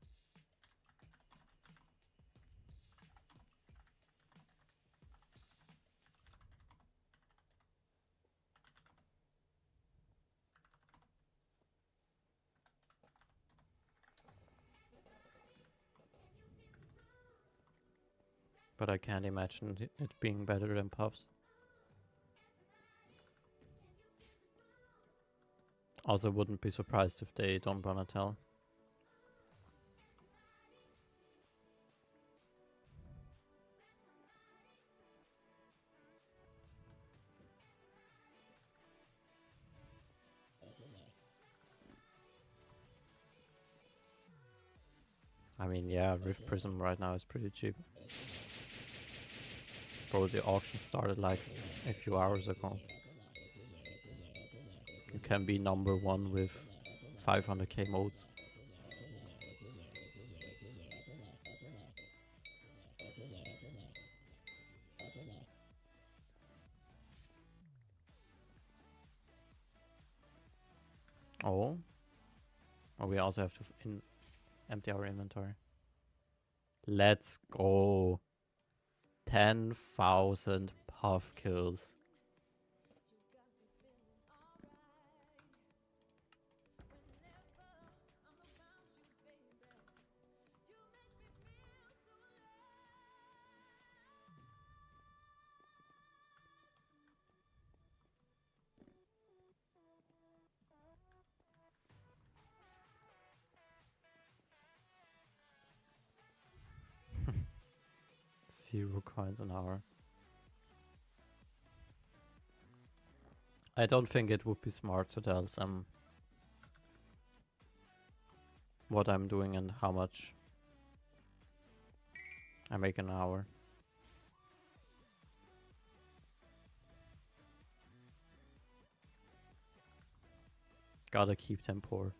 But I can't imagine it being better than Puffs. Also wouldn't be surprised if they don't wanna tell. I mean, yeah, Rift Prism right now is pretty cheap. Bro, the auction started like a few hours ago. You can be number 1 with 500k modes. Oh. Oh, we also have to empty our inventory. Let's go. 10,000 puff kills. Zero coins an hour. I don't think it would be smart to tell them what I'm doing and how much I make an hour. Gotta keep them poor.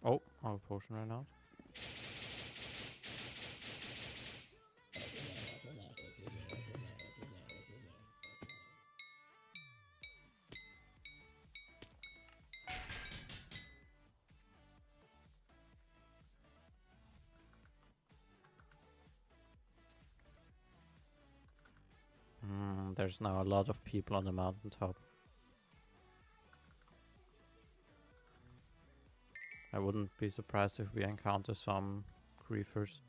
Oh, our potion ran out. There's now a lot of people on the mountaintop. I wouldn't be surprised if we encounter some griefers.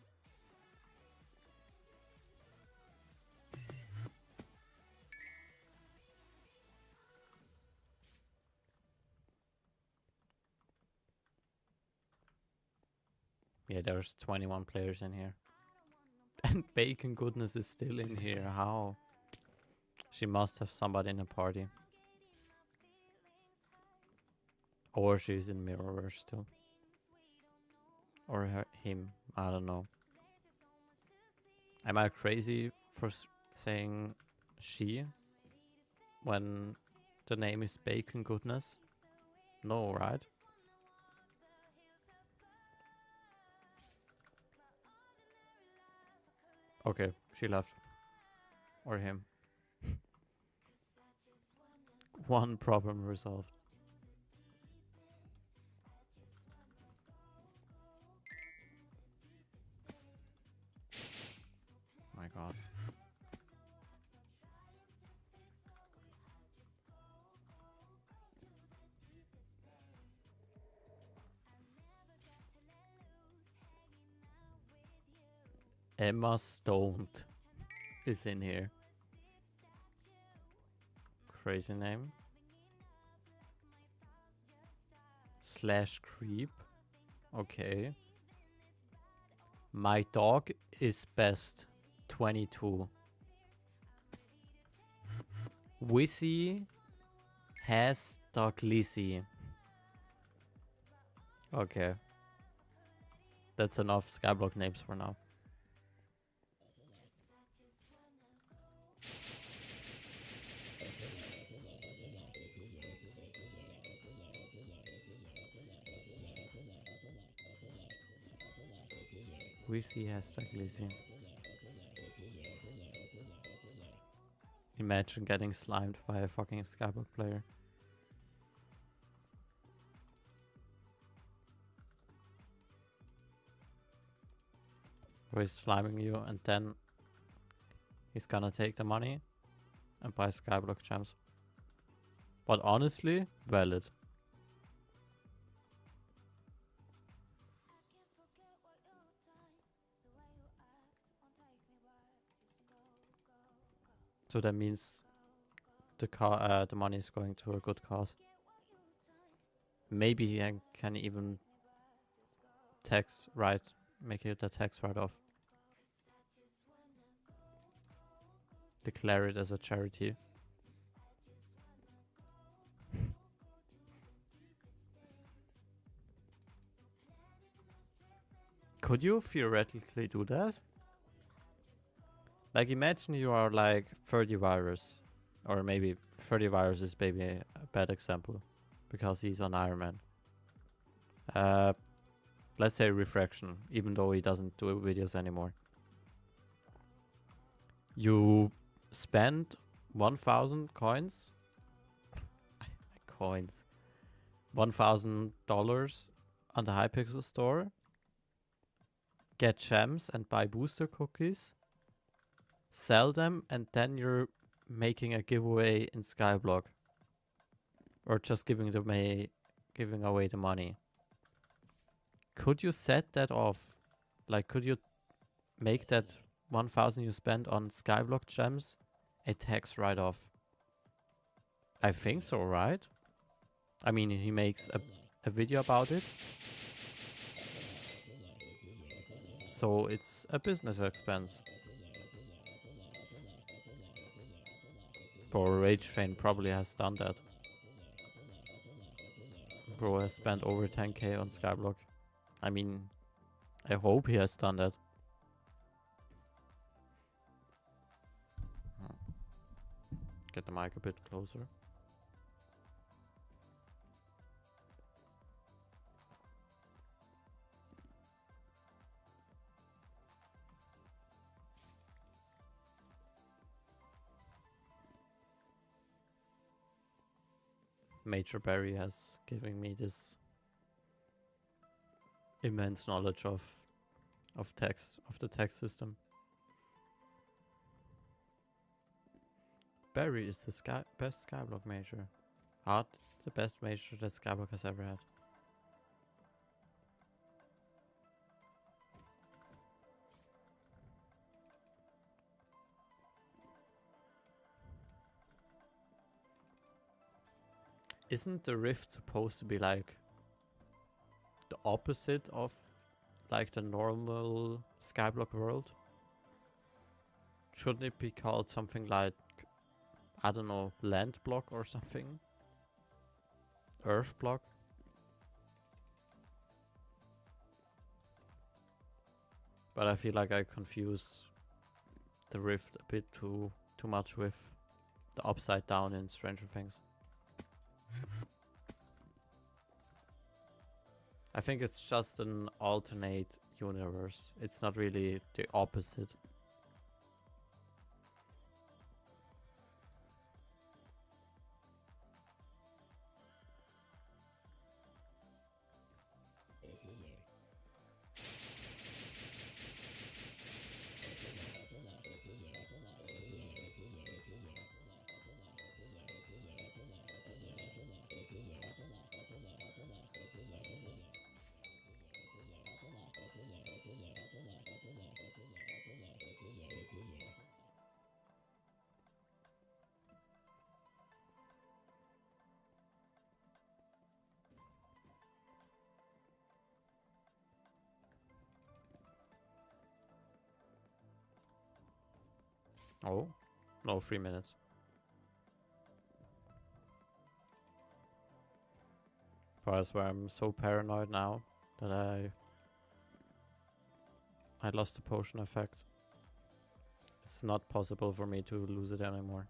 Yeah, there's 21 players in here. And Bacon Goodness is still in here. How? She must have somebody in the party. Or she's in Mirrorverse still. Or him. I don't know. Am I crazy for saying she when the name is Bacon Goodness? No, right? Okay, she left. Or him. One problem resolved. My god. Emma Stoned is in here. Crazy name. Slash creep. Okay. My dog is best. 22. Wissy has dog Lizzie. Okay. That's enough SkyBlock names for now. Wissy has dog Lizzie. Imagine getting slimed by a fucking SkyBlock player. Who is sliming you and then he's gonna take the money and buy SkyBlock gems. But honestly, valid. So that means the money is going to a good cause. Maybe he can even make it a tax write-off. declare it as a charity. Could you theoretically do that? Like, imagine you are like 30 virus, or maybe 30 virus is maybe a bad example because he's on Iron Man. Let's say Refraction, even though he doesn't do videos anymore. You spend 1,000 coins, $1,000 on the Hypixel store, get gems and buy booster cookies, sell them, and then you're making a giveaway in SkyBlock, or just giving away the money. Could you set that off? Like, could you make that 1,000 you spent on SkyBlock gems a tax write-off? I think so, right? I mean, he makes a video about it, so it's a business expense. Bro, Rage Train probably has done that. Bro has spent over 10k on SkyBlock. I mean, I hope he has done that. Get the mic a bit closer. Major Barry has given me this immense knowledge of the tax system. Barry is the best SkyBlock major. The best major that SkyBlock has ever had. Isn't the Rift supposed to be like the opposite of like the normal SkyBlock world? Shouldn't it be called something like, I don't know, land block or something? Earth block? But I feel like I confuse the Rift a bit too much with the Upside Down in Stranger Things. I think it's just an alternate universe. It's not really the opposite. Oh, no, 3 minutes. But I swear I'm so paranoid now that I lost the potion effect. It's not possible for me to lose it anymore.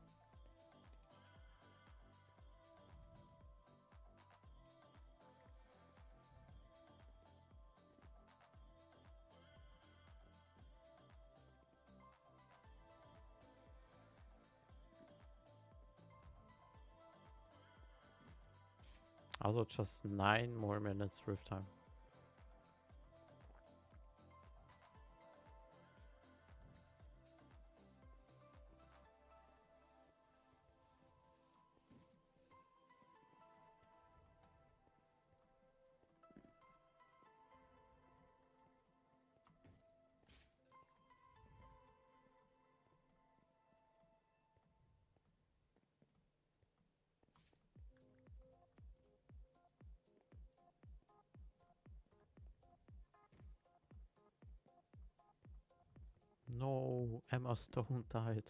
Also just 9 more minutes rift time. No, Emma Stone died.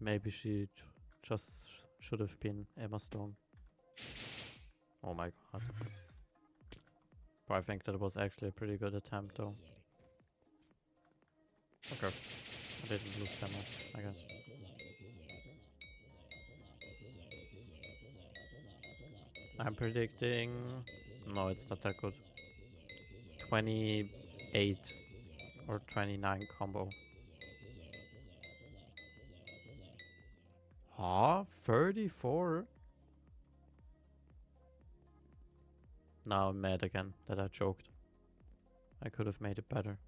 Maybe she just should have been Emma Stone. Oh my god. But I think that was actually a pretty good attempt though. Okay. I didn't lose that much, I guess. I'm predicting... No, it's not that good. 28 or 29 combo. Huh? 34? Now I'm mad again that I choked. I could have made it better.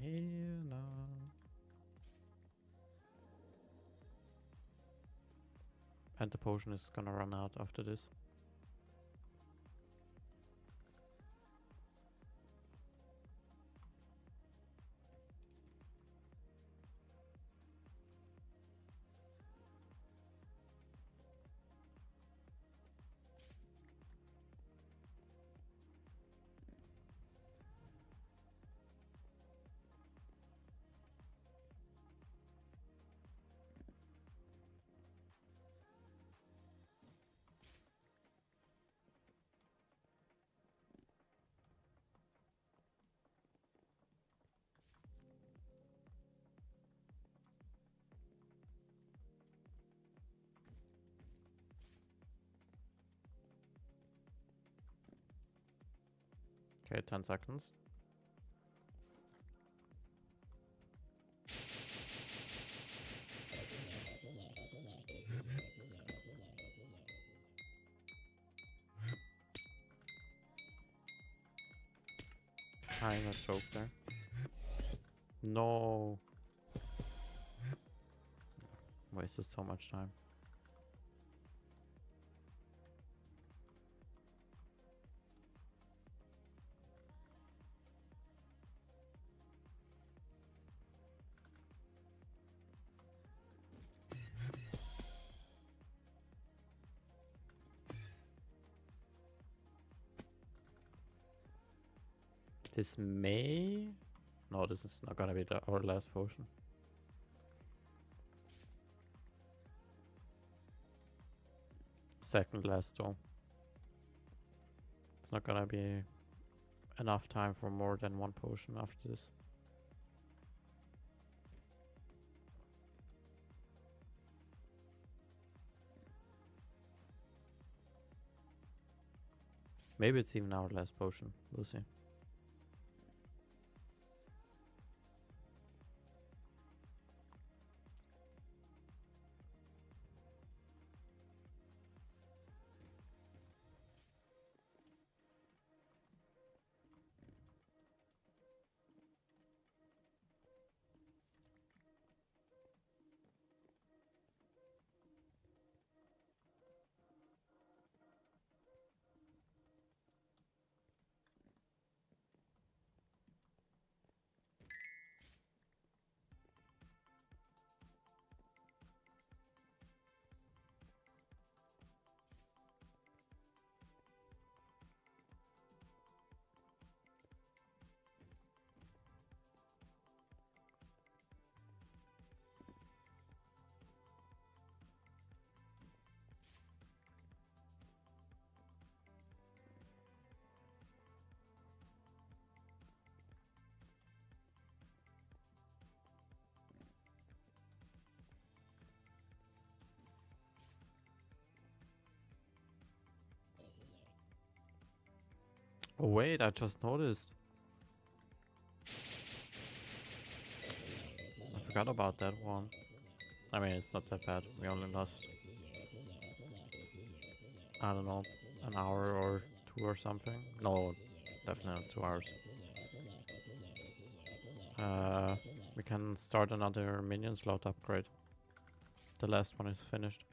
Here now. And the potion is gonna run out after this. Okay, 10 seconds. Kinda choked there. No. Wasted so much time. This may... No, this is not gonna be our last potion. Second last though. It's not gonna be enough time for more than one potion after this. Maybe it's even our last potion. We'll see. Oh wait, I just noticed. I forgot about that one. I mean, it's not that bad. We only lost, I don't know, an hour or two or something. No, definitely not 2 hours. We can start another minion slot upgrade. The last one is finished.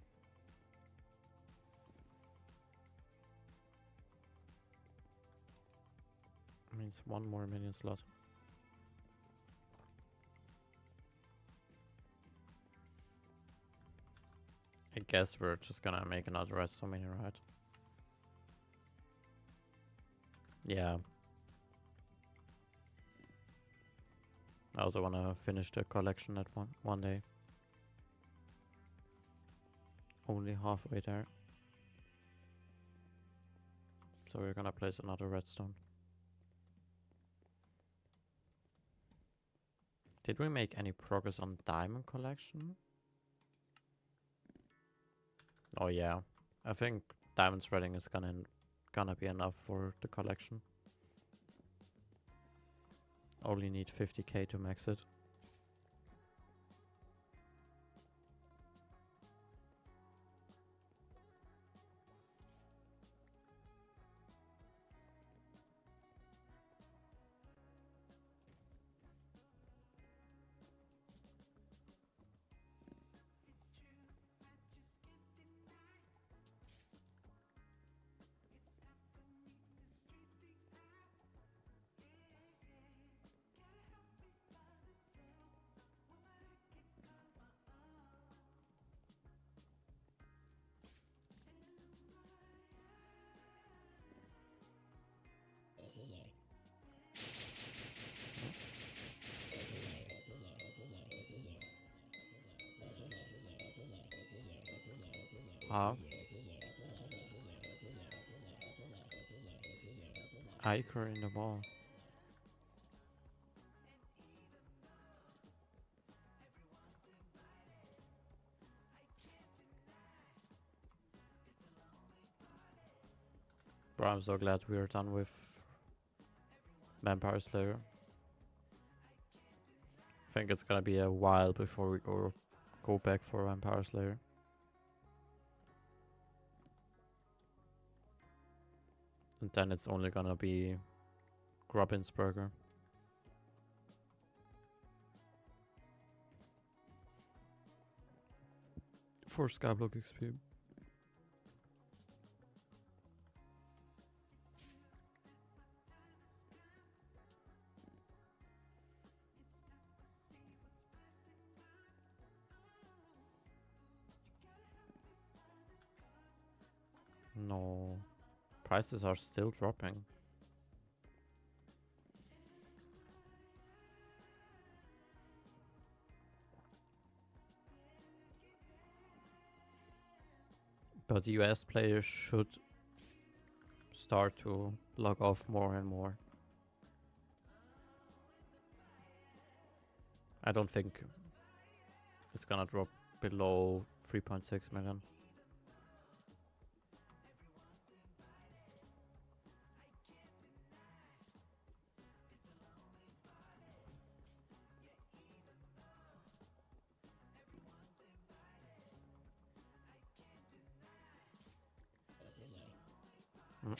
Means one more minion slot. I guess we're just gonna make another redstone minion, right? Yeah. I also want to finish the collection at one day. Only halfway there. So we're gonna place another redstone. Did we make any progress on diamond collection? Oh yeah, I think diamond spreading is gonna be enough for the collection. Only need 50k to max it. Icar in the wall. Bro, I'm so glad we are done with Vampire Slayer. I think it's gonna be a while before we go back for Vampire Slayer. And then it's only gonna be Grubbin's Burger. For SkyBlock XP. No. Prices are still dropping. But US players should start to log off more and more. I don't think it's gonna drop below 3.6 million. Mm.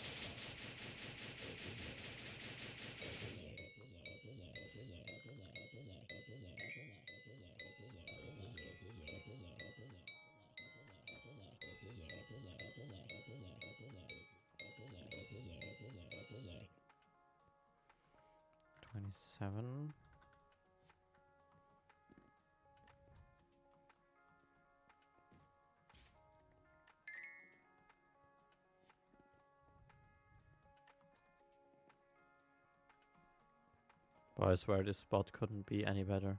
$27. But I swear this spot couldn't be any better.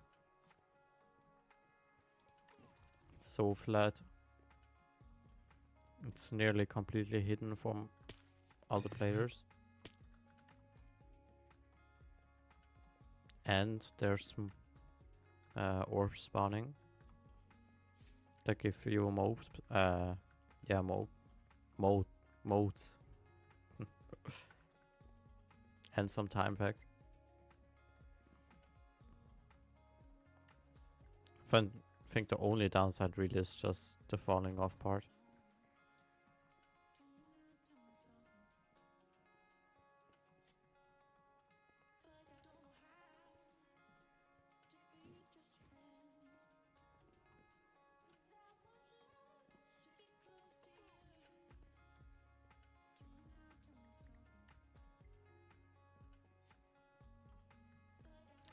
So flat. It's nearly completely hidden from all the players. And there's orbs spawning that give you modes. Yeah, modes. And some time back. I think the only downside really is just the falling off part.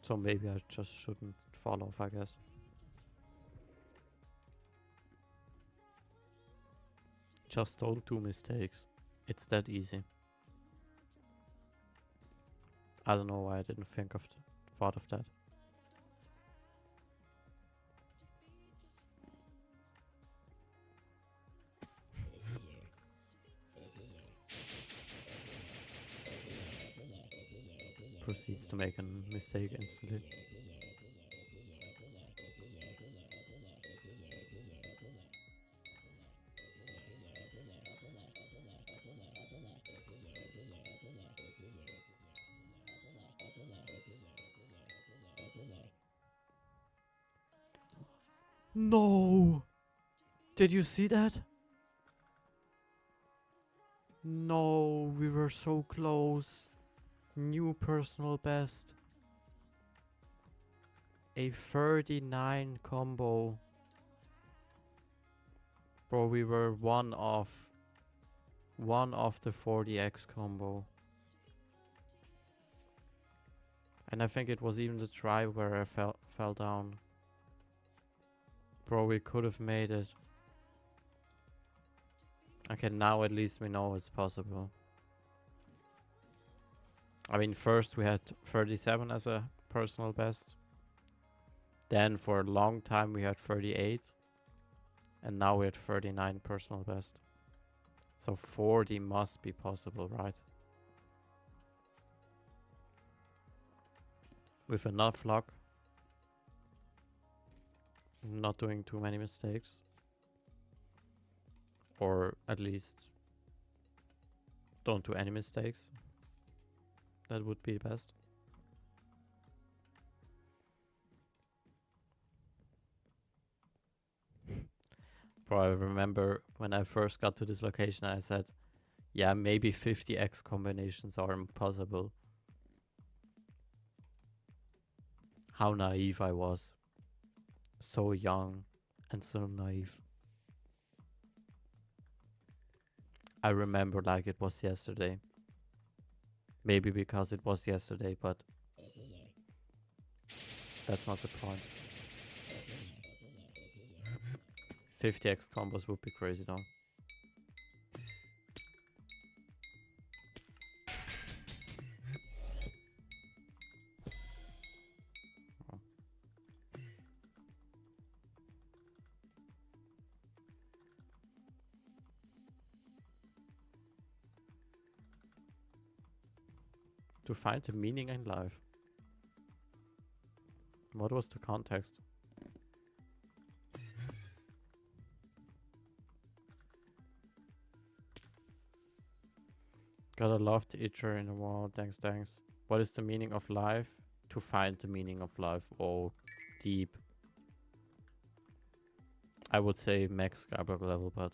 So maybe I just shouldn't fall off, I guess. Just don't do mistakes. It's that easy. I don't know why I didn't thought of that. proceeds to make a mistake instantly. No! Did you see that? No, we were so close. New personal best. A 39 combo. Bro, we were one off the 40x combo. And I think it was even the try where I fell down. Bro, we could have made it. Okay, now at least we know it's possible. I mean, first we had 37 as a personal best. Then for a long time we had 38. And now we're at 39 personal best. So 40 must be possible, right? With enough luck. Not doing too many mistakes. Or at least don't do any mistakes. That would be best. Bro, I remember when I first got to this location, I said, yeah, maybe 50x combinations are impossible. How naive I was. So young and so naive. I remember like it was yesterday. Maybe because it was yesterday, but that's not the point. 50x combos would be crazy though. To find the meaning in life. What was the context? Gotta love the itcher in the wall. Thanks, thanks. What is the meaning of life? To find the meaning of life. Oh, deep. I would say max SkyBlock level, but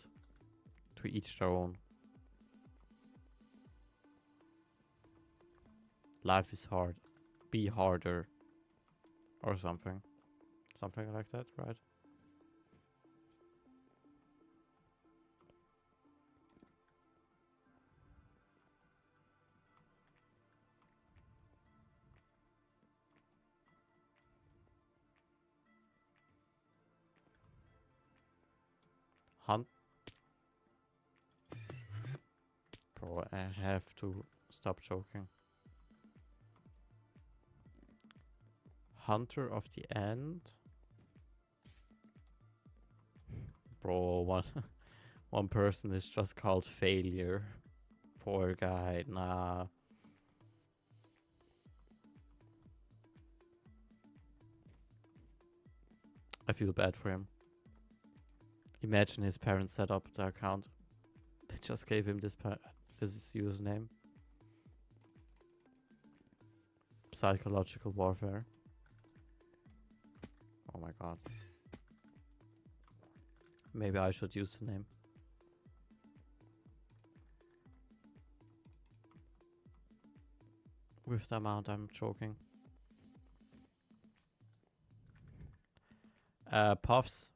to each their own. Life is hard. Be harder. Or something. Something like that, right? Hunt. Bro, I have to stop joking. Hunter of the End. Bro, one person is just called Failure. Poor guy, nah. I feel bad for him. Imagine his parents set up the account. They just gave him this username. Psychological warfare. Oh my god. Maybe I should use the name. With the amount I'm joking. Puffs.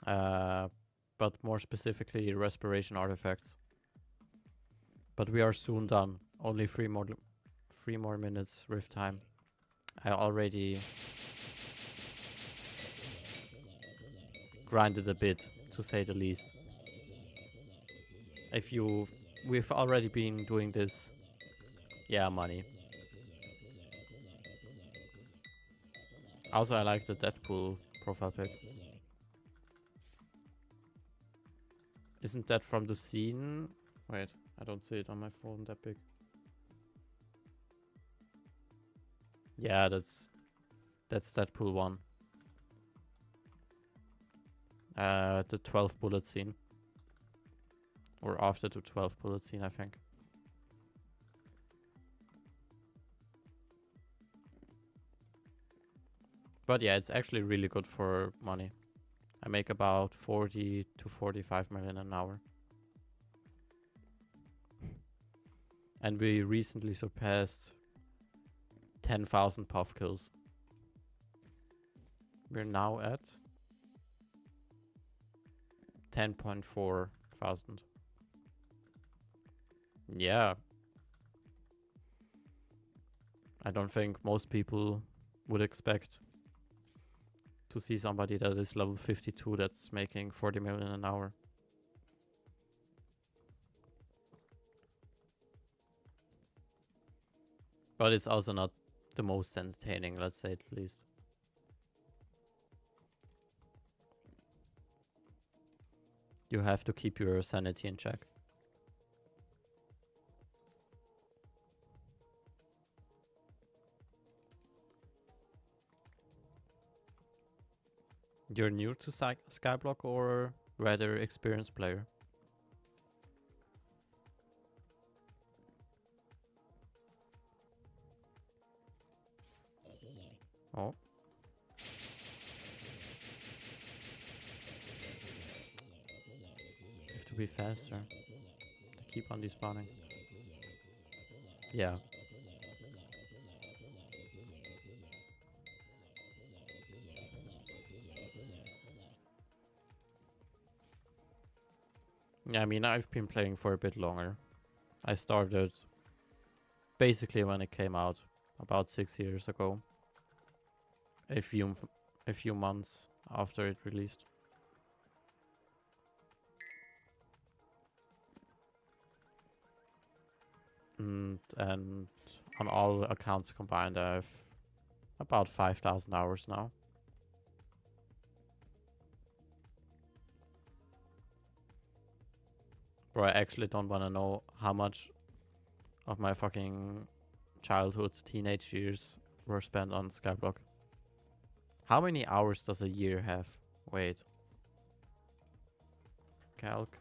But more specifically respiration artifacts. But we are soon done. Only three more minutes rift time. I already grinded a bit, to say the least. We've already been doing this. Yeah, money. Also, I like the Deadpool profile pic. Isn't that from the scene? Wait, I don't see it on my phone that big. Yeah, that's Deadpool 1. The 12 bullet scene. Or after the 12 bullet scene, I think. But yeah, it's actually really good for money. I make about 40 to 45 million an hour. And we recently surpassed 10,000 puff kills. We're now at 10.4 thousand. Yeah. I don't think most people would expect to see somebody that is level 52 that's making 40 million an hour. But it's also not the most entertaining, let's say at least. You have to keep your sanity in check. You're new to SkyBlock or rather experienced player? Oh. You have to be faster. They keep on despawning. Yeah. Yeah, I mean, I've been playing for a bit longer. I started basically when it came out, about 6 years ago. A few months after it released. And on all accounts combined, I have about 5,000 hours now. Bro, I actually don't want to know how much of my fucking childhood, teenage years were spent on SkyBlock. How many hours does a year have? Wait. Calc.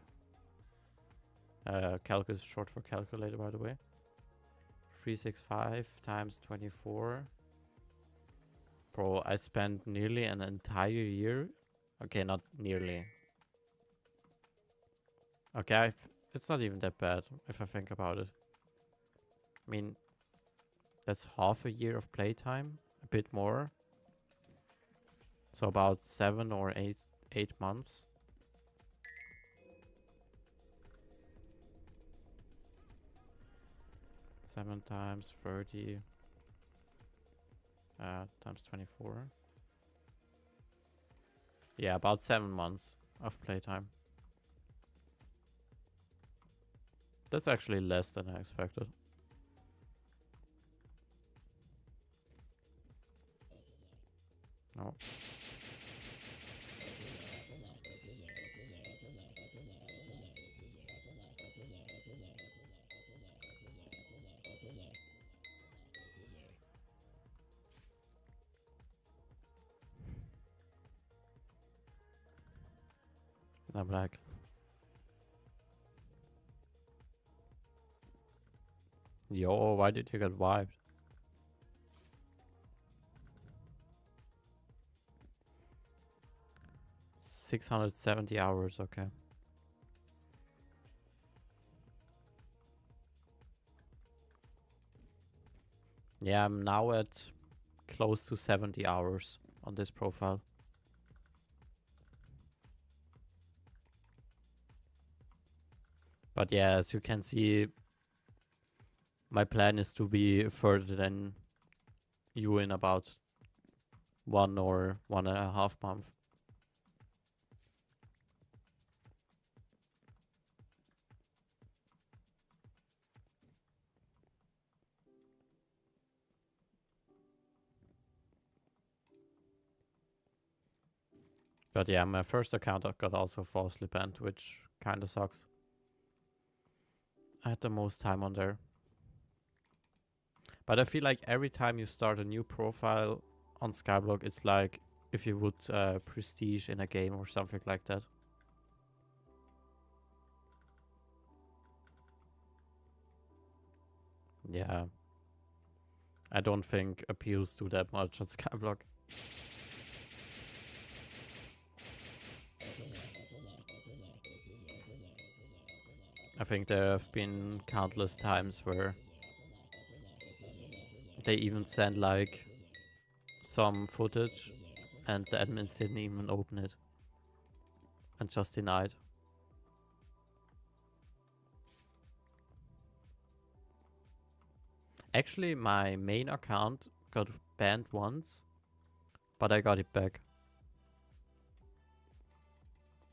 Calc is short for calculator, by the way. 365 times 24. Bro, I spent nearly an entire year. Okay, not nearly. Okay, it's not even that bad if I think about it. I mean, that's half a year of playtime, a bit more. So about 7 or 8 months. Seven times 30 times 24. Yeah, about 7 months of playtime. That's actually less than I expected. Oh. I'm black. Yo, why did you get wiped? $670 hours, okay. Yeah, I'm now at close to 70 hours on this profile. But yeah, as you can see, my plan is to be further than you in about 1 or 1.5 months. But yeah, my first account got also falsely banned, which kinda sucks. I had the most time on there. But I feel like every time you start a new profile on SkyBlock, it's like if you would prestige in a game or something like that. Yeah. I don't think appeals do that much on SkyBlock. I think there have been countless times where they even sent like some footage and the admins didn't even open it and just denied. Actually, my main account got banned once, but I got it back,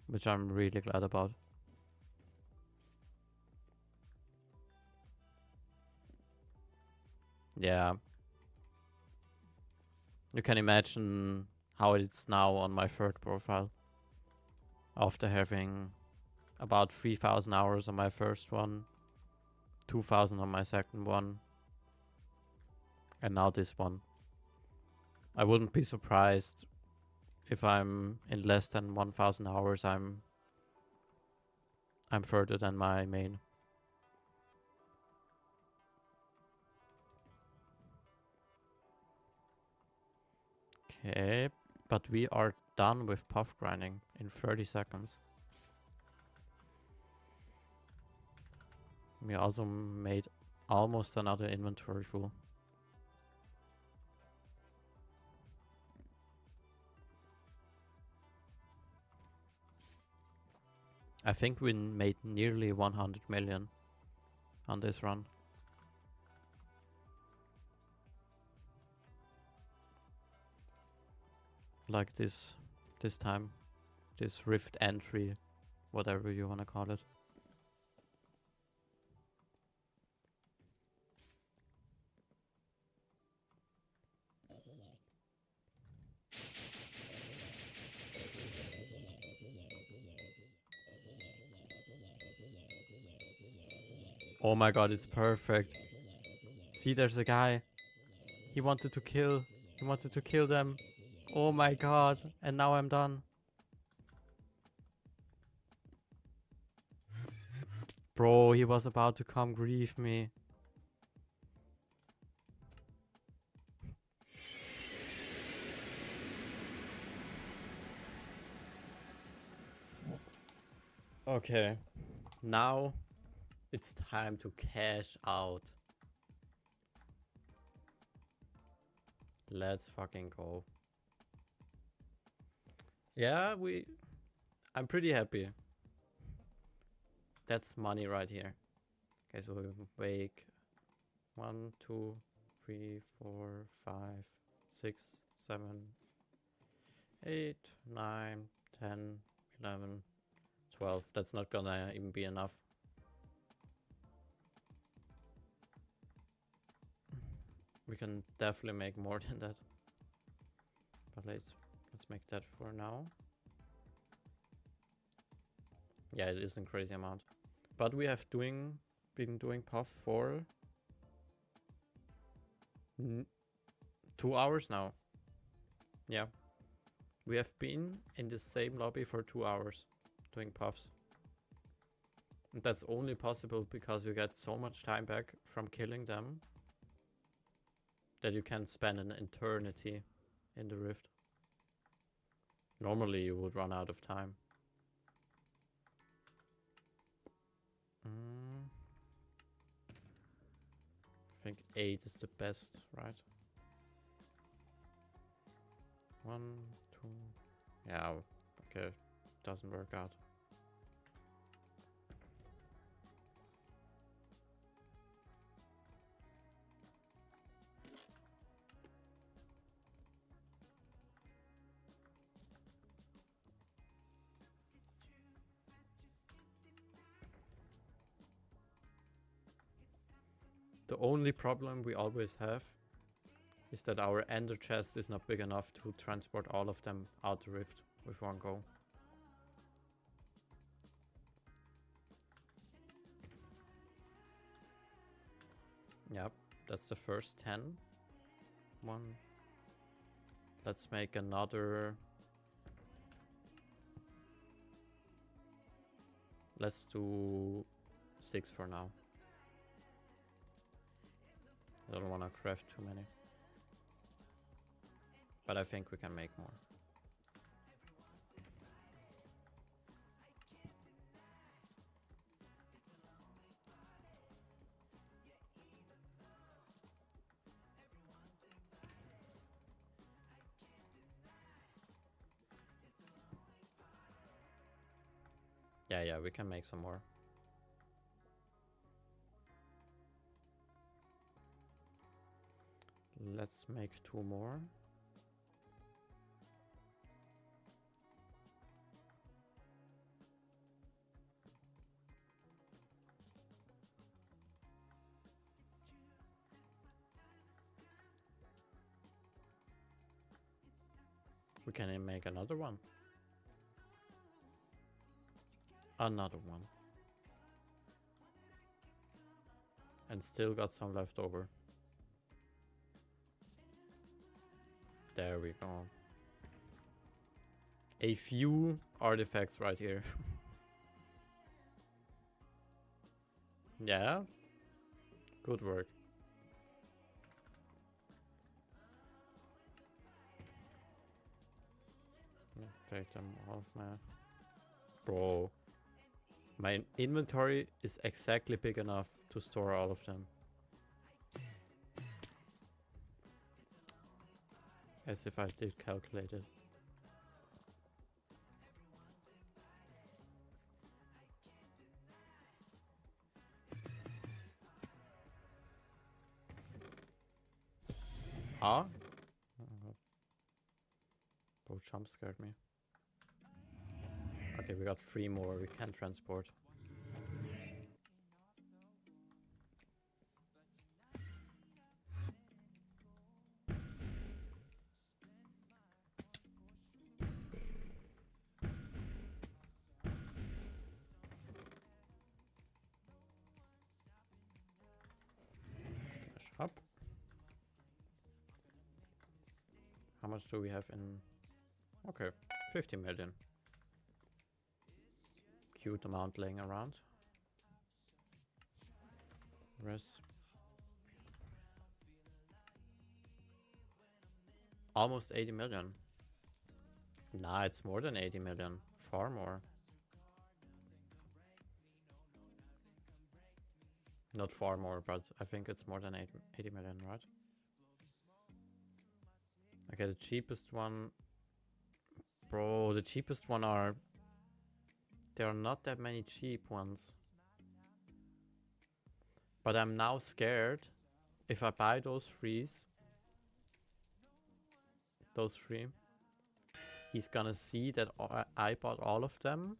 which I'm really glad about. Yeah. You can imagine how it's now on my third profile. After having about 3,000 hours on my first one, 2,000 on my second one, and now this one. I wouldn't be surprised if I'm in less than 1,000 hours, I'm further than my main. Okay, but we are done with puff grinding in 30 seconds. We also made almost another inventory full. I think we made nearly 100 million on this run. Like this time. This rift entry, whatever you wanna call it. Oh my god, it's perfect. See, there's a guy. He wanted to kill them. Oh my god, and now I'm done. Bro, he was about to come grief me. Okay, now it's time to cash out. Let's fucking go. Yeah, I'm pretty happy. That's money right here. Okay, so we make 1, 2, 3, 4, 5, 6, 7, 8, 9, 10, 11, 12. That's not gonna even be enough. We can definitely make more than that. But let's make that for now. Yeah, it is a crazy amount. But we have been doing puff for 2 hours now. Yeah. We have been in the same lobby for 2 hours doing puffs. And that's only possible because you get so much time back from killing them that you can spend an eternity in the rift. Normally you would run out of time. I think 8 is the best, right? 1, 2. Yeah, okay. Doesn't work out. The only problem we always have is that our ender chest is not big enough to transport all of them out the rift with one go. Yep, That's the first 10. One. Let's make another. Let's do 6 for now. I don't want to craft too many. But I think we can make more. Yeah, we can make some more. Let's make 2 more. We can make another one. Another one. And still got some left over. There we go. A few artifacts right here. Yeah. Good work. Take them off, man. Bro. My inventory is exactly big enough to store all of them. As if I did calculate it. Huh? Oh god. Bro jump scared me. Okay, we got 3 more we can transport. Smash up. How much do we have in... Okay, 50 million. Cute amount laying around. Rest. Almost 80 million. Nah, it's more than 80 million. Far more. Not far more, but I think it's more than 80 million, right? Okay, the cheapest one... Bro, the cheapest one are... There are not that many cheap ones. But I'm now scared if I buy those threes. Those 3. He's gonna see that I bought all of them.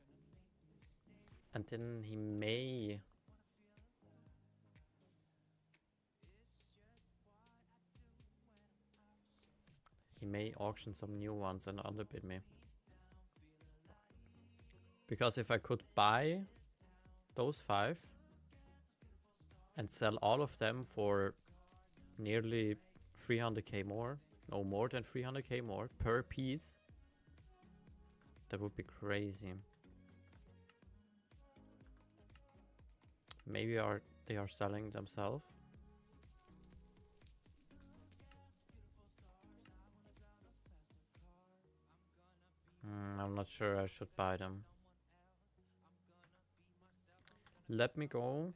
And then he may... He may auction some new ones and underbid me. Because if I could buy those 5 and sell all of them for nearly 300k more, no more than 300k more per piece, that would be crazy. Maybe they are selling themselves. I'm not sure I should buy them. Let me go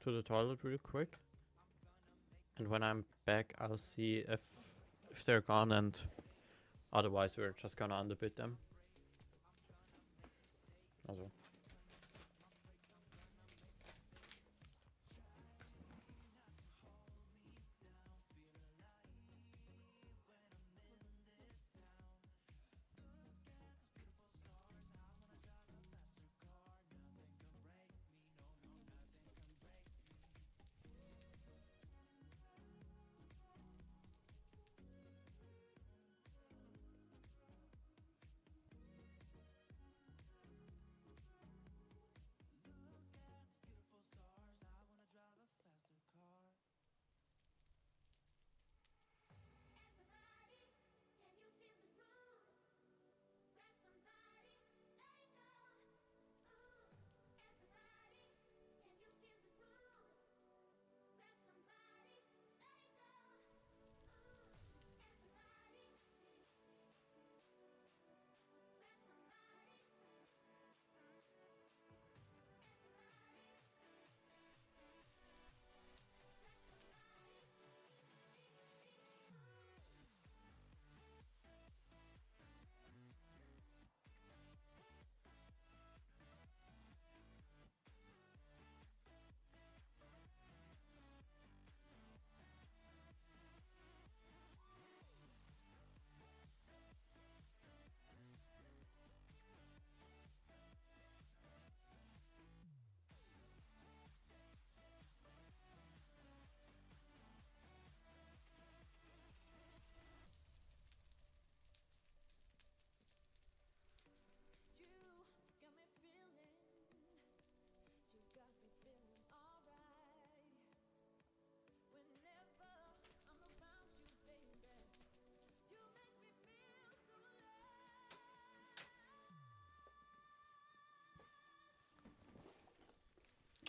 to the toilet real quick. And when I'm back, I'll see if they're gone, and otherwise we're just gonna underbid them. Also.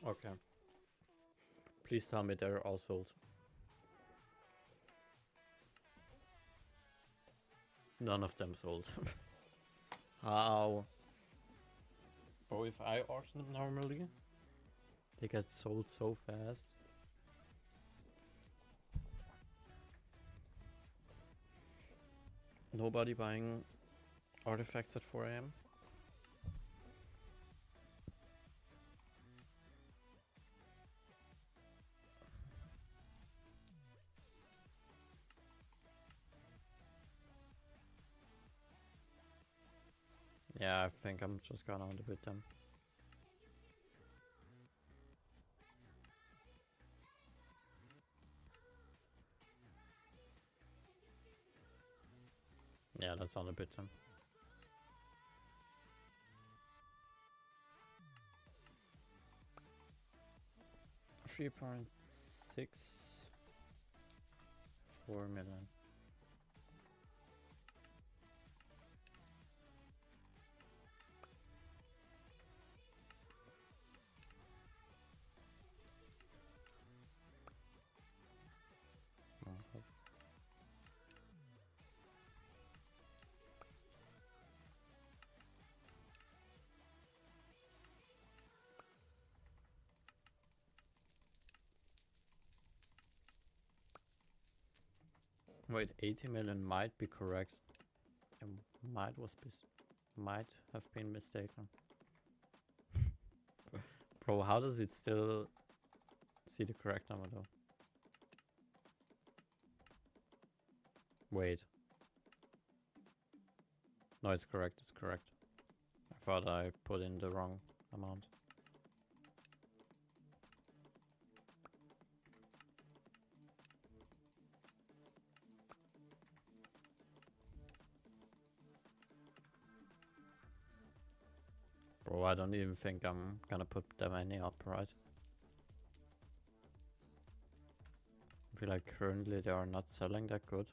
Okay. Please tell me they're all sold. None of them sold. How? Bro, if I auction them normally, they get sold so fast. Nobody buying artifacts at 4 AM. Yeah, I think I'm just gonna underbid them. Yeah, let's underbid them. $3.64 million. Wait, 80 million might be correct. It might have been mistaken. Bro, how does it still see the correct number though? Wait. No, it's correct, it's correct. I thought I put in the wrong amount. Bro, I don't even think I'm gonna put that many up, right? I feel like currently they are not selling that good.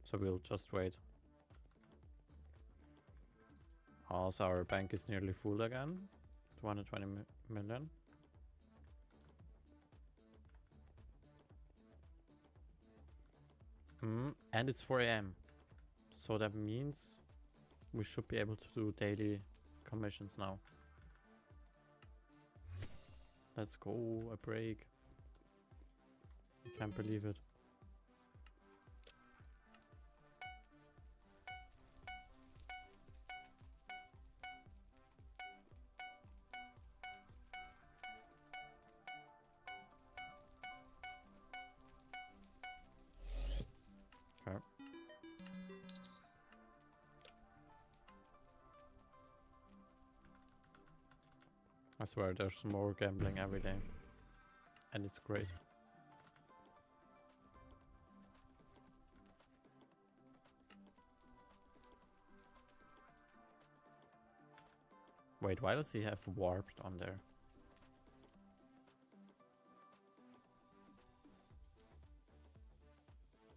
So we'll just wait. Also, our bank is nearly full again. 220 million. And it's 4 AM. So that means we should be able to do daily commissions now. Let's go, a break. I can't believe it. Okay. I swear there's more gambling every day. And it's great. Wait, why does he have warped on there?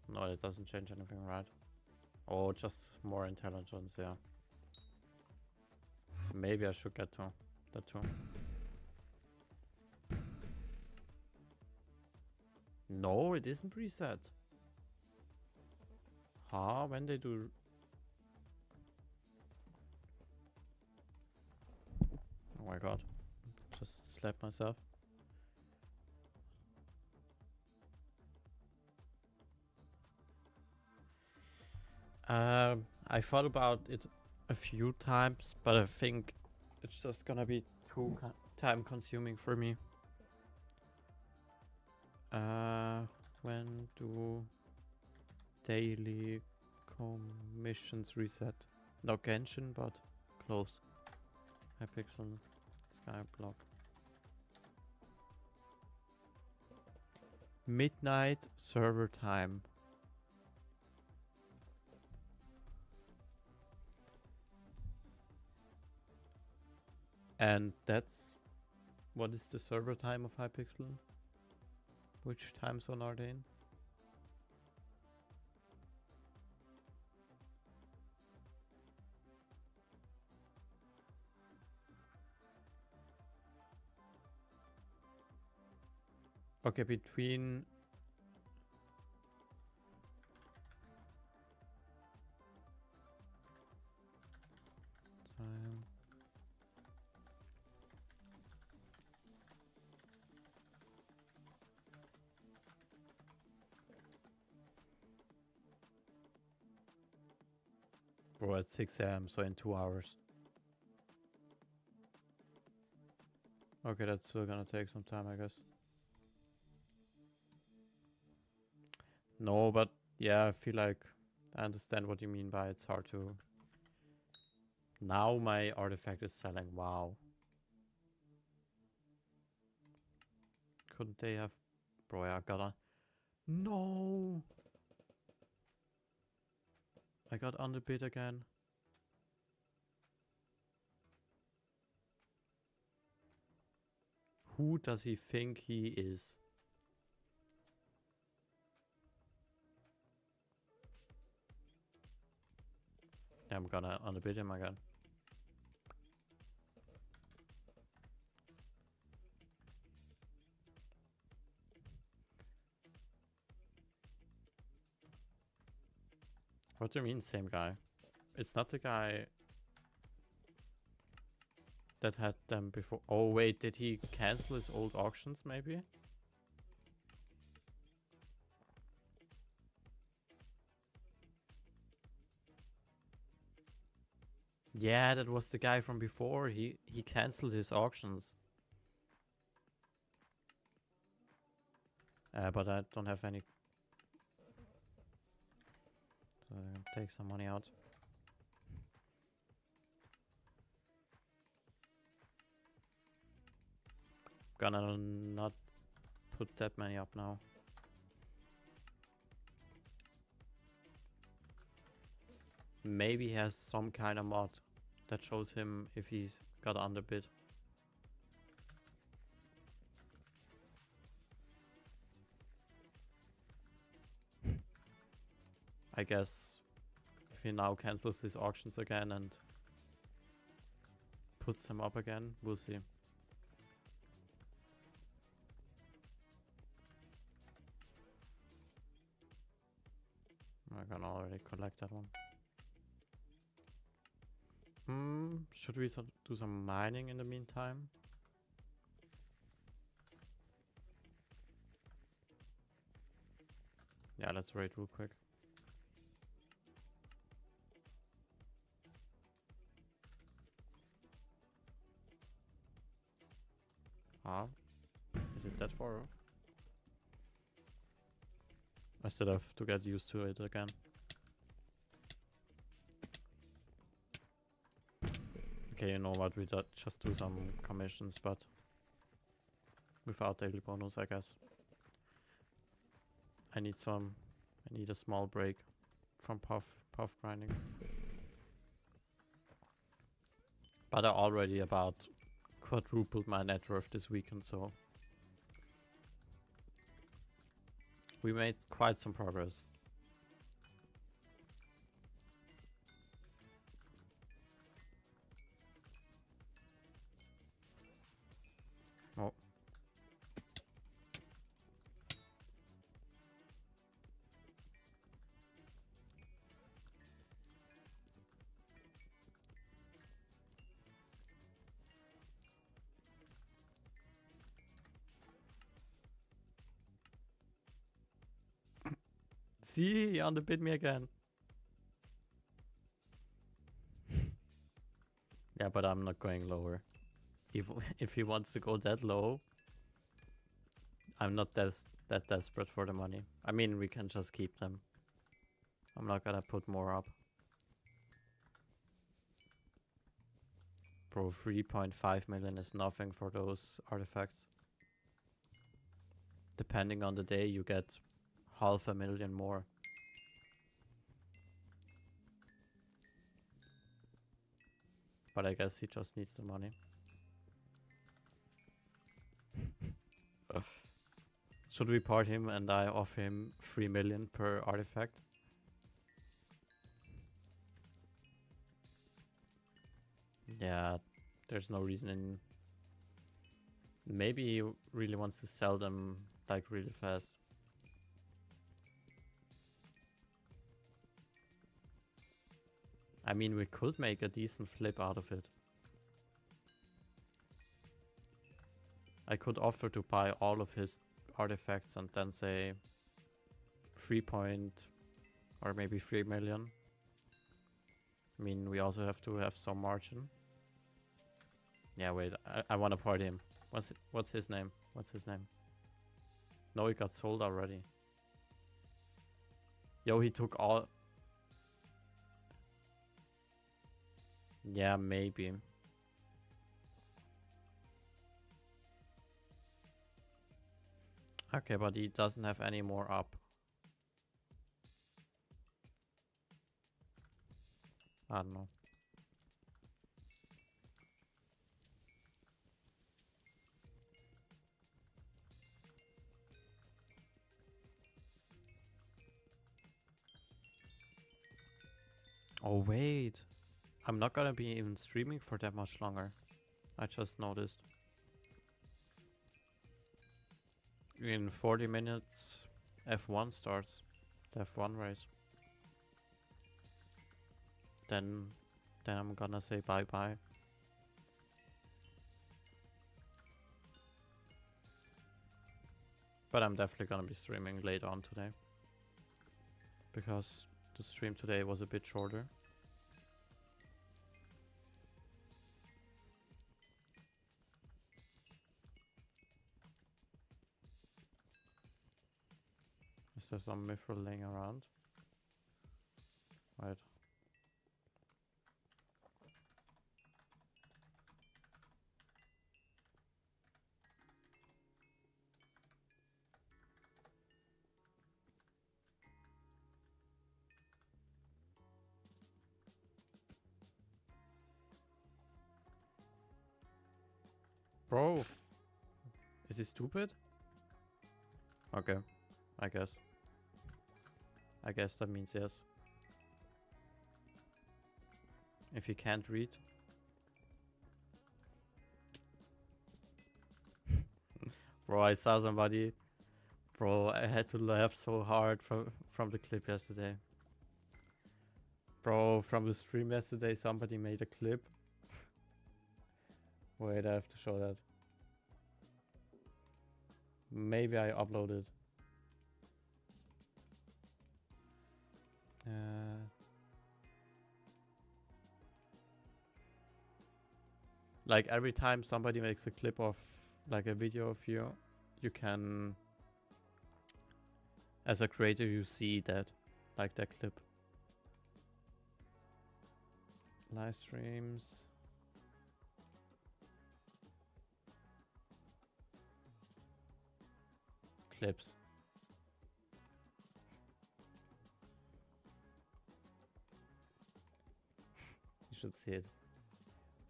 No, it doesn't change anything, right? Oh, just more intelligence, yeah. Maybe I should get to that too. No, it isn't reset. Huh? When they do... Oh my god. Just slapped myself. I thought about it a few times, but I think it's just gonna be too time consuming for me. When do daily commissions reset? Not Genshin, but close. Hypixel, SkyBlock. Midnight server time. And that's... What is the server time of Hypixel? Which time zone are they in? Okay, between... Time. Bro, at 6 AM, so in 2 hours. Okay, that's still gonna take some time, I guess. No, but yeah, I feel like I understand what you mean by it's hard to... Now my artifact is selling, wow. Couldn't they have... Bro, I got on... No! I got underbid again. Who does he think he is? I'm gonna underbid him again. What do you mean, same guy? It's not the guy that had them before. Oh wait, did he cancel his old auctions maybe? Yeah, that was the guy from before. He cancelled his auctions. But I don't have any. So I'll take some money out. Gonna not put that many up now. Maybe he has some kind of mod that shows him if he's got underbid. I guess if he now cancels his auctions again and puts them up again, we'll see. I can already collect that one. Should we do some mining in the meantime? Yeah, let's raid real quick. Ah, is it that far off? I still have to get used to it again. Okay, you know what, we just do some commissions, but without daily bonus, I guess. I need a small break from puff grinding. But I already about quadrupled my net worth this weekend, so we made quite some progress. Oh. See, he underbid me again. Yeah, but I'm not going lower. If he wants to go that low, I'm not that desperate for the money. I mean, we can just keep them. I'm not gonna put more up. Bro, 3.5 million is nothing for those artifacts. Depending on the day, you get 500,000 more. But I guess he just needs the money. Should we part him and I offer him 3 million per artifact? Yeah, there's no reason in... Maybe he really wants to sell them like really fast. I mean, we could make a decent flip out of it. I could offer to buy all of his artifacts and then say 3 point or maybe 3 million. I mean, we also have to have some margin. Yeah, wait, I want to party him. What's his name? What's his name? No, he got sold already. Yo, he took all... Yeah, maybe. Okay, but he doesn't have any more up. I don't know. Oh, wait. I'm not gonna be even streaming for that much longer. I just noticed. In 40 minutes, F1 starts. The F1 race. Then I'm gonna say bye-bye. But I'm definitely gonna be streaming later on today. Because the stream today was a bit shorter. Is there some mithril laying around? Right. Bro! Is he stupid? Okay, I guess. I guess that means yes. If he can't read. Bro, I saw somebody. Bro, I had to laugh so hard from the clip yesterday. Bro, from the stream yesterday, somebody made a clip. Wait, I have to show that. Maybe I uploaded. Like every time somebody makes a clip of like a video of you, you can, as a creator, you see that, like that clip. Live streams. Clips. You should see it.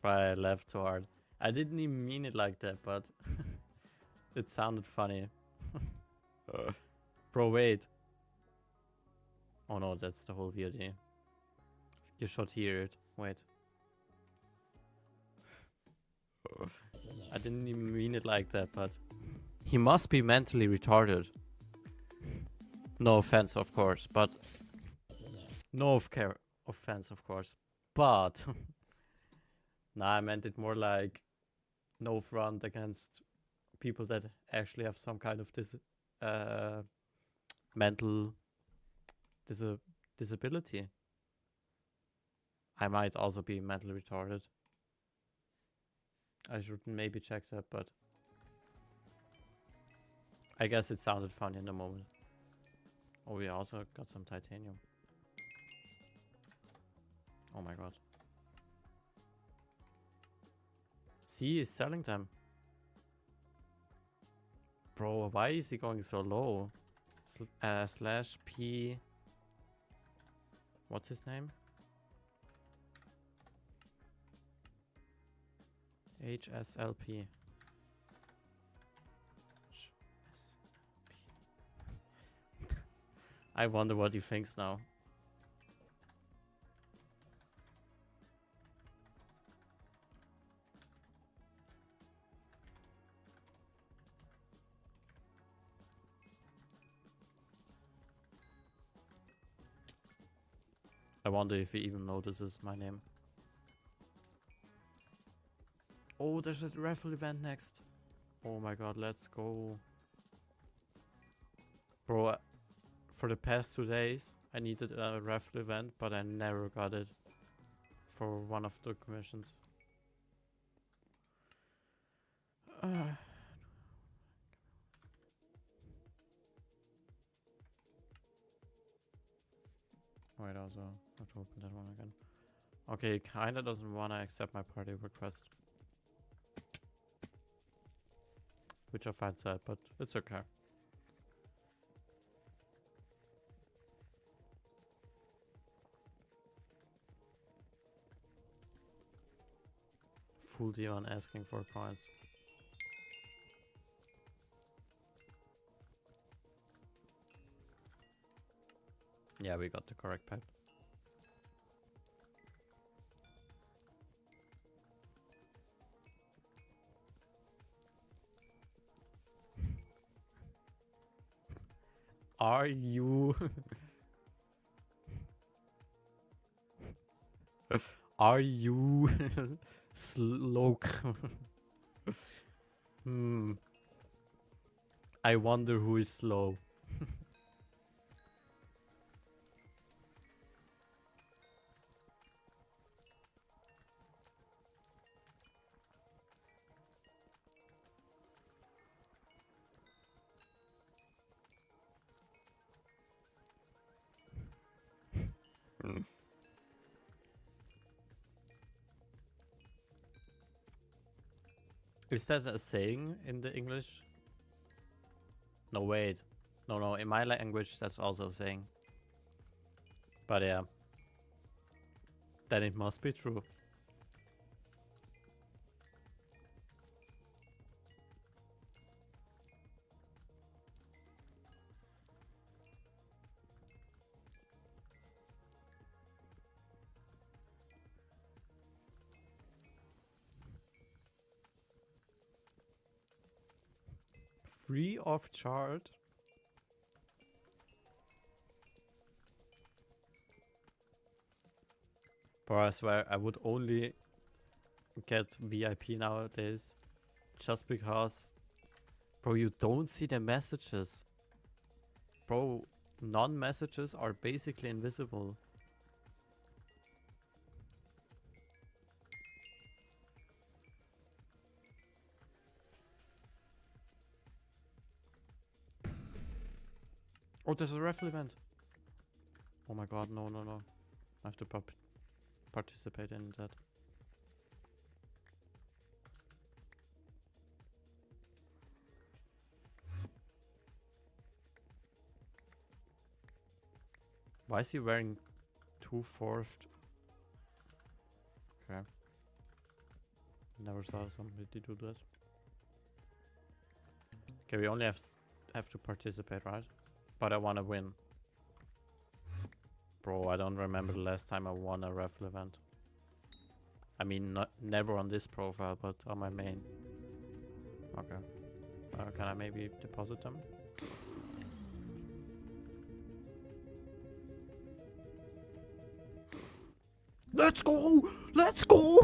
Probably I laughed so hard. I didn't even mean it like that, but it sounded funny. Bro, wait. Oh no, that's the whole VOD. You should hear it. Wait. I didn't even mean it like that, but he must be mentally retarded. No offense, of course, but no offense, of course, but nah, I meant it more like no front against people that actually have some kind of this mental disability. I might also be mentally retarded. I should maybe check that, but I guess it sounded funny in the moment. Oh, we also got some titanium. Oh my god. See, he's selling them. Bro, why is he going so low? Slash P... What's his name? HSLP. I wonder what he thinks now. I wonder if he even notices my name. Oh, there's a raffle event next. Oh my god, let's go. Bro, for the past 2 days, I needed a raffle event, but I never got it for one of the commissions. Wait, also have to open that one again. Okay, kinda doesn't wanna accept my party request. Which I find sad, but it's okay. Fool Dion asking for coins. Yeah, we got the correct pet. Are you... Are you... slow? I wonder who is slow. Is that a saying in the English? No, wait. No, in my language that's also a saying. But yeah. Then it must be true. Free of charge? Bro, I swear I would only get VIP nowadays just because, bro, you don't see the messages. Bro, non-messages are basically invisible. Oh, there's a raffle event. Oh my god, no. I have to participate in that. Why is he wearing 2/4? Okay. Never saw somebody do that. Okay, we only have to participate, right? But I want to win. Bro, I don't remember the last time I won a raffle event. I mean, never on this profile, but on my main. Okay. Can I maybe deposit them? Let's go! Let's go!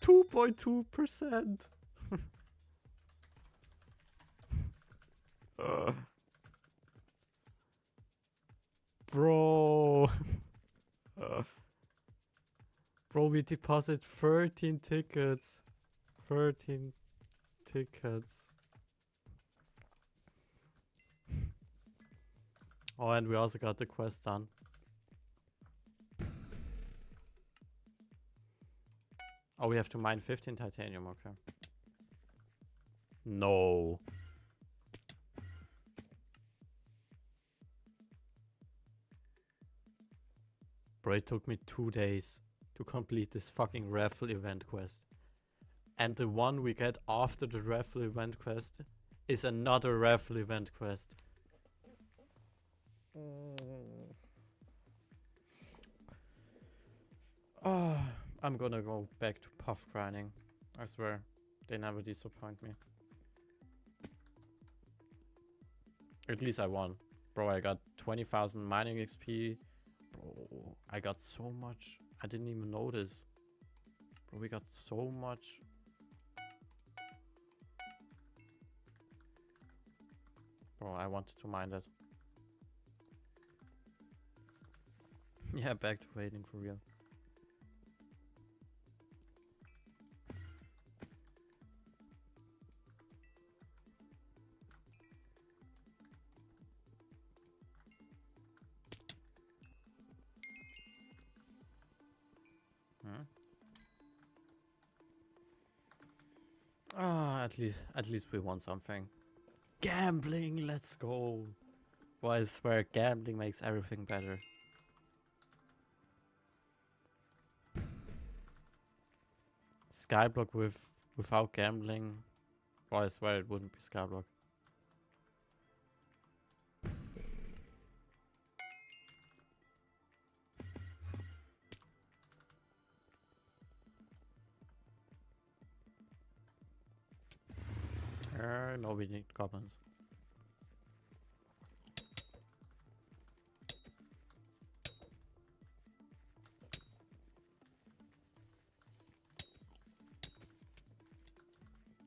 2.2%. Bro. Bro, we deposit 13 tickets. 13 tickets. Oh, and we also got the quest done. Oh, we have to mine 15 titanium, okay. No. Bro, it took me 2 days to complete this fucking raffle event quest. And the one we get after the raffle event quest is another raffle event quest. Oh, I'm gonna go back to puff grinding. I swear, they never disappoint me. At least I won. Bro, I got 20,000 mining XP. Bro, I got so much. I didn't even notice. Bro, we got so much. Bro, I wanted to mine that. Yeah, back to waiting for real. Ah, at least we won something. Gambling, let's go. Well, I swear gambling makes everything better. SkyBlock without gambling. Well, I swear it wouldn't be SkyBlock. No, we need goblins.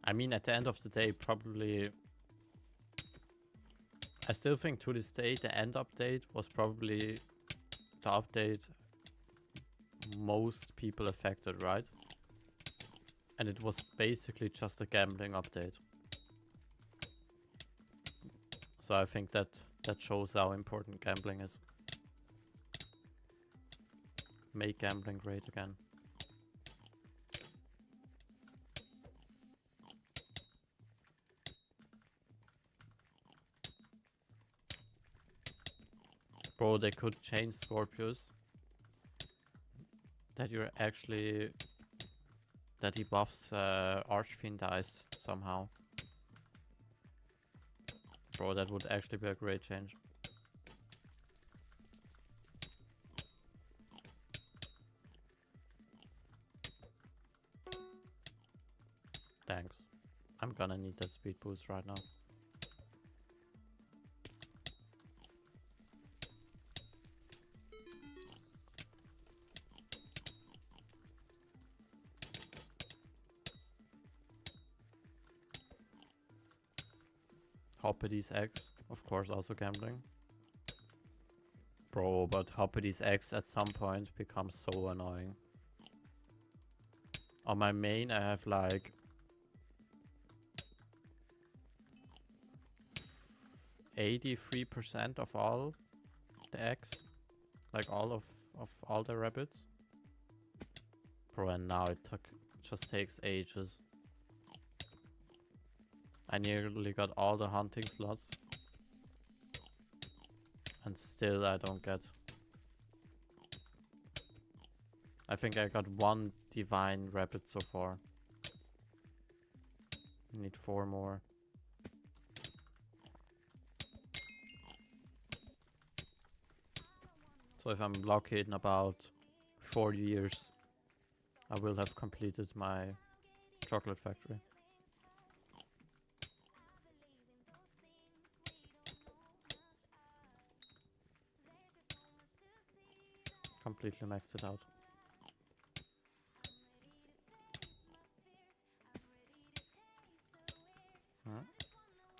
I mean, at the end of the day, probably... I still think to this day, the end update was probably the update most people affected, right? And it was basically just a gambling update. So I think that shows how important gambling is. Make gambling great again. Bro, they could change Scorpius. That you're actually... That he buffs Archfiend dice somehow. Bro, that would actually be a great change. Thanks. I'm gonna need that speed boost right now. Hoppity's X, of course, also gambling. Bro, but Hoppity's X at some point becomes so annoying. On my main, I have like 83% of all the X, like all of all the rabbits. Bro, and now it just takes ages. I nearly got all the hunting slots. And still I don't get... I think I got one divine rabbit so far. Need 4 more. So if I'm lucky, in about 4 years, I will have completed my chocolate factory. Completely maxed it out.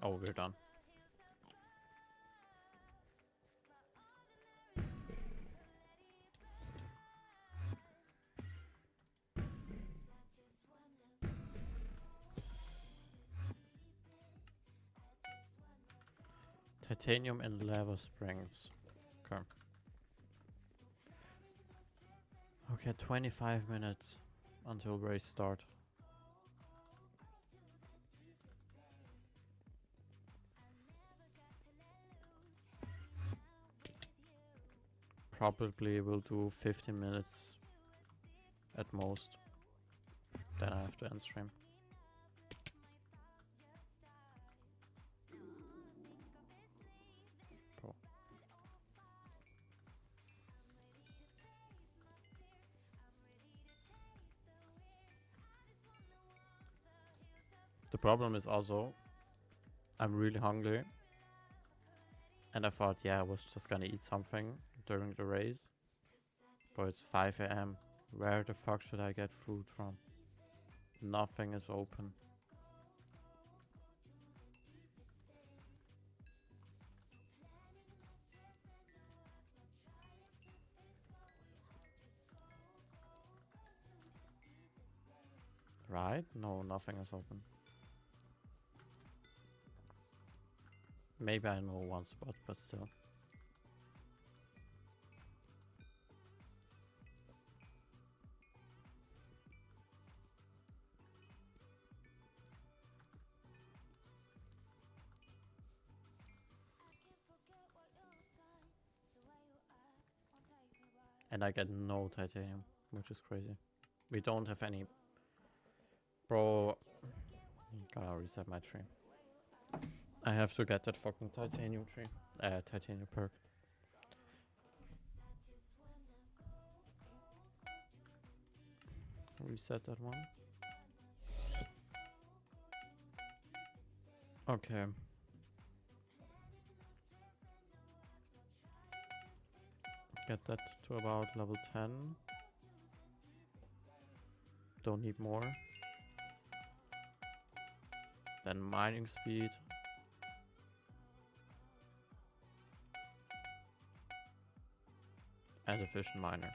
Oh, we're done. Titanium and lava springs. Okay. Okay, 25 minutes until race start. Probably will do 15 minutes at most. Then I have to end stream. Pro. The problem is also, I'm really hungry. And I thought, yeah, I was just gonna eat something during the race. But it's 5 AM. Where the fuck should I get food from? Nothing is open. Right? No, nothing is open. Maybe I know one spot, but still. And I get no titanium, which is crazy. We don't have any. Bro, gotta reset my tree. I have to get that fucking titanium tree. Titanium perk. Reset that one. Okay. Get that to about level 10. Don't need more. Then mining speed. And efficient miner.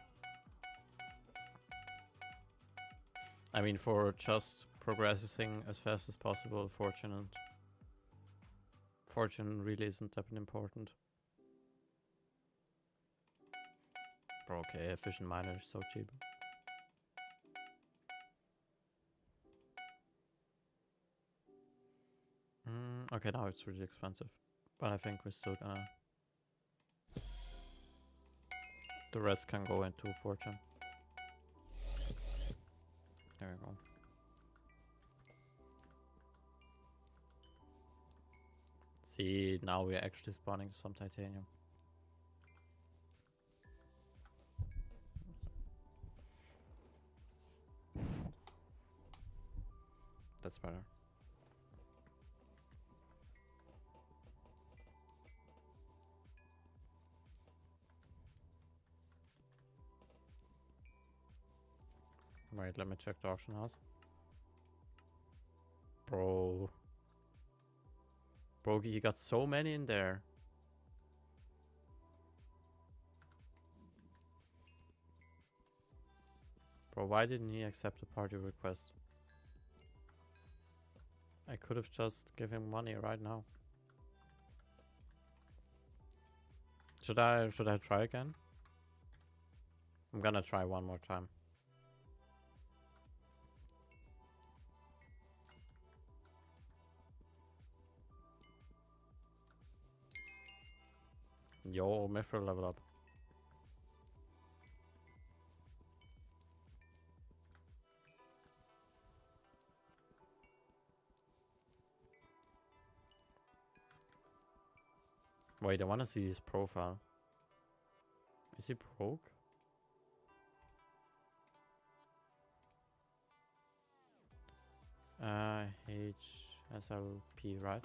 I mean, for just progressing as fast as possible, fortune really isn't that important. Bro, okay, efficient miner is so cheap. Okay, now it's really expensive. But I think we're still gonna... The rest can go into fortune. There we go. See, now we're actually spawning some titanium. That's better. Wait, let me check the auction house. Bro. Bro, he got so many in there. Bro, why didn't he accept the party request? I could have just given him money right now. Should I try again? I'm gonna try one more time. Yo, Mithril level up. Wait, I wanna see his profile. Is he broke? HSLP, right?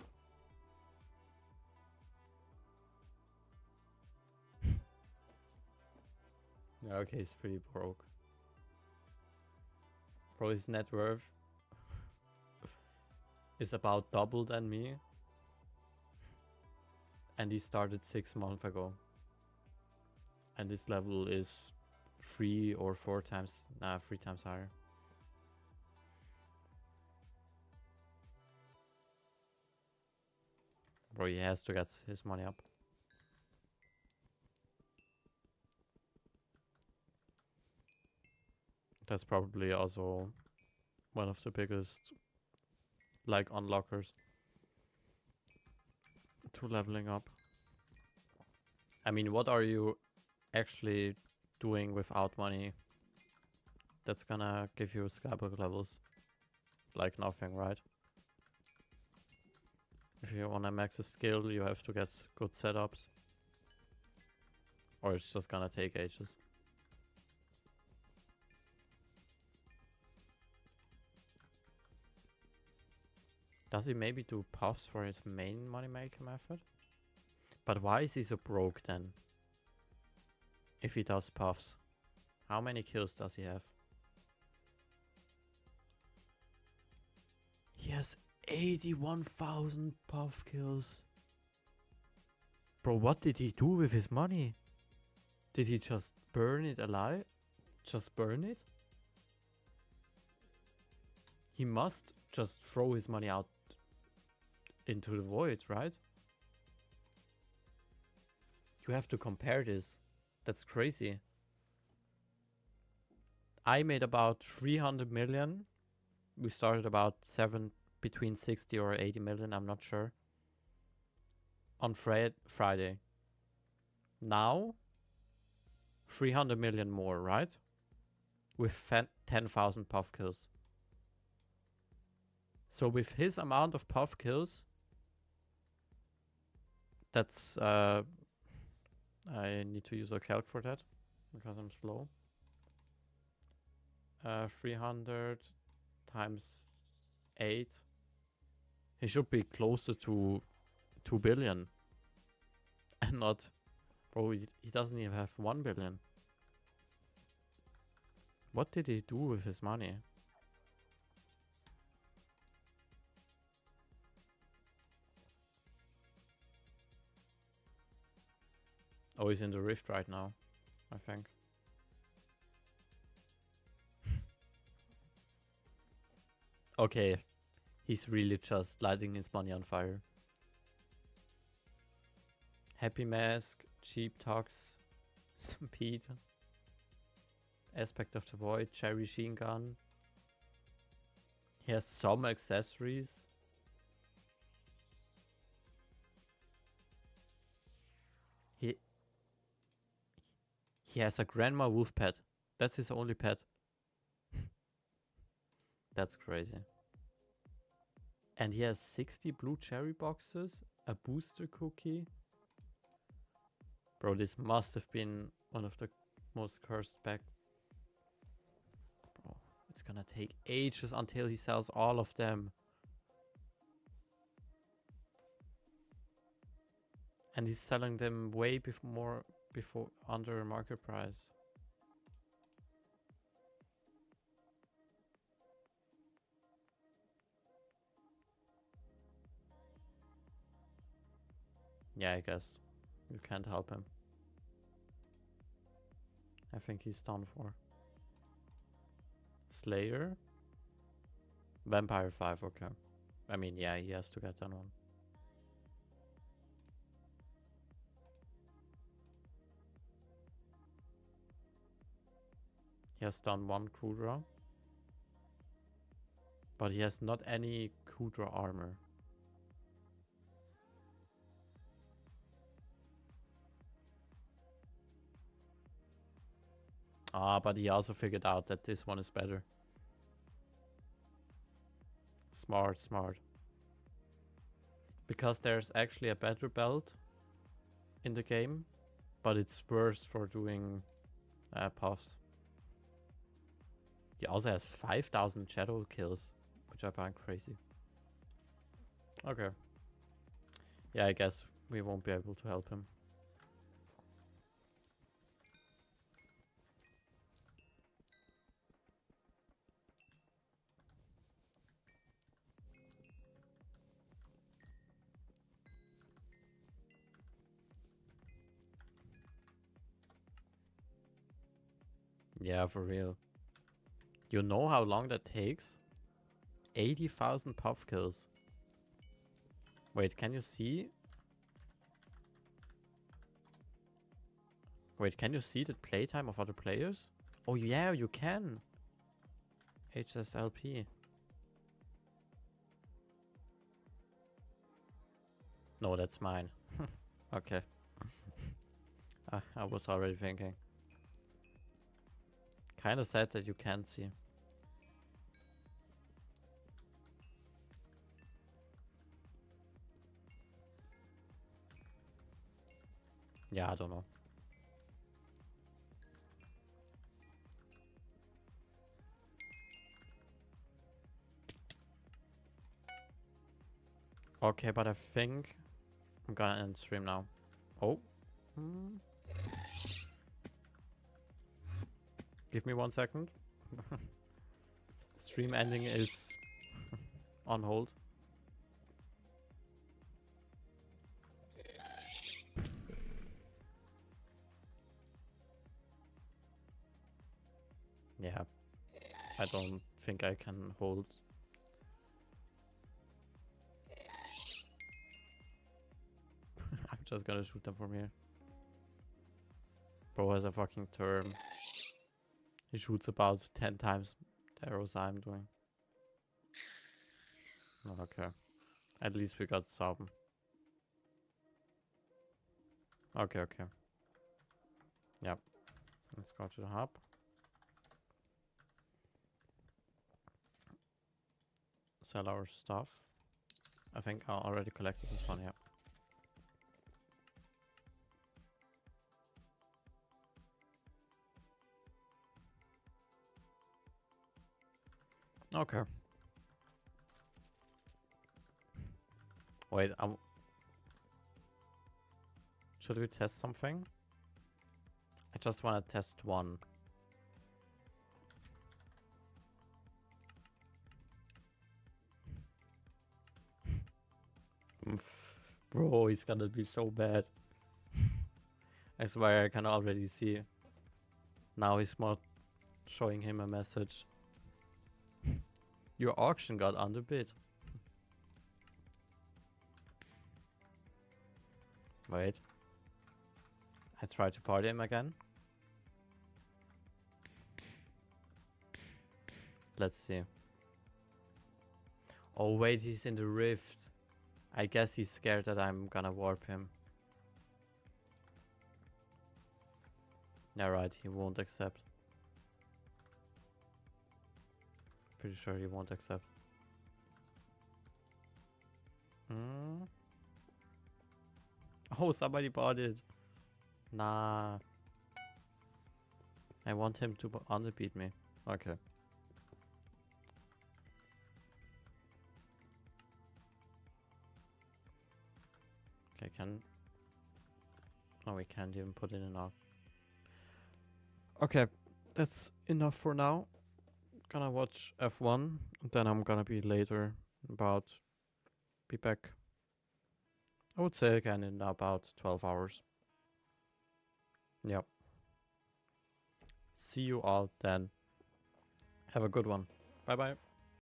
Okay, he's pretty broke. Bro, his net worth is about double than me. And he started 6 months ago. And this level is 3 or 4 times, 3 times higher. Bro, he has to get his money up. That's probably also one of the biggest, like, unlockers to leveling up. I mean, what are you actually doing without money that's gonna give you SkyBlock levels? Like nothing, right? If you wanna max a skill, you have to get good setups. Or it's just gonna take ages. Does he maybe do puffs for his main moneymaker method? But why is he so broke then? If he does puffs. How many kills does he have? He has 81,000 puff kills. Bro, what did he do with his money? Did he just burn it alive? Just burn it? He must just throw his money out into the void, right? You have to compare this. That's crazy. I made about 300 million. We started about between 60 or 80 million, I'm not sure. On Friday. Now, 300 million more, right? With 10,000 puff kills. So with his amount of puff kills, that's I need to use a calc for that because I'm slow. 300 times 8. He should be closer to 2 billion. And not... Bro, he doesn't even have 1 billion. What did he do with his money? Oh, he's in the rift right now, I think. Okay, he's really just lighting his money on fire. Happy Mask, Cheap Tox, Stampede, Aspect of the Void, Cherry Sheen Gun. He has some accessories. He has a Grandma Wolf pet. That's his only pet. That's crazy. And he has 60 blue cherry boxes, a booster cookie. Bro, this must have been one of the most cursed back. Bro, it's gonna take ages until he sells all of them. And he's selling them way before under market price. Yeah, I guess you can't help him. I think he's done for. Slayer? Vampire 5, okay. I mean, yeah, he has to get that one. He has done one Kudra. But he has not any Kudra armor. Ah, but he also figured out that this one is better. Smart, smart. Because there's actually a better belt in the game, but it's worse for doing puffs. He also has 5,000 shadow kills, which I find crazy. Okay. Yeah, I guess we won't be able to help him. Yeah, for real. You know how long that takes? 80,000 puff kills. Wait, can you see? Wait, can you see the playtime of other players? Oh yeah, you can. HSLP. No, that's mine. Okay. I was already thinking. Kinda sad that you can't see. Yeah, I don't know. Okay, but I think I'm gonna end stream now. Oh. Hmm. Give me 1 second. Stream ending is on hold. Yeah. I don't think I can hold. I'm just gonna shoot them from here. Bro has a fucking term. He shoots about 10 times the arrows I'm doing. Okay. At least we got some. Okay, okay. Yep. Let's go to the hub. Sell our stuff. I think I already collected this one, yeah. Okay. Wait, should we test something? I just want to test one. Bro, he's gonna be so bad. I swear I can already see. Now he's not showing him a message. Your auction got underbid. Wait. I try to party him again. Let's see. Oh wait, he's in the rift. I guess he's scared that I'm gonna warp him. Yeah, right, he won't accept. Pretty sure he won't accept. Oh, somebody bought it. Nah. I want him to underbeat me. Okay. Okay, Oh, we can't even put it in our... Okay, that's enough for now. Gonna watch F1, then I'm gonna be later be back. I would say again in about 12 hours. Yep. See you all then. Have a good one. Bye bye.